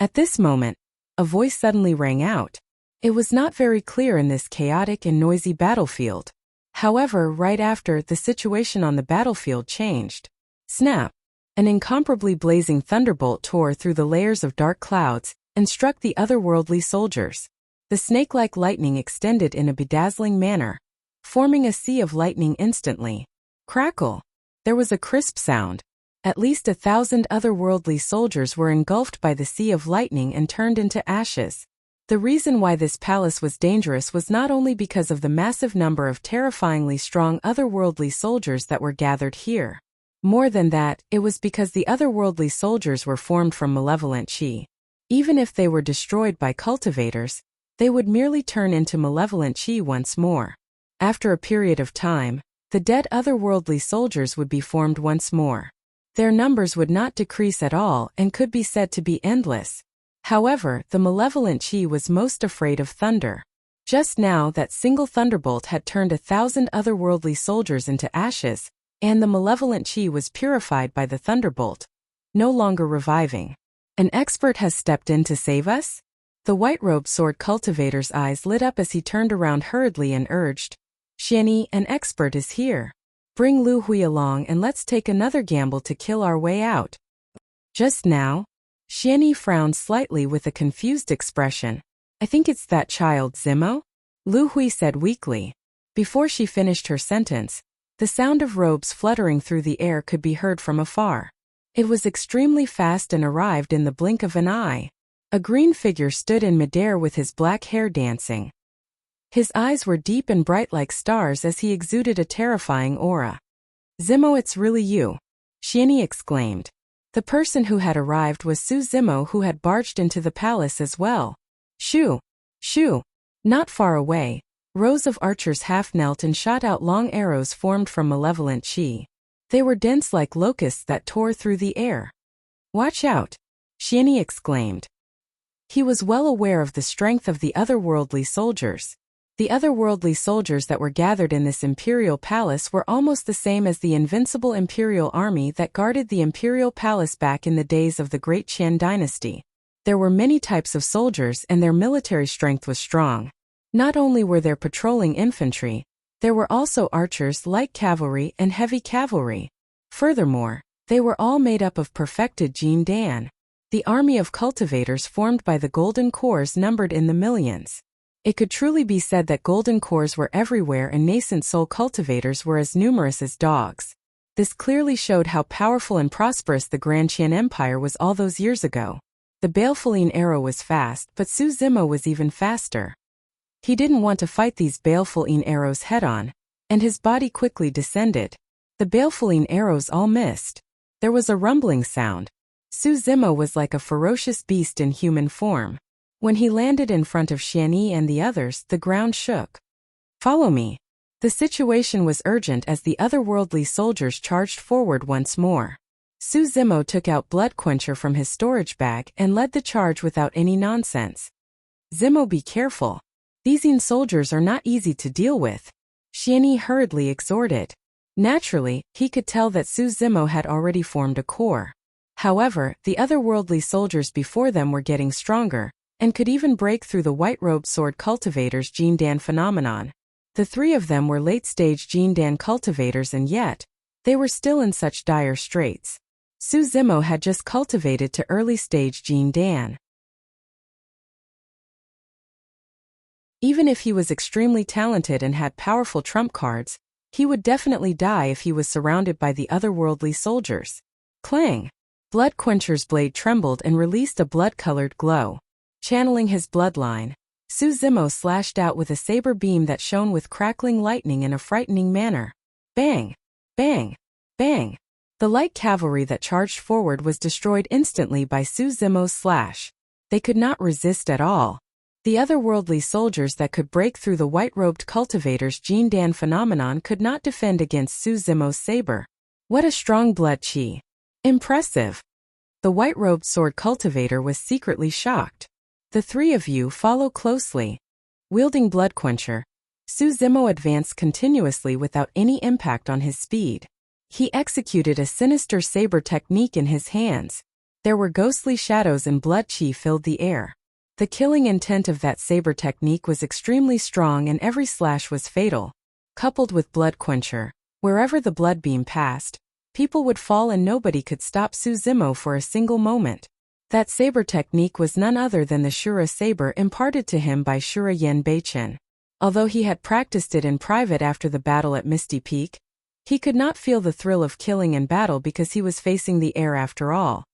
At this moment, a voice suddenly rang out. It was not very clear in this chaotic and noisy battlefield. However, right after, the situation on the battlefield changed. Snap! An incomparably blazing thunderbolt tore through the layers of dark clouds and struck the otherworldly soldiers. The snake-like lightning extended in a bedazzling manner, forming a sea of lightning instantly. Crackle! There was a crisp sound. At least 1,000 otherworldly soldiers were engulfed by the sea of lightning and turned into ashes. The reason why this palace was dangerous was not only because of the massive number of terrifyingly strong otherworldly soldiers that were gathered here. More than that, it was because the otherworldly soldiers were formed from malevolent chi. Even if they were destroyed by cultivators, they would merely turn into malevolent chi once more. After a period of time, the dead otherworldly soldiers would be formed once more. Their numbers would not decrease at all and could be said to be endless. However, the malevolent chi was most afraid of thunder. Just now that single thunderbolt had turned 1,000 otherworldly soldiers into ashes, and the malevolent chi was purified by the thunderbolt, no longer reviving. An expert has stepped in to save us? The white-robed sword cultivator's eyes lit up as he turned around hurriedly and urged, Xianyi, an expert is here. Bring Lu Hui along and let's take another gamble to kill our way out. Just now? Xianyi frowned slightly with a confused expression. I think it's that child Zimo? Lu Hui said weakly. Before she finished her sentence, the sound of robes fluttering through the air could be heard from afar. It was extremely fast and arrived in the blink of an eye. A green figure stood in midair with his black hair dancing. His eyes were deep and bright like stars as he exuded a terrifying aura. Zimo, it's really you! Xianyi exclaimed. The person who had arrived was Su Zimo, who had barged into the palace as well. Shoo! Shoo! Not far away, rows of archers half-knelt and shot out long arrows formed from malevolent chi. They were dense like locusts that tore through the air. Watch out! Xianyi exclaimed. He was well aware of the strength of the otherworldly soldiers. The otherworldly soldiers that were gathered in this imperial palace were almost the same as the invincible imperial army that guarded the imperial palace back in the days of the Great Qian dynasty. There were many types of soldiers and their military strength was strong. Not only were there patrolling infantry, there were also archers, light cavalry, and heavy cavalry. Furthermore, they were all made up of perfected Jin Dan. The army of cultivators formed by the Golden Corps numbered in the millions. It could truly be said that Golden Corps were everywhere and nascent soul cultivators were as numerous as dogs. This clearly showed how powerful and prosperous the Grand Qian Empire was all those years ago. The Baleful arrow was fast, but Su Zimo was even faster. He didn't want to fight these baleful arrows head-on, and his body quickly descended. The baleful arrows all missed. There was a rumbling sound. Su Zimo was like a ferocious beast in human form. When he landed in front of Xianyi and the others, the ground shook. Follow me. The situation was urgent as the otherworldly soldiers charged forward once more. Su Zimo took out Blood Quencher from his storage bag and led the charge without any nonsense. Zimo, be careful. These soldiers are not easy to deal with. Xianyi hurriedly exhorted. Naturally, he could tell that Su Zimo had already formed a corps. However, the otherworldly soldiers before them were getting stronger, and could even break through the white-robed sword cultivators' Jin Dan phenomenon. The three of them were late-stage Jin Dan cultivators and yet, they were still in such dire straits. Su Zimo had just cultivated to early-stage Jin Dan. Even if he was extremely talented and had powerful trump cards, he would definitely die if he was surrounded by the otherworldly soldiers. Clang! Blood Quencher's blade trembled and released a blood-colored glow. Channeling his bloodline, Su Zimo slashed out with a saber beam that shone with crackling lightning in a frightening manner. Bang! Bang! Bang! The light cavalry that charged forward was destroyed instantly by Su Zimo's slash. They could not resist at all. The otherworldly soldiers that could break through the white-robed cultivators' Jin Dan phenomenon could not defend against Su Zimo's saber. What a strong blood chi! Impressive! The white-robed sword cultivator was secretly shocked. The three of you follow closely. Wielding Blood Quencher, Su Zimo advanced continuously without any impact on his speed. He executed a sinister saber technique in his hands. There were ghostly shadows and blood chi filled the air. The killing intent of that saber technique was extremely strong and every slash was fatal. Coupled with Blood Quencher, wherever the blood beam passed, people would fall and nobody could stop Su Zimo for a single moment. That saber technique was none other than the Shura saber imparted to him by Shura Yen Beichen. Although he had practiced it in private after the battle at Misty Peak, he could not feel the thrill of killing in battle because he was facing the air after all.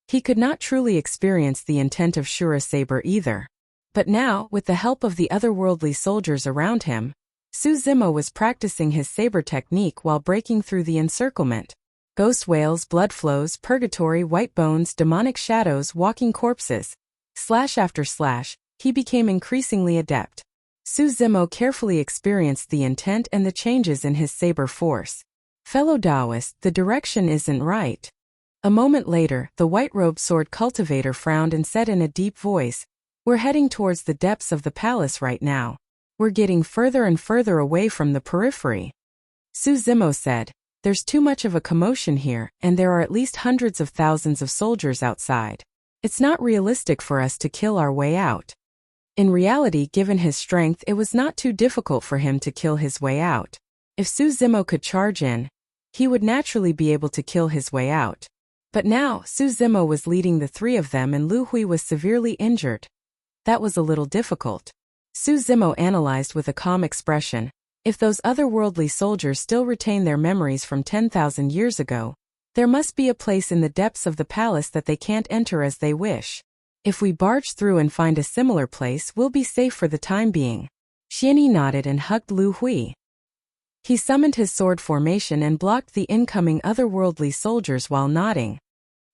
He could not truly experience the intent of Shura saber either. But now, with the help of the otherworldly soldiers around him, Su Zimo was practicing his saber technique while breaking through the encirclement. Ghost whales, blood flows, purgatory, white bones, demonic shadows, walking corpses. Slash after slash, he became increasingly adept. Su Zimo carefully experienced the intent and the changes in his saber force. Fellow Taoist, the direction isn't right. A moment later, the white-robed sword cultivator frowned and said in a deep voice, "We're heading towards the depths of the palace right now. We're getting further and further away from the periphery." Su Zimo said, "There's too much of a commotion here, and there are at least hundreds of thousands of soldiers outside. It's not realistic for us to kill our way out." In reality, given his strength, it was not too difficult for him to kill his way out. If Su Zimo could charge in, he would naturally be able to kill his way out. But now, Su Zimo was leading the three of them and Lu Hui was severely injured. That was a little difficult. Su Zimo analyzed with a calm expression. If those otherworldly soldiers still retain their memories from 10,000 years ago, there must be a place in the depths of the palace that they can't enter as they wish. If we barge through and find a similar place, we'll be safe for the time being. Xianyi nodded and hugged Lu Hui. He summoned his sword formation and blocked the incoming otherworldly soldiers while nodding.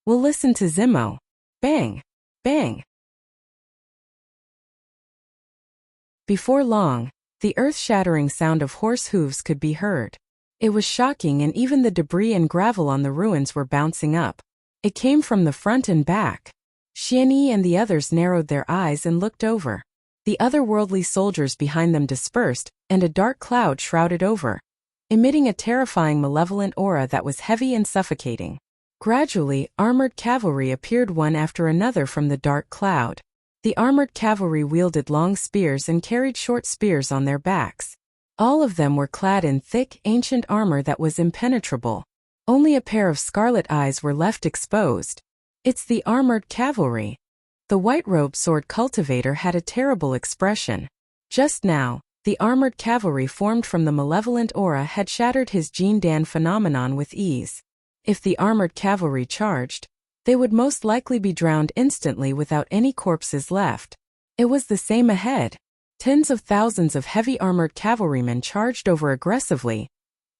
"We'll listen to Zimo." Bang! Bang! Before long, the earth-shattering sound of horse hooves could be heard. It was shocking, and even the debris and gravel on the ruins were bouncing up. It came from the front and back. Xianyi and the others narrowed their eyes and looked over. The otherworldly soldiers behind them dispersed, and a dark cloud shrouded over, emitting a terrifying malevolent aura that was heavy and suffocating. Gradually, armored cavalry appeared one after another from the dark cloud. The armored cavalry wielded long spears and carried short spears on their backs. All of them were clad in thick, ancient armor that was impenetrable. Only a pair of scarlet eyes were left exposed. "It's the armored cavalry." The white-robed sword cultivator had a terrible expression. Just now, the armored cavalry formed from the malevolent aura had shattered his Jin Dan phenomenon with ease. If the armored cavalry charged, they would most likely be drowned instantly without any corpses left. It was the same ahead. Tens of thousands of heavy armored cavalrymen charged over aggressively,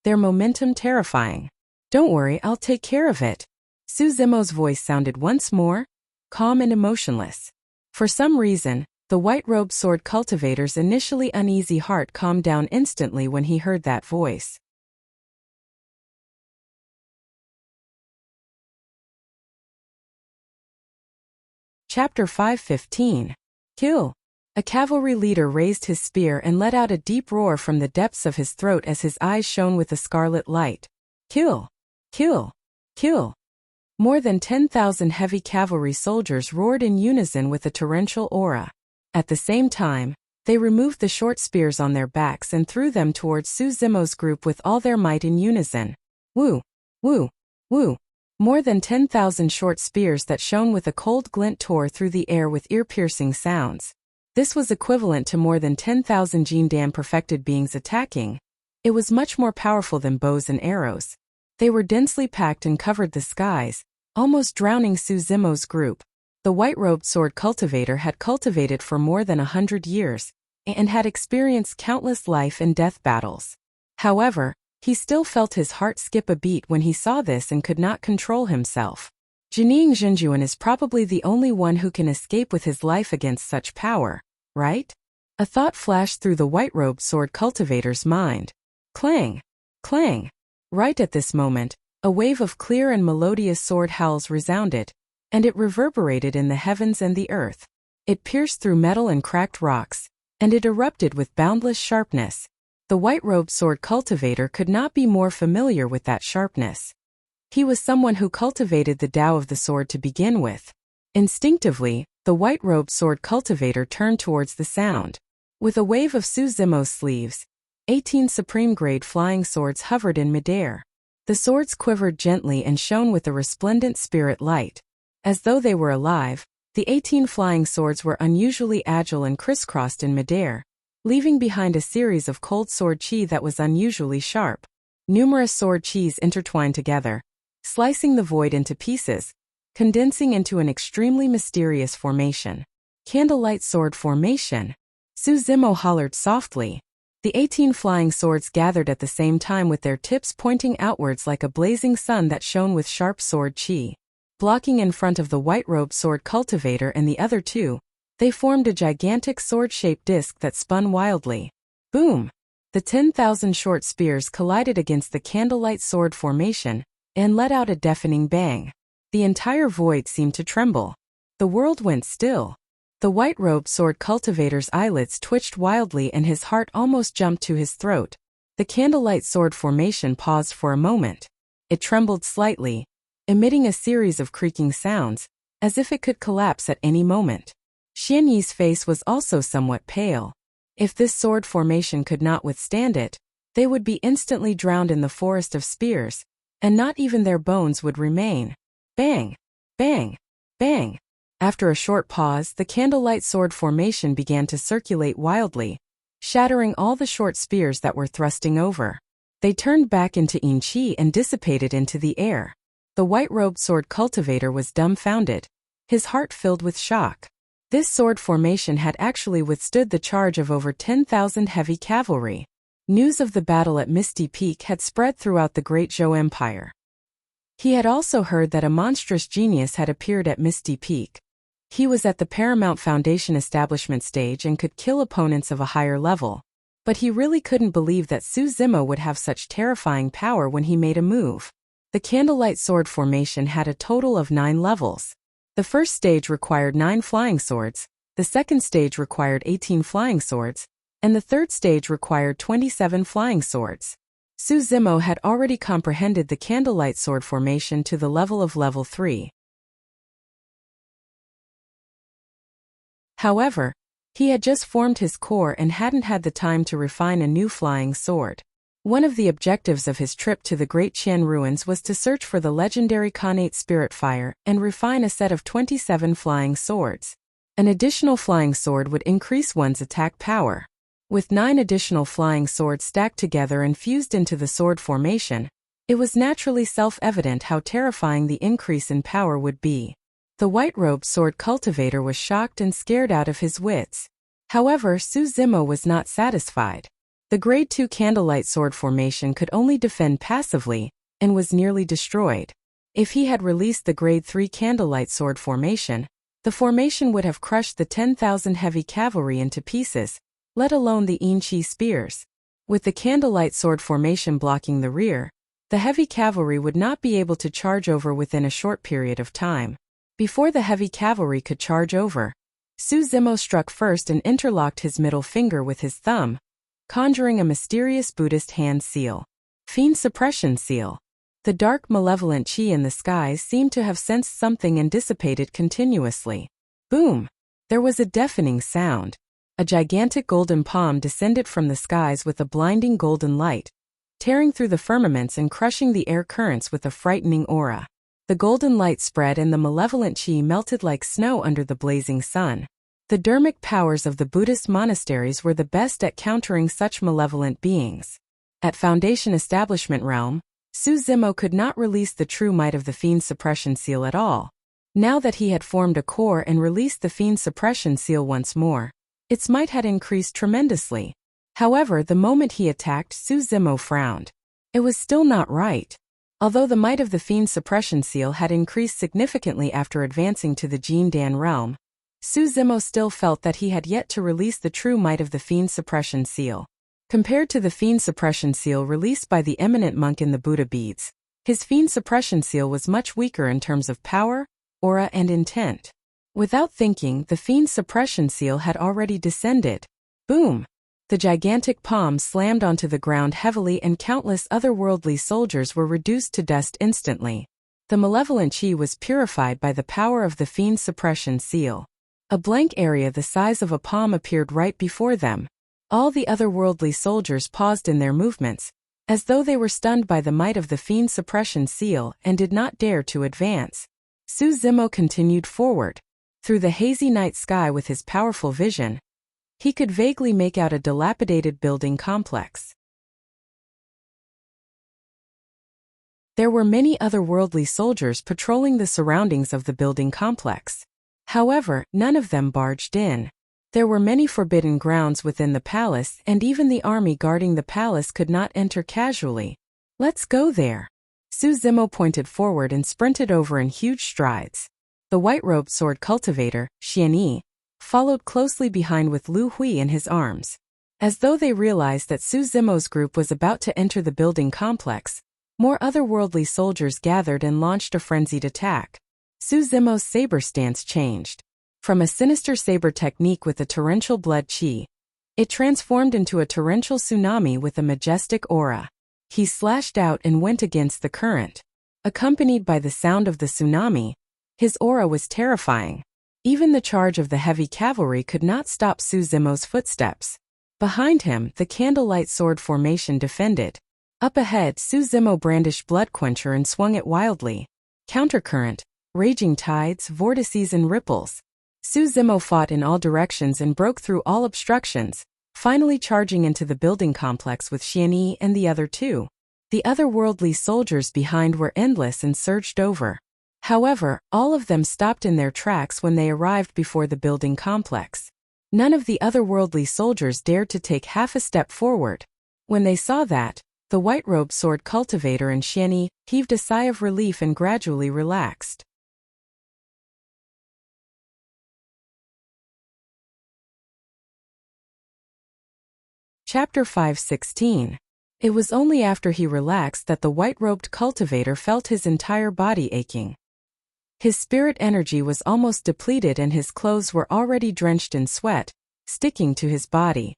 their momentum terrifying. "Don't worry, I'll take care of it." Su Zimo's voice sounded once more, calm and emotionless. For some reason, the white-robed sword cultivator's initially uneasy heart calmed down instantly when he heard that voice. Chapter 5:15. Kill. A cavalry leader raised his spear and let out a deep roar from the depths of his throat as his eyes shone with a scarlet light. "Kill! Kill! Kill!" More than 10,000 heavy cavalry soldiers roared in unison with a torrential aura. At the same time, they removed the short spears on their backs and threw them towards Su Zimo's group with all their might in unison. Woo! Woo! Woo! More than 10,000 short spears that shone with a cold glint tore through the air with ear-piercing sounds. This was equivalent to more than 10,000 Jin Dan perfected beings attacking. It was much more powerful than bows and arrows. They were densely packed and covered the skies, almost drowning Su Zimo's group. The white-robed sword cultivator had cultivated for more than 100 years, and had experienced countless life and death battles. However, he still felt his heart skip a beat when he saw this and could not control himself. Jining Zhenjuan is probably the only one who can escape with his life against such power, right? A thought flashed through the white-robed sword cultivator's mind. Clang! Clang! Right at this moment, a wave of clear and melodious sword howls resounded, and it reverberated in the heavens and the earth. It pierced through metal and cracked rocks, and it erupted with boundless sharpness. The white-robed sword cultivator could not be more familiar with that sharpness. He was someone who cultivated the Tao of the sword to begin with. Instinctively, the white-robed sword cultivator turned towards the sound. With a wave of Su Zimo's sleeves, 18 supreme-grade flying swords hovered in midair. The swords quivered gently and shone with a resplendent spirit light. As though they were alive, the 18 flying swords were unusually agile and crisscrossed in midair, leaving behind a series of cold sword chi that was unusually sharp. Numerous sword chis intertwined together, slicing the void into pieces, condensing into an extremely mysterious formation. Candlelight sword formation. Su Zimo hollered softly. The 18 flying swords gathered at the same time with their tips pointing outwards like a blazing sun that shone with sharp sword chi. Blocking in front of the white-robed sword cultivator and the other two, they formed a gigantic sword-shaped disc that spun wildly. Boom! The 10,000 short spears collided against the candlelight sword formation and let out a deafening bang. The entire void seemed to tremble. The world went still. The white-robed sword cultivator's eyelids twitched wildly and his heart almost jumped to his throat. The candlelight sword formation paused for a moment. It trembled slightly, emitting a series of creaking sounds, as if it could collapse at any moment. Xian Yi's face was also somewhat pale. If this sword formation could not withstand it, they would be instantly drowned in the forest of spears, and not even their bones would remain. Bang! Bang! Bang! After a short pause, the candlelight sword formation began to circulate wildly, shattering all the short spears that were thrusting over. They turned back into yin qi and dissipated into the air. The white-robed sword cultivator was dumbfounded, his heart filled with shock. This sword formation had actually withstood the charge of over 10,000 heavy cavalry. News of the battle at Misty Peak had spread throughout the Great Zhou Empire. He had also heard that a monstrous genius had appeared at Misty Peak. He was at the Paramount Foundation establishment stage and could kill opponents of a higher level. But he really couldn't believe that Su Zimo would have such terrifying power when he made a move. The candlelight sword formation had a total of 9 levels. The first stage required 9 flying swords, the second stage required 18 flying swords, and the third stage required 27 flying swords. Su Zimo had already comprehended the candlelight sword formation to the level of level 3. However, he had just formed his core and hadn't had the time to refine a new flying sword. One of the objectives of his trip to the Great Qian ruins was to search for the legendary Khanate Spirit Fire and refine a set of 27 flying swords. An additional flying sword would increase one's attack power. With 9 additional flying swords stacked together and fused into the sword formation, it was naturally self-evident how terrifying the increase in power would be. The white-robed sword cultivator was shocked and scared out of his wits. However, Su Zimo was not satisfied. The Grade 2 candlelight sword formation could only defend passively, and was nearly destroyed. If he had released the Grade 3 candlelight sword formation, the formation would have crushed the 10,000 heavy cavalry into pieces, let alone the yin qi spears. With the candlelight sword formation blocking the rear, the heavy cavalry would not be able to charge over within a short period of time. Before the heavy cavalry could charge over, Su Zimo struck first and interlocked his middle finger with his thumb, conjuring a mysterious Buddhist hand seal. Fiend Suppression Seal. The dark malevolent chi in the skies seemed to have sensed something and dissipated continuously. Boom! There was a deafening sound. A gigantic golden palm descended from the skies with a blinding golden light, tearing through the firmaments and crushing the air currents with a frightening aura. The golden light spread and the malevolent chi melted like snow under the blazing sun. The dharmic powers of the Buddhist monasteries were the best at countering such malevolent beings. At Foundation Establishment Realm, Su Zimo could not release the true might of the Fiend Suppression Seal at all. Now that he had formed a core and released the Fiend Suppression Seal once more, its might had increased tremendously. However, the moment he attacked, Su Zimo frowned. It was still not right. Although the might of the Fiend Suppression Seal had increased significantly after advancing to the Jin Dan realm, Su Zimo still felt that he had yet to release the true might of the Fiend Suppression Seal. Compared to the Fiend Suppression Seal released by the eminent monk in the Buddha beads, his Fiend Suppression Seal was much weaker in terms of power, aura and intent. Without thinking, the Fiend Suppression Seal had already descended. Boom! The gigantic palm slammed onto the ground heavily and countless otherworldly soldiers were reduced to dust instantly. The malevolent chi was purified by the power of the Fiend Suppression Seal. A blank area the size of a palm appeared right before them. All the otherworldly soldiers paused in their movements, as though they were stunned by the might of the Fiend Suppression Seal and did not dare to advance. Su Zimo continued forward. Through the hazy night sky with his powerful vision, he could vaguely make out a dilapidated building complex. There were many otherworldly soldiers patrolling the surroundings of the building complex. However, none of them barged in. There were many forbidden grounds within the palace, and even the army guarding the palace could not enter casually. Let's go there. Su Zimo pointed forward and sprinted over in huge strides. The white-robed sword cultivator, Xian Yi, followed closely behind with Lu Hui in his arms. As though they realized that Su Zimo's group was about to enter the building complex, more otherworldly soldiers gathered and launched a frenzied attack. Su Zimo's saber stance changed. From a sinister saber technique with a torrential blood qi, it transformed into a torrential tsunami with a majestic aura. He slashed out and went against the current. Accompanied by the sound of the tsunami, his aura was terrifying. Even the charge of the heavy cavalry could not stop Su Zimo's footsteps. Behind him, the candlelight sword formation defended. Up ahead, Su Zimo brandished Blood Quencher and swung it wildly. Countercurrent, raging tides, vortices and ripples. Su Zimo fought in all directions and broke through all obstructions, finally charging into the building complex with Xian Yi and the other two. The otherworldly soldiers behind were endless and surged over. However, all of them stopped in their tracks when they arrived before the building complex. None of the otherworldly soldiers dared to take half a step forward. When they saw that, the white-robed sword cultivator and Xian Yi heaved a sigh of relief and gradually relaxed. Chapter 5:16. It was only after he relaxed that the white-robed cultivator felt his entire body aching. His spirit energy was almost depleted and his clothes were already drenched in sweat, sticking to his body.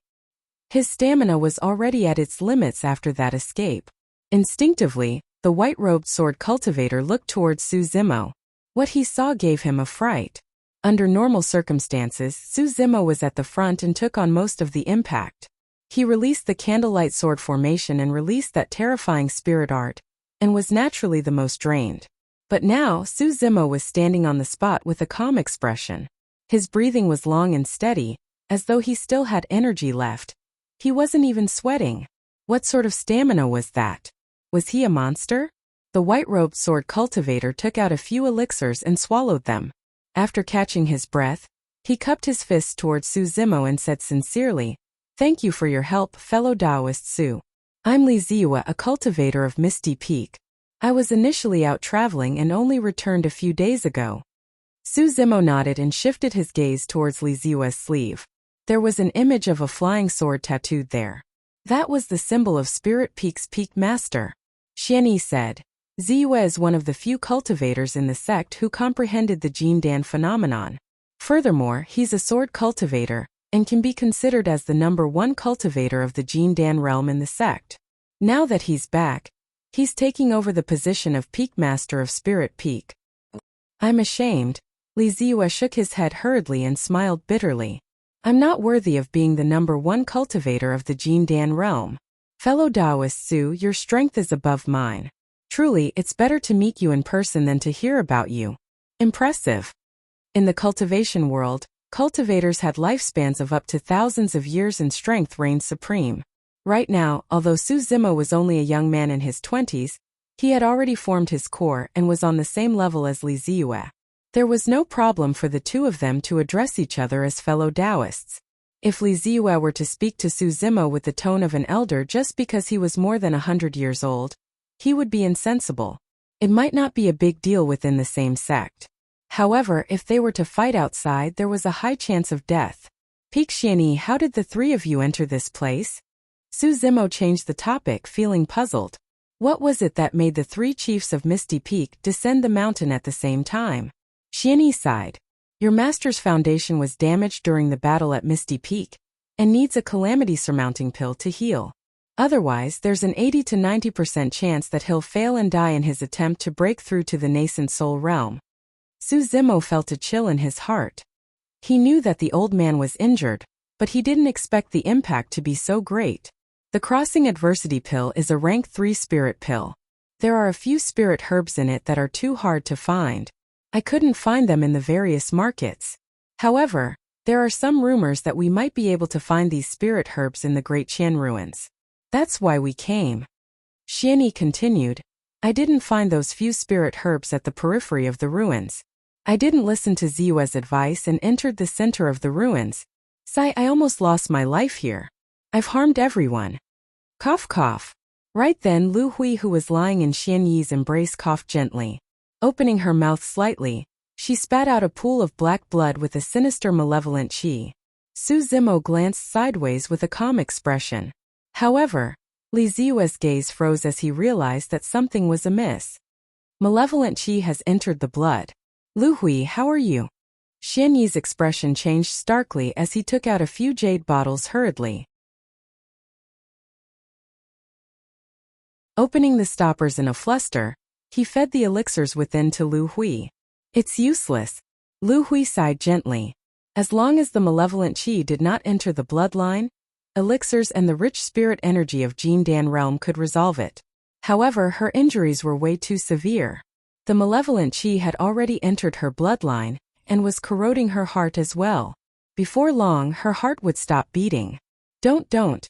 His stamina was already at its limits after that escape. Instinctively, the white-robed sword cultivator looked towards Su Zimo. What he saw gave him a fright. Under normal circumstances, Su Zimo was at the front and took on most of the impact. He released the candlelight sword formation and released that terrifying spirit art, and was naturally the most drained. But now, Su Zimo was standing on the spot with a calm expression. His breathing was long and steady, as though he still had energy left. He wasn't even sweating. What sort of stamina was that? Was he a monster? The white-robed sword cultivator took out a few elixirs and swallowed them. After catching his breath, he cupped his fists towards Su Zimo and said sincerely, "Thank you for your help, fellow Taoist Su. I'm Li Ziwa, a cultivator of Misty Peak. I was initially out traveling and only returned a few days ago." Su Zimo nodded and shifted his gaze towards Li Ziwa's sleeve. There was an image of a flying sword tattooed there. That was the symbol of Spirit Peak's Peak Master. Xian Yi said, "Ziwa is one of the few cultivators in the sect who comprehended the Jin Dan phenomenon. Furthermore, he's a sword cultivator, and can be considered as the #1 cultivator of the Jin Dan realm in the sect. Now that he's back, he's taking over the position of Peak Master of Spirit Peak." "I'm ashamed." Li Ziwa shook his head hurriedly and smiled bitterly. "I'm not worthy of being the #1 cultivator of the Jin Dan realm. Fellow Taoist Su, your strength is above mine. Truly, it's better to meet you in person than to hear about you. Impressive." In the cultivation world, cultivators had lifespans of up to thousands of years and strength reigned supreme. Right now, although Su Zimo was only a young man in his 20s, he had already formed his core and was on the same level as Li Ziwa. There was no problem for the two of them to address each other as fellow Taoists. If Li Ziwa were to speak to Su Zimo with the tone of an elder just because he was more than 100 years old, he would be insensible. It might not be a big deal within the same sect. However, if they were to fight outside, there was a high chance of death. "Peak Xian Yi, how did the three of you enter this place?" Su Zimo changed the topic, feeling puzzled. What was it that made the three chiefs of Misty Peak descend the mountain at the same time? Xian Yi sighed. "Your master's foundation was damaged during the battle at Misty Peak, and needs a calamity-surmounting pill to heal. Otherwise, there's an 80 to 90% chance that he'll fail and die in his attempt to break through to the nascent soul realm." Su Zimo felt a chill in his heart. He knew that the old man was injured, but he didn't expect the impact to be so great. The Crossing Adversity pill is a rank 3 spirit pill. There are a few spirit herbs in it that are too hard to find. I couldn't find them in the various markets. However, there are some rumors that we might be able to find these spirit herbs in the Great Qian ruins. That's why we came. Xianyi continued. I didn't find those few spirit herbs at the periphery of the ruins. I didn't listen to Ziyue's advice and entered the center of the ruins. Sigh, I almost lost my life here. I've harmed everyone. Cough cough. Right then Lu Hui, who was lying in Xianyi's embrace, coughed gently. Opening her mouth slightly, she spat out a pool of black blood with a sinister malevolent qi. Su Zimo glanced sideways with a calm expression. However, Li Ziyue's gaze froze as he realized that something was amiss. Malevolent qi has entered the blood. Lu Hui, how are you? Xianyi's expression changed starkly as he took out a few jade bottles hurriedly. Opening the stoppers in a fluster, he fed the elixirs within to Lu Hui. It's useless. Lu Hui sighed gently. As long as the malevolent qi did not enter the bloodline, elixirs and the rich spirit energy of Jin Dan realm could resolve it. However, her injuries were way too severe. The malevolent qi had already entered her bloodline and was corroding her heart as well. Before long, her heart would stop beating. Don't.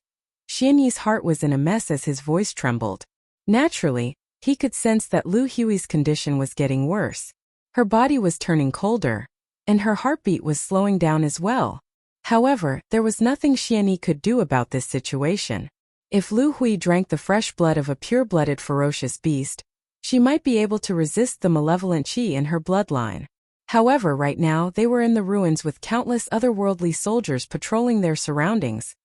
Xianyi's heart was in a mess as his voice trembled. Naturally, he could sense that Lu Hui's condition was getting worse. Her body was turning colder, and her heartbeat was slowing down as well. However, there was nothing Xianyi could do about this situation. If Lu Hui drank the fresh blood of a pure-blooded ferocious beast, she might be able to resist the malevolent qi in her bloodline. However, right now they were in the ruins with countless otherworldly soldiers patrolling their surroundings.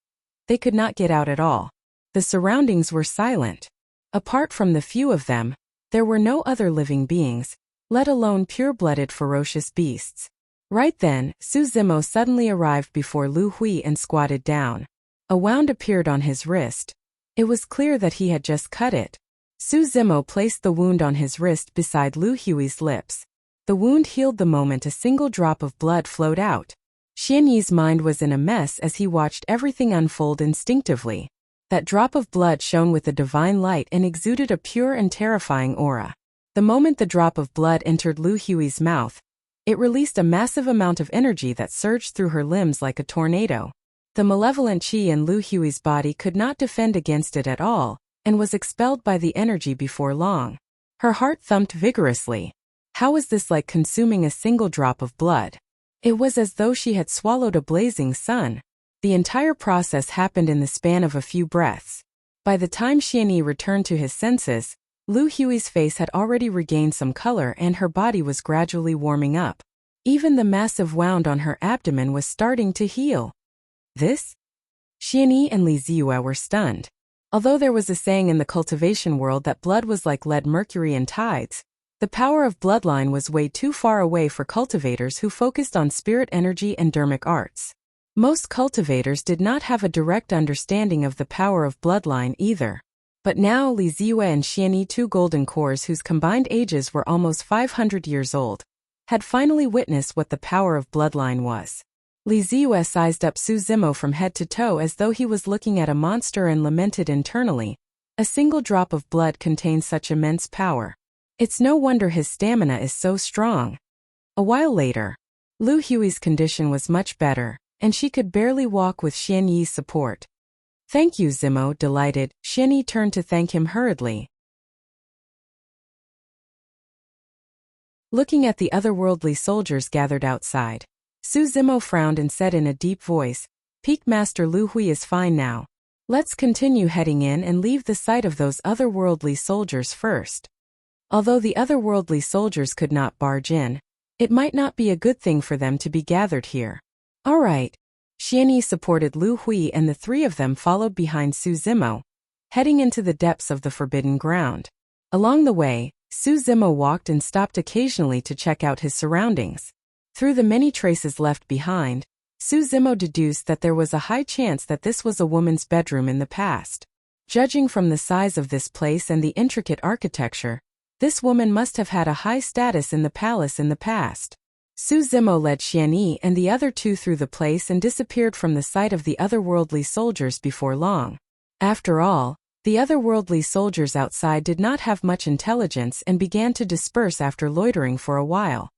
They could not get out at all. The surroundings were silent. Apart from the few of them, there were no other living beings, let alone pure-blooded ferocious beasts. Right then, Su Zimo suddenly arrived before Lu Hui and squatted down. A wound appeared on his wrist. It was clear that he had just cut it. Su Zimo placed the wound on his wrist beside Lu Hui's lips. The wound healed the moment a single drop of blood flowed out. Xianyi's mind was in a mess as he watched everything unfold instinctively. That drop of blood shone with a divine light and exuded a pure and terrifying aura. The moment the drop of blood entered Lu Hui's mouth, it released a massive amount of energy that surged through her limbs like a tornado. The malevolent qi in Lu Hui's body could not defend against it at all, and was expelled by the energy before long. Her heart thumped vigorously. How was this like consuming a single drop of blood? It was as though she had swallowed a blazing sun. The entire process happened in the span of a few breaths. By the time Xianyi returned to his senses, Lu Hui's face had already regained some color and her body was gradually warming up. Even the massive wound on her abdomen was starting to heal. This? Xianyi and Li Ziyue were stunned. Although there was a saying in the cultivation world that blood was like lead mercury in tides, the power of bloodline was way too far away for cultivators who focused on spirit energy and dermic arts. Most cultivators did not have a direct understanding of the power of bloodline either. But now Li Ziyue and Xianyi, two golden cores whose combined ages were almost 500 years old, had finally witnessed what the power of bloodline was. Li Ziyue sized up Su Zimo from head to toe as though he was looking at a monster and lamented internally. A single drop of blood contains such immense power. It's no wonder his stamina is so strong. A while later, Lu Hui's condition was much better, and she could barely walk with Xianyi's support. Thank you, Zimo, delighted. Xianyi turned to thank him hurriedly. Looking at the otherworldly soldiers gathered outside, Su Zimo frowned and said in a deep voice, Peak Master Lu Hui is fine now. Let's continue heading in and leave the sight of those otherworldly soldiers first. Although the otherworldly soldiers could not barge in, it might not be a good thing for them to be gathered here. All right. Xianyi supported Lu Hui and the three of them followed behind Su Zimo, heading into the depths of the forbidden ground. Along the way, Su Zimo walked and stopped occasionally to check out his surroundings. Through the many traces left behind, Su Zimo deduced that there was a high chance that this was a woman's bedroom in the past. Judging from the size of this place and the intricate architecture, this woman must have had a high status in the palace in the past. Su Zimo led Xianyi and the other two through the place and disappeared from the sight of the otherworldly soldiers before long. After all, the otherworldly soldiers outside did not have much intelligence and began to disperse after loitering for a while.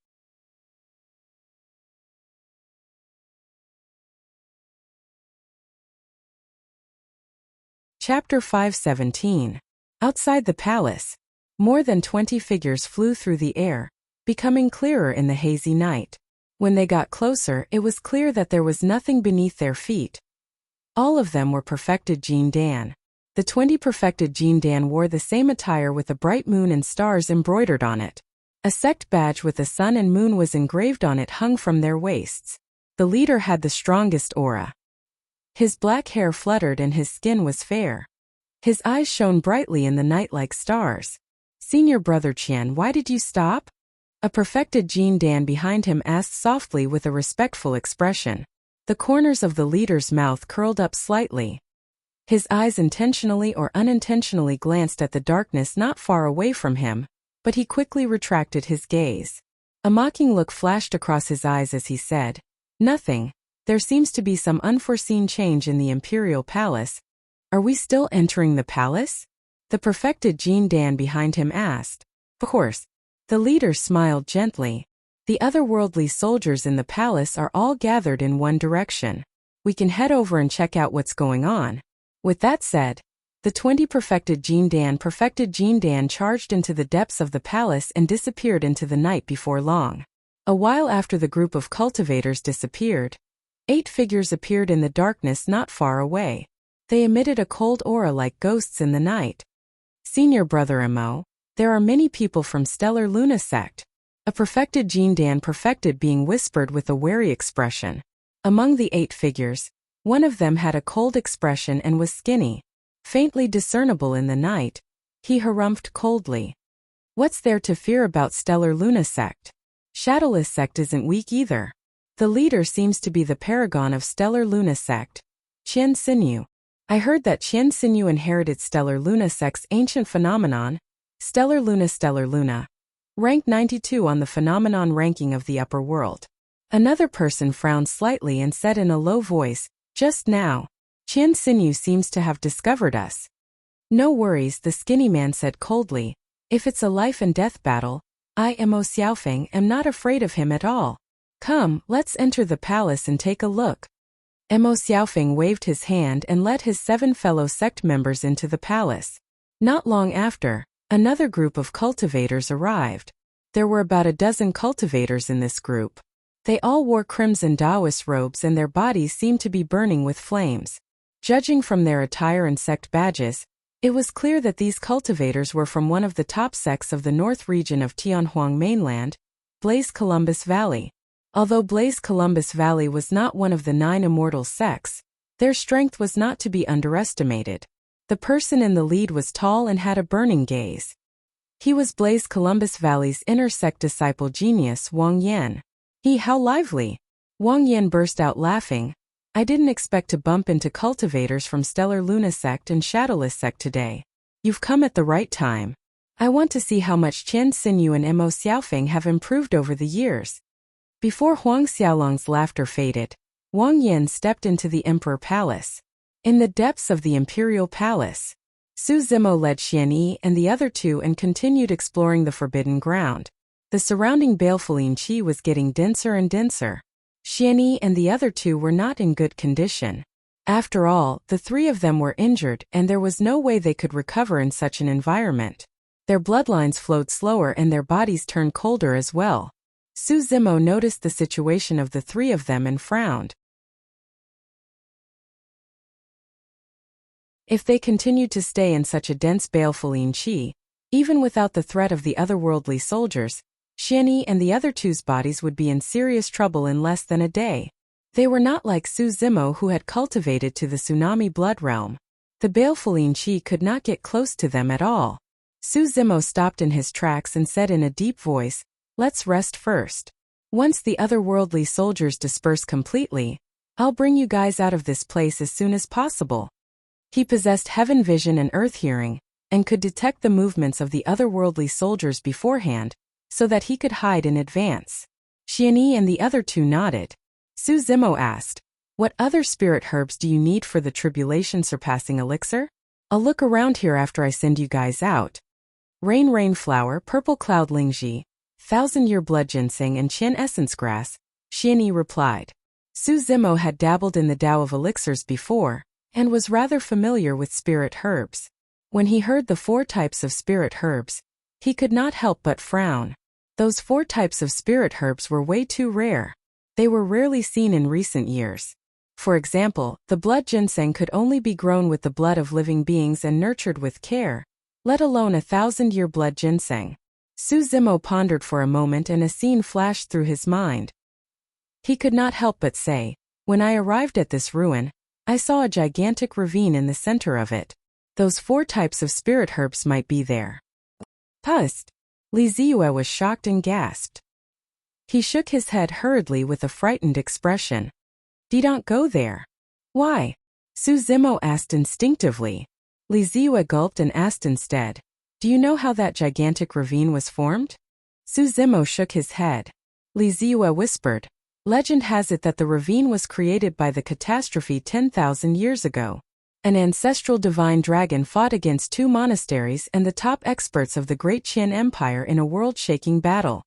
Chapter 517. Outside the palace. More than 20 figures flew through the air, becoming clearer in the hazy night. When they got closer, it was clear that there was nothing beneath their feet. All of them were perfected Jin Dan. The 20 perfected Jin Dan wore the same attire with a bright moon and stars embroidered on it. A sect badge with the sun and moon was engraved on it hung from their waists. The leader had the strongest aura. His black hair fluttered and his skin was fair. His eyes shone brightly in the night like stars. "Senior brother Qian, why did you stop?" A perfected Jin Dan behind him asked softly with a respectful expression. The corners of the leader's mouth curled up slightly. His eyes intentionally or unintentionally glanced at the darkness not far away from him, but he quickly retracted his gaze. A mocking look flashed across his eyes as he said, "Nothing. There seems to be some unforeseen change in the imperial palace. Are we still entering the palace?" The perfected Jin Dan behind him asked. "Of course." The leader smiled gently. "The otherworldly soldiers in the palace are all gathered in one direction. We can head over and check out what's going on." With that said, the 20 perfected Jin Dan charged into the depths of the palace and disappeared into the night before long. A while after the group of cultivators disappeared, 8 figures appeared in the darkness not far away. They emitted a cold aura like ghosts in the night. "Senior brother Mo, there are many people from Stellar Luna sect." A perfected Jin Dan being whispered with a wary expression. Among the 8 figures, one of them had a cold expression and was skinny, faintly discernible in the night. He harumphed coldly. "What's there to fear about Stellar Luna sect? Shadowless sect isn't weak either." The leader seems to be the paragon of Stellar Luna sect, Qian Xinyu. "I heard that Qian Xinyu inherited Stellar Luna sect's ancient phenomenon, Stellar Luna, ranked 92 on the phenomenon ranking of the upper world." Another person frowned slightly and said in a low voice, "Just now, Qian Xinyu seems to have discovered us." "No worries," the skinny man said coldly. "If it's a life and death battle, I, Mo Xiaofeng, am not afraid of him at all. Come, let's enter the palace and take a look." Mo Xiaofeng waved his hand and led his 7 fellow sect members into the palace. Not long after, another group of cultivators arrived. There were about a dozen cultivators in this group. They all wore crimson Taoist robes and their bodies seemed to be burning with flames. Judging from their attire and sect badges, it was clear that these cultivators were from one of the top sects of the north region of Tianhuang mainland, Blaze Columbus Valley. Although Blaze Columbus Valley was not one of the 9 immortal sects, their strength was not to be underestimated. The person in the lead was tall and had a burning gaze. He was Blaze Columbus Valley's inner sect disciple genius Wang Yan. How lively! Wang Yan burst out laughing. "I didn't expect to bump into cultivators from Stellar Luna sect and Shadowless sect today. You've come at the right time. I want to see how much Qian Xinyu and Mo Xiaofeng have improved over the years." Before Huang Xiaolong's laughter faded, Wang Yan stepped into the Emperor Palace. In the depths of the Imperial Palace, Su Zimo led Xian Yi and the other 2 and continued exploring the forbidden ground. The surrounding baleful qi was getting denser and denser. Xian Yi and the other 2 were not in good condition. After all, the 3 of them were injured and there was no way they could recover in such an environment. Their bloodlines flowed slower and their bodies turned colder as well. Su Zimo noticed the situation of the 3 of them and frowned. If they continued to stay in such a dense baleful qi, even without the threat of the otherworldly soldiers, Xian Yi and the other 2's bodies would be in serious trouble in less than a day. They were not like Su Zimo who had cultivated to the tsunami blood realm. The baleful qi could not get close to them at all. Su Zimo stopped in his tracks and said in a deep voice, "Let's rest first. Once the otherworldly soldiers disperse completely, I'll bring you guys out of this place as soon as possible." He possessed heaven vision and earth hearing, and could detect the movements of the otherworldly soldiers beforehand, so that he could hide in advance. Xian Yi and the other 2 nodded. Su Zimo asked, "What other spirit herbs do you need for the tribulation-surpassing elixir? I'll look around here after I send you guys out." "Rain flower, purple cloud lingji, 1,000-year blood ginseng and Qian essence grass," Xian Yi replied. Su Zimo had dabbled in the Tao of elixirs before, and was rather familiar with spirit herbs. When he heard the 4 types of spirit herbs, he could not help but frown. Those 4 types of spirit herbs were way too rare. They were rarely seen in recent years. For example, the blood ginseng could only be grown with the blood of living beings and nurtured with care, let alone 1,000-year blood ginseng. Su Zimo pondered for a moment and a scene flashed through his mind. He could not help but say, "When I arrived at this ruin, I saw a gigantic ravine in the center of it. Those 4 types of spirit herbs might be there." Pust! Li Ziyue was shocked and gasped. He shook his head hurriedly with a frightened expression. "Don't go there." "Why?" Su Zimo asked instinctively. Li Ziyue gulped and asked instead, "Do you know how that gigantic ravine was formed?" Su Zimo shook his head. Li Ziyue whispered, "Legend has it that the ravine was created by the catastrophe 10,000 years ago. An ancestral divine dragon fought against 2 monasteries and the top experts of the Great Qian Empire in a world-shaking battle.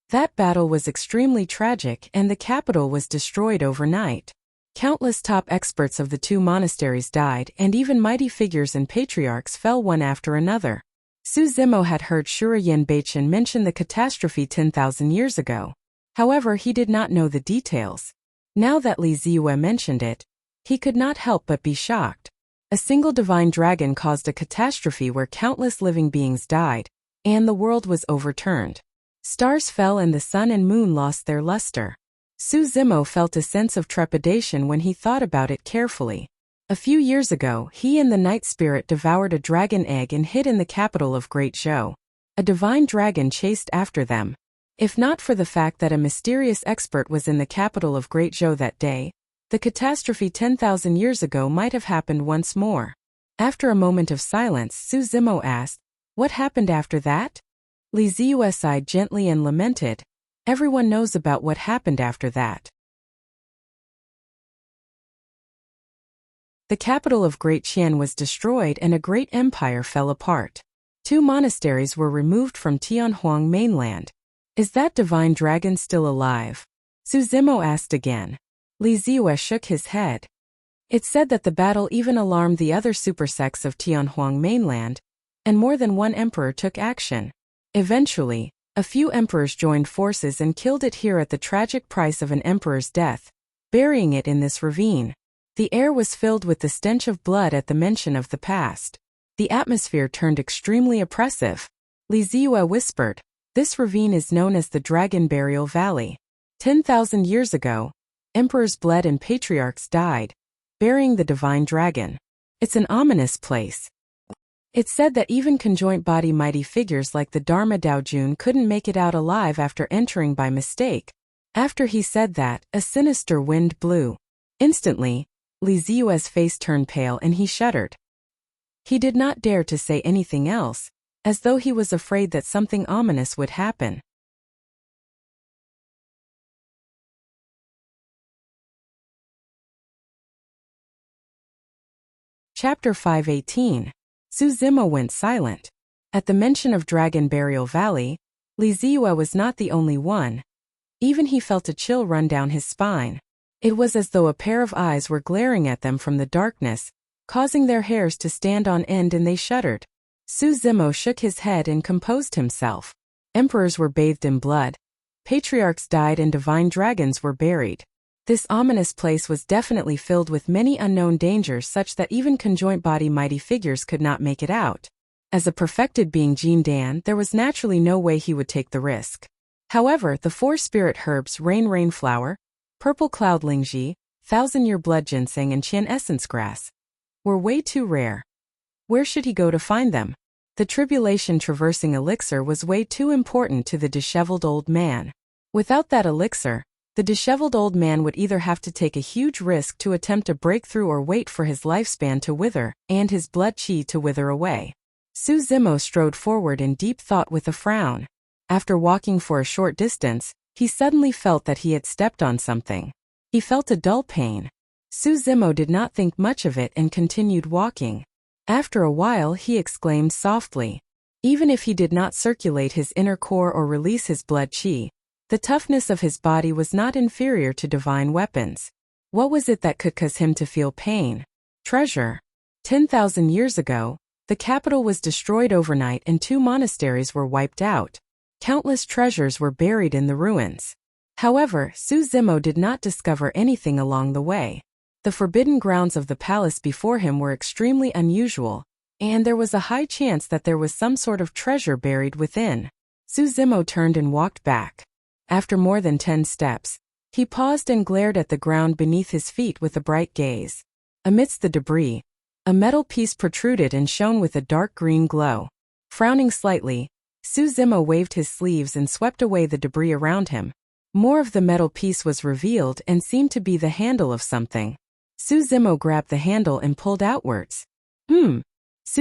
That battle was extremely tragic and the capital was destroyed overnight. Countless top experts of the 2 monasteries died and even mighty figures and patriarchs fell one after another." Su Zimo had heard Shurayen Beichen mention the catastrophe 10,000 years ago. However, he did not know the details. Now that Li Ziyue mentioned it, he could not help but be shocked. A single divine dragon caused a catastrophe where countless living beings died, and the world was overturned. Stars fell and the sun and moon lost their luster. Su Zimo felt a sense of trepidation when he thought about it carefully. A few years ago, he and the night spirit devoured a dragon egg and hid in the capital of Great Zhou. A divine dragon chased after them. If not for the fact that a mysterious expert was in the capital of Great Zhou that day, the catastrophe 10,000 years ago might have happened once more. After a moment of silence, Su Zimo asked, "What happened after that?" Li Ziyue sighed gently and lamented, "Everyone knows about what happened after that. The capital of Great Qian was destroyed and a great empire fell apart. 2 monasteries were removed from Tianhuang mainland. Is that divine dragon still alive?" Su Zimo asked again. Li Ziyue shook his head. It said that the battle even alarmed the other super sects of Tianhuang mainland, and more than one emperor took action. Eventually, a few emperors joined forces and killed it here at the tragic price of an emperor's death, burying it in this ravine. The air was filled with the stench of blood at the mention of the past. The atmosphere turned extremely oppressive. Li Ziyue whispered, "This ravine is known as the Dragon Burial Valley. 10,000 years ago, emperors bled and patriarchs died, burying the divine dragon. It's an ominous place." It said that even conjoint body mighty figures like the Dharma Daojun couldn't make it out alive after entering by mistake. After he said that, a sinister wind blew. Instantly, Li Ziyue's face turned pale and he shuddered. He did not dare to say anything else, as though he was afraid that something ominous would happen. Chapter 518. Su Zimo went silent. At the mention of Dragon Burial Valley, Li Ziyue was not the only one. Even he felt a chill run down his spine. It was as though a pair of eyes were glaring at them from the darkness, causing their hairs to stand on end, and they shuddered. Su Zimo shook his head and composed himself. Emperors were bathed in blood. Patriarchs died and divine dragons were buried. This ominous place was definitely filled with many unknown dangers, such that even conjoint body mighty figures could not make it out. As a perfected being Jin Dan, there was naturally no way he would take the risk. However, the 4 spirit herbs Rainflower, Purple Cloud Lingji, 1,000-year blood ginseng and Qian essence grass were way too rare. Where should he go to find them? The tribulation traversing elixir was way too important to the disheveled old man. Without that elixir, the disheveled old man would either have to take a huge risk to attempt a breakthrough or wait for his lifespan to wither and his blood qi to wither away. Su Zimo strode forward in deep thought with a frown. After walking for a short distance, he suddenly felt that he had stepped on something. He felt a dull pain. Su Zimo did not think much of it and continued walking. After a while he exclaimed softly. Even if he did not circulate his inner core or release his blood qi, the toughness of his body was not inferior to divine weapons. What was it that could cause him to feel pain? Treasure. 10,000 years ago, the capital was destroyed overnight and 2 monasteries were wiped out. Countless treasures were buried in the ruins. However, Su Zimo did not discover anything along the way. The forbidden grounds of the palace before him were extremely unusual, and there was a high chance that there was some sort of treasure buried within. Su Zimo turned and walked back. After more than 10 steps, he paused and glared at the ground beneath his feet with a bright gaze. Amidst the debris, a metal piece protruded and shone with a dark green glow. Frowning slightly, Su Zimo waved his sleeves and swept away the debris around him. More of the metal piece was revealed and seemed to be the handle of something. Su Zimo grabbed the handle and pulled outwards. Su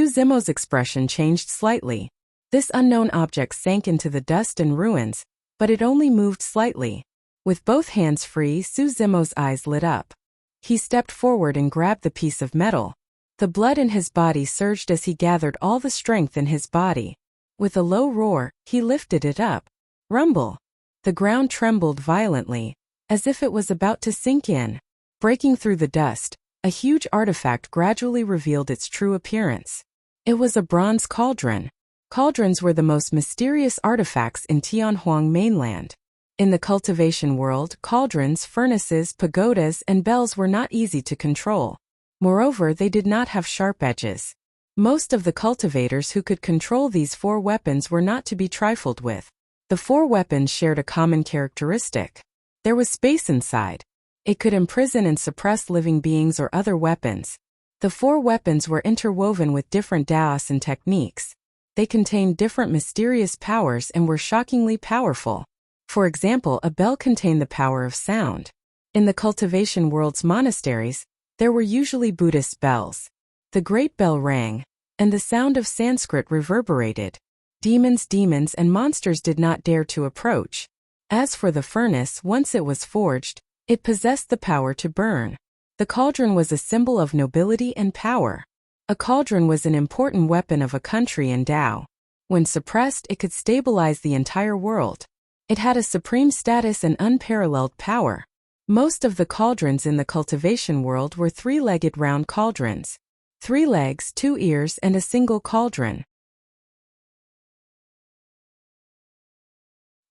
Zimo's expression changed slightly. This unknown object sank into the dust and ruins, but it only moved slightly. With both hands free, Su Zimo's eyes lit up. He stepped forward and grabbed the piece of metal. The blood in his body surged as he gathered all the strength in his body. With a low roar, he lifted it up. Rumble! The ground trembled violently, as if it was about to sink in. Breaking through the dust, a huge artifact gradually revealed its true appearance. It was a bronze cauldron. Cauldrons were the most mysterious artifacts in Tianhuang mainland. In the cultivation world, cauldrons, furnaces, pagodas, and bells were not easy to control. Moreover, they did not have sharp edges. Most of the cultivators who could control these 4 weapons were not to be trifled with. The 4 weapons shared a common characteristic. There was space inside. It could imprison and suppress living beings or other weapons. The 4 weapons were interwoven with different Daosin techniques. They contained different mysterious powers and were shockingly powerful. For example, a bell contained the power of sound. In the cultivation world's monasteries, there were usually Buddhist bells. The great bell rang, and the sound of Sanskrit reverberated. Demons, and monsters did not dare to approach. As for the furnace, once it was forged, it possessed the power to burn. The cauldron was a symbol of nobility and power. A cauldron was an important weapon of a country in Dao. When suppressed, it could stabilize the entire world. It had a supreme status and unparalleled power. Most of the cauldrons in the cultivation world were 3-legged round cauldrons. 3 legs, 2 ears, and a single cauldron.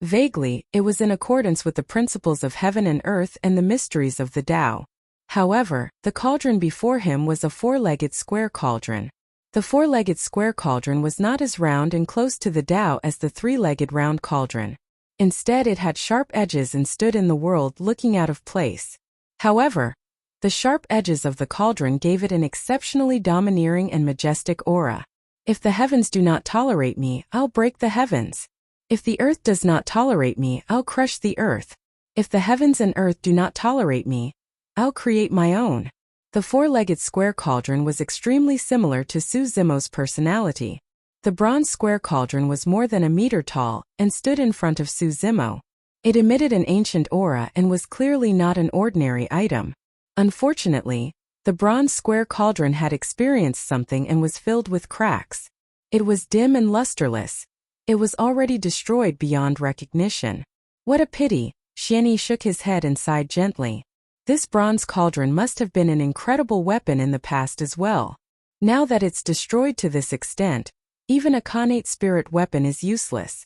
Vaguely, it was in accordance with the principles of heaven and earth and the mysteries of the Tao. However, the cauldron before him was a 4-legged square cauldron. The 4-legged square cauldron was not as round and close to the Tao as the 3-legged round cauldron. Instead, it had sharp edges and stood in the world looking out of place. However, the sharp edges of the cauldron gave it an exceptionally domineering and majestic aura. If the heavens do not tolerate me, I'll break the heavens. If the earth does not tolerate me, I'll crush the earth. If the heavens and earth do not tolerate me, I'll create my own. The 4-legged square cauldron was extremely similar to Su Zimo's personality. The bronze square cauldron was more than a meter tall and stood in front of Su Zimo. It emitted an ancient aura and was clearly not an ordinary item. Unfortunately, the bronze square cauldron had experienced something and was filled with cracks. It was dim and lusterless. It was already destroyed beyond recognition. What a pity, Xianyi shook his head and sighed gently. This bronze cauldron must have been an incredible weapon in the past as well. Now that it's destroyed to this extent, even a Khanate spirit weapon is useless.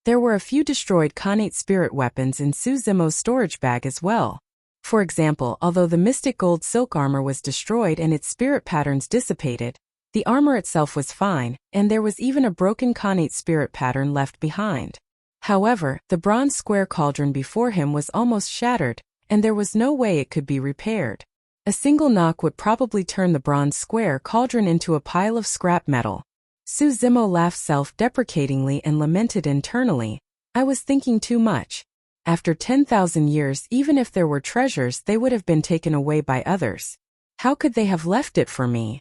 There were a few destroyed Khanate spirit weapons in Su Zimo's storage bag as well. For example, although the mystic gold silk armor was destroyed and its spirit patterns dissipated, the armor itself was fine, and there was even a broken Khanate spirit pattern left behind. However, the bronze square cauldron before him was almost shattered, and there was no way it could be repaired. A single knock would probably turn the bronze square cauldron into a pile of scrap metal. Su Zimo laughed self-deprecatingly and lamented internally, I was thinking too much. After 10,000 years, even if there were treasures, they would have been taken away by others. How could they have left it for me?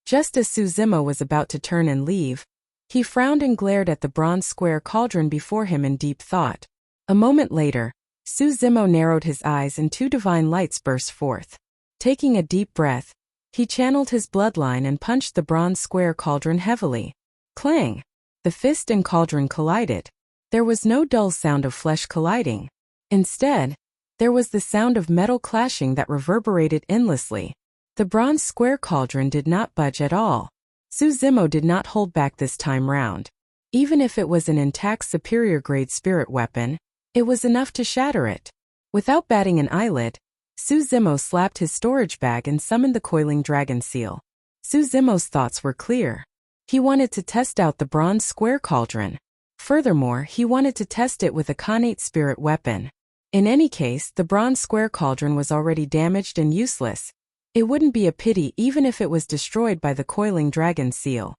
Just as Su Zimo was about to turn and leave, he frowned and glared at the bronze square cauldron before him in deep thought. A moment later, Su Zimo narrowed his eyes and 2 divine lights burst forth. Taking a deep breath, he channeled his bloodline and punched the bronze square cauldron heavily. Clang! The fist and cauldron collided. There was no dull sound of flesh colliding. Instead, there was the sound of metal clashing that reverberated endlessly. The bronze square cauldron did not budge at all. Su Zimo did not hold back this time round. Even if it was an intact superior-grade spirit weapon, it was enough to shatter it. Without batting an eyelid, Su Zimo slapped his storage bag and summoned the coiling dragon seal. Su Zimo's thoughts were clear. He wanted to test out the bronze square cauldron. Furthermore, he wanted to test it with a Khanate spirit weapon. In any case, the bronze square cauldron was already damaged and useless. It wouldn't be a pity even if it was destroyed by the coiling dragon seal.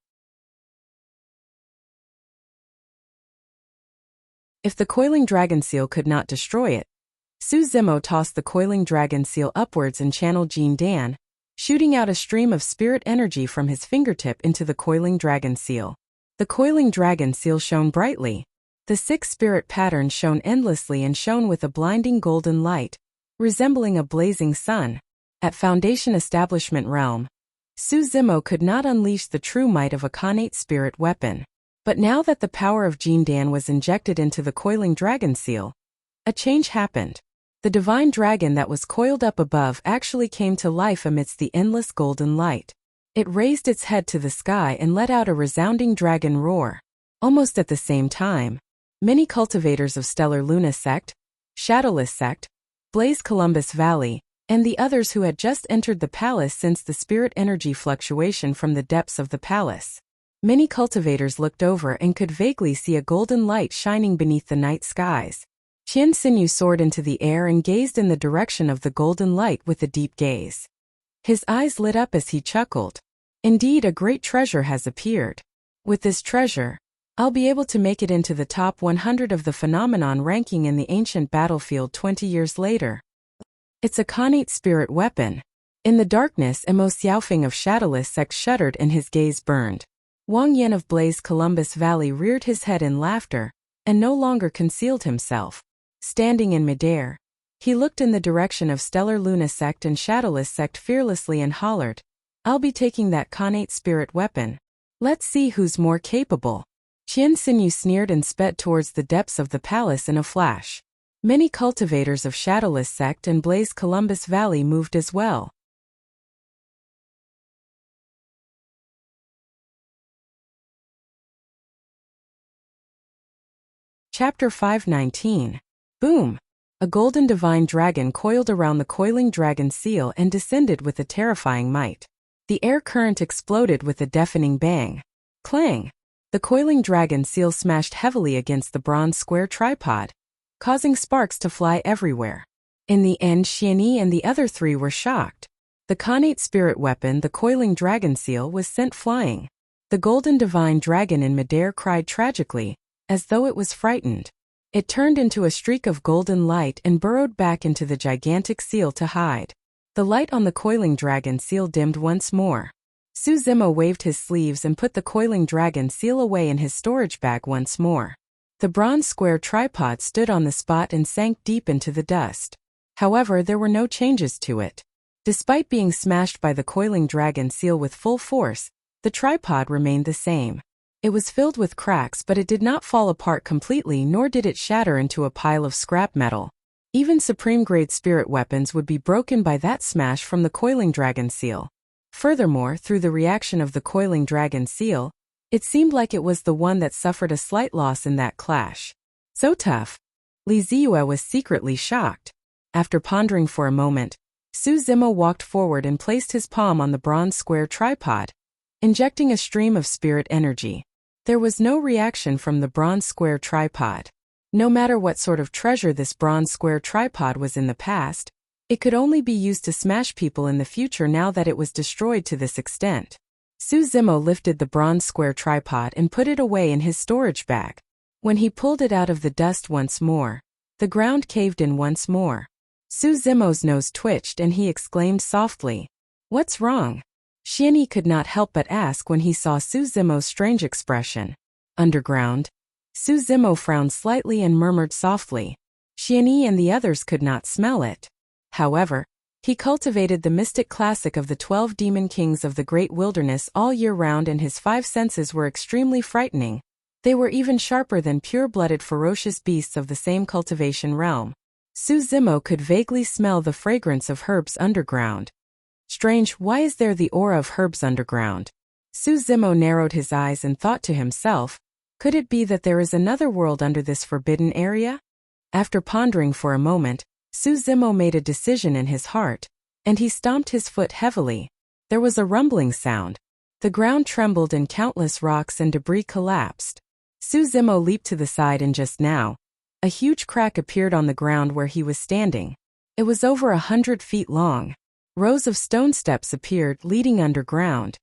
If the coiling dragon seal could not destroy it, Su Zimo tossed the coiling dragon seal upwards and channeled Jin Dan, shooting out a stream of spirit energy from his fingertip into the coiling dragon seal. The coiling dragon seal shone brightly. The 6 spirit patterns shone endlessly and shone with a blinding golden light, resembling a blazing sun. At Foundation Establishment Realm, Su Zimo could not unleash the true might of a Khanate spirit weapon. But now that the power of Jin Dan was injected into the coiling dragon seal, a change happened. The divine dragon that was coiled up above actually came to life amidst the endless golden light. It raised its head to the sky and let out a resounding dragon roar. Almost at the same time, many cultivators of Stellar Luna Sect, Shadowless Sect, Blaze Columbus Valley, and the others who had just entered the palace sensed the spirit energy fluctuation from the depths of the palace. Many cultivators looked over and could vaguely see a golden light shining beneath the night skies. Qian Xinyu soared into the air and gazed in the direction of the golden light with a deep gaze. His eyes lit up as he chuckled. Indeed, a great treasure has appeared. With this treasure, I'll be able to make it into the top 100 of the phenomenon ranking in the ancient battlefield 20 years later. It's a Khanate spirit weapon. In the darkness, Emo Xiaofeng of Shadowless Sect shuddered and his gaze burned. Wang Yan of Blaze Columbus Valley reared his head in laughter, and no longer concealed himself. Standing in midair, he looked in the direction of Stellar Luna Sect and Shadowless Sect fearlessly and hollered, "I'll be taking that Khanate spirit weapon. Let's see who's more capable." Qian Xinyu sneered and sped towards the depths of the palace in a flash. Many cultivators of Shadowless Sect and Blaze Columbus Valley moved as well. Chapter 519. Boom! A golden divine dragon coiled around the coiling dragon seal and descended with a terrifying might. The air current exploded with a deafening bang. Clang! The coiling dragon seal smashed heavily against the bronze square tripod, causing sparks to fly everywhere. In the end, Xianyi and the other 3 were shocked. The Khanate spirit weapon, the coiling dragon seal, was sent flying. The golden divine dragon in midair cried tragically, as though it was frightened. It turned into a streak of golden light and burrowed back into the gigantic seal to hide. The light on the coiling dragon seal dimmed once more. Su Zimo waved his sleeves and put the coiling dragon seal away in his storage bag once more. The bronze square tripod stood on the spot and sank deep into the dust. However, there were no changes to it. Despite being smashed by the coiling dragon seal with full force, the tripod remained the same. It was filled with cracks, but it did not fall apart completely, nor did it shatter into a pile of scrap metal. Even supreme-grade spirit weapons would be broken by that smash from the coiling dragon seal. Furthermore, through the reaction of the coiling dragon seal, it seemed like it was the one that suffered a slight loss in that clash. So tough. Li Ziyue was secretly shocked. After pondering for a moment, Su Zimo walked forward and placed his palm on the bronze square tripod, injecting a stream of spirit energy. There was no reaction from the bronze square tripod. No matter what sort of treasure this bronze square tripod was in the past, it could only be used to smash people in the future now that it was destroyed to this extent. Su Zimo lifted the bronze square tripod and put it away in his storage bag. When he pulled it out of the dust once more, the ground caved in once more. Su Zimo's nose twitched and he exclaimed softly, "What's wrong?" Xianyi could not help but ask when he saw Su Zimo's strange expression. Underground. Su Zimo frowned slightly and murmured softly. Xianyi and the others could not smell it. However, he cultivated the mystic classic of the 12 demon kings of the great wilderness all year round, and his 5 senses were extremely frightening. They were even sharper than pure-blooded ferocious beasts of the same cultivation realm. Su Zimo could vaguely smell the fragrance of herbs underground. Strange, why is there the aura of herbs underground? Su Zimo narrowed his eyes and thought to himself, could it be that there is another world under this forbidden area? After pondering for a moment, Su Zimo made a decision in his heart, and he stomped his foot heavily. There was a rumbling sound. The ground trembled and countless rocks and debris collapsed. Su Zimo leaped to the side and just now, a huge crack appeared on the ground where he was standing. It was over 100 feet long. Rows of stone steps appeared, leading underground.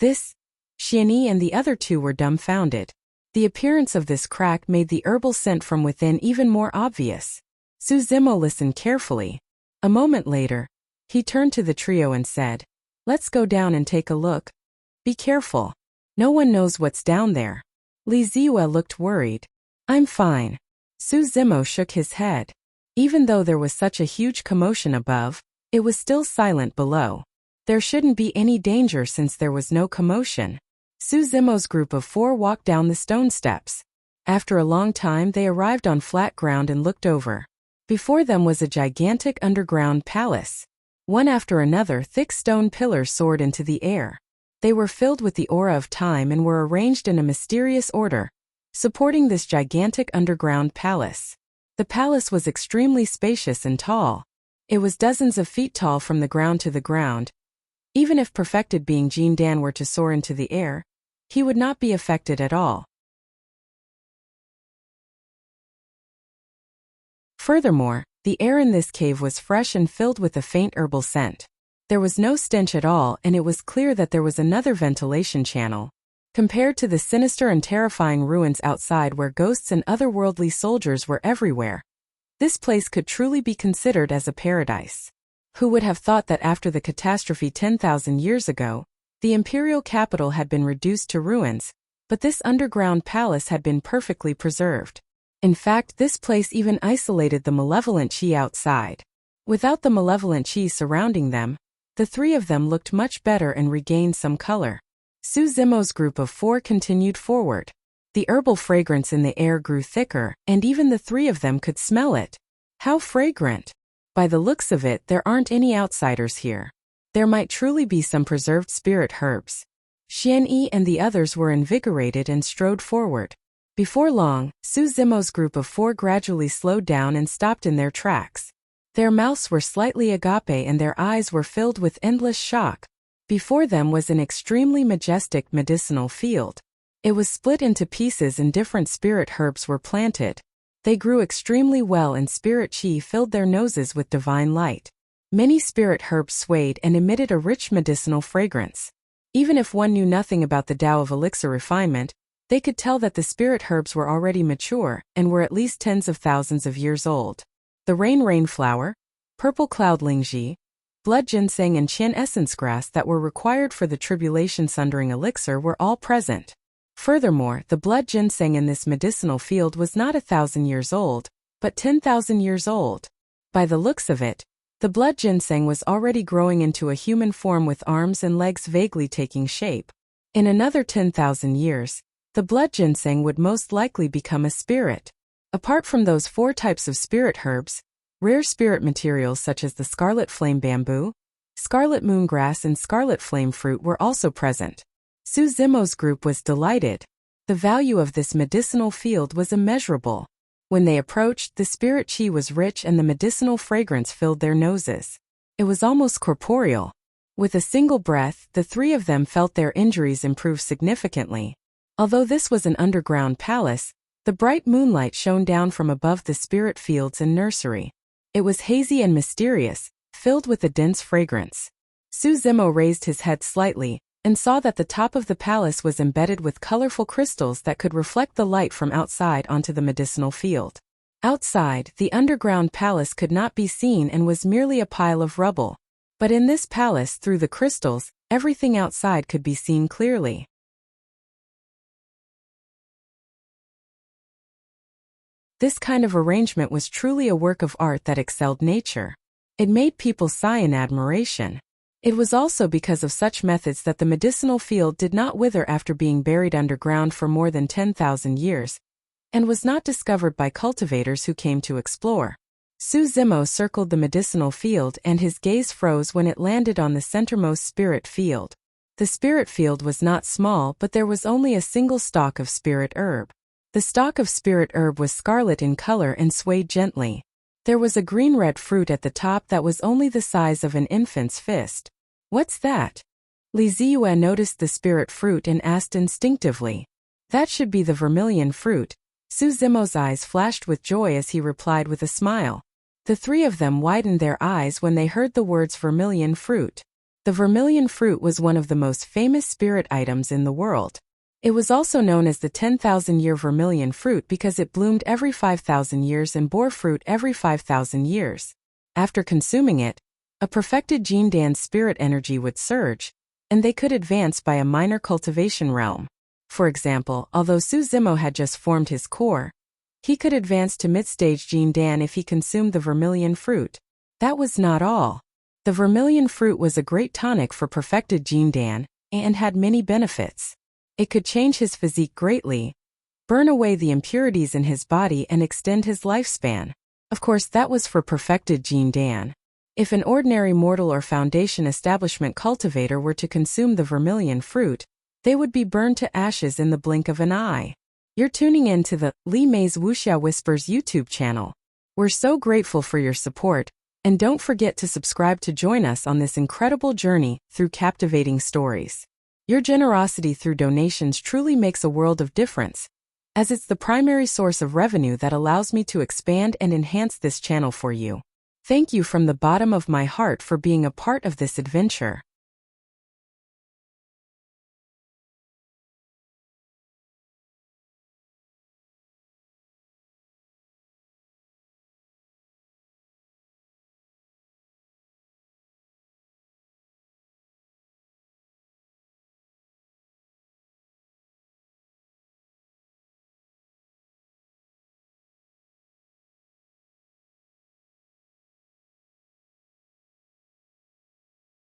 Xianyi and the other two were dumbfounded. The appearance of this crack made the herbal scent from within even more obvious. Su Zimo listened carefully. A moment later, he turned to the trio and said, "Let's go down and take a look. Be careful. No one knows what's down there." Li Ziwa looked worried. "I'm fine." Su Zimo shook his head. Even though there was such a huge commotion above, it was still silent below. There shouldn't be any danger since there was no commotion. Su Zimo's group of 4 walked down the stone steps. After a long time they arrived on flat ground and looked over. Before them was a gigantic underground palace. One after another, thick stone pillars soared into the air. They were filled with the aura of time and were arranged in a mysterious order, supporting this gigantic underground palace. The palace was extremely spacious and tall. It was dozens of feet tall from the ground to the ground. Even if perfected being Jin Dan were to soar into the air, he would not be affected at all. Furthermore, the air in this cave was fresh and filled with a faint herbal scent. There was no stench at all, and it was clear that there was another ventilation channel. Compared to the sinister and terrifying ruins outside where ghosts and otherworldly soldiers were everywhere, this place could truly be considered as a paradise. Who would have thought that after the catastrophe 10,000 years ago, the imperial capital had been reduced to ruins, but this underground palace had been perfectly preserved. In fact, this place even isolated the malevolent qi outside. Without the malevolent qi surrounding them, the 3 of them looked much better and regained some color. Su Zimo's group of 4 continued forward. The herbal fragrance in the air grew thicker, and even the 3 of them could smell it. How fragrant! By the looks of it, there aren't any outsiders here. There might truly be some preserved spirit herbs. Xianyi and the others were invigorated and strode forward. Before long, Su Zimo's group of 4 gradually slowed down and stopped in their tracks. Their mouths were slightly agape and their eyes were filled with endless shock. Before them was an extremely majestic medicinal field. It was split into pieces and different spirit herbs were planted. They grew extremely well and spirit qi filled their noses with divine light. Many spirit herbs swayed and emitted a rich medicinal fragrance. Even if one knew nothing about the Tao of elixir refinement, they could tell that the spirit herbs were already mature and were at least tens of thousands of years old. The rainflower, purple cloud lingji, blood ginseng and Qian essence grass that were required for the tribulation sundering elixir were all present. Furthermore, the blood ginseng in this medicinal field was not 1,000 years old, but 10,000 years old. By the looks of it, the blood ginseng was already growing into a human form with arms and legs vaguely taking shape. In another 10,000 years, the blood ginseng would most likely become a spirit. Apart from those 4 types of spirit herbs, rare spirit materials such as the scarlet flame bamboo, scarlet moongrass and scarlet flame fruit were also present. Su Zimo's group was delighted. The value of this medicinal field was immeasurable. When they approached, the spirit qi was rich and the medicinal fragrance filled their noses. It was almost corporeal. With a single breath, the 3 of them felt their injuries improve significantly. Although this was an underground palace, the bright moonlight shone down from above the spirit fields and nursery. It was hazy and mysterious, filled with a dense fragrance. Su Zimo raised his head slightly, and saw that the top of the palace was embedded with colorful crystals that could reflect the light from outside onto the medicinal field. Outside, the underground palace could not be seen and was merely a pile of rubble. But in this palace, through the crystals, everything outside could be seen clearly. This kind of arrangement was truly a work of art that excelled nature. It made people sigh in admiration. It was also because of such methods that the medicinal field did not wither after being buried underground for more than 10,000 years, and was not discovered by cultivators who came to explore. Su Zimo circled the medicinal field and his gaze froze when it landed on the centermost spirit field. The spirit field was not small, but there was only a single stalk of spirit herb. The stalk of spirit herb was scarlet in color and swayed gently. There was a green-red fruit at the top that was only the size of an infant's fist. What's that? Li Ziyue noticed the spirit fruit and asked instinctively. That should be the vermilion fruit. Su Zimo's eyes flashed with joy as he replied with a smile. The three of them widened their eyes when they heard the words vermilion fruit. The vermilion fruit was one of the most famous spirit items in the world. It was also known as the 10,000-year vermilion fruit because it bloomed every 5,000 years and bore fruit every 5,000 years. After consuming it, a perfected Jindan's spirit energy would surge, and they could advance by a minor cultivation realm. For example, although Su Zimo had just formed his core, he could advance to mid-stage Jindan if he consumed the vermilion fruit. That was not all. The vermilion fruit was a great tonic for perfected Jindan, and had many benefits. It could change his physique greatly, burn away the impurities in his body and extend his lifespan. Of course, that was for perfected Jindan. If an ordinary mortal or foundation establishment cultivator were to consume the vermilion fruit, they would be burned to ashes in the blink of an eye. You're tuning in to the Li Mei's Wuxia Whispers YouTube channel. We're so grateful for your support. And don't forget to subscribe to join us on this incredible journey through captivating stories. Your generosity through donations truly makes a world of difference, as it's the primary source of revenue that allows me to expand and enhance this channel for you. Thank you from the bottom of my heart for being a part of this adventure.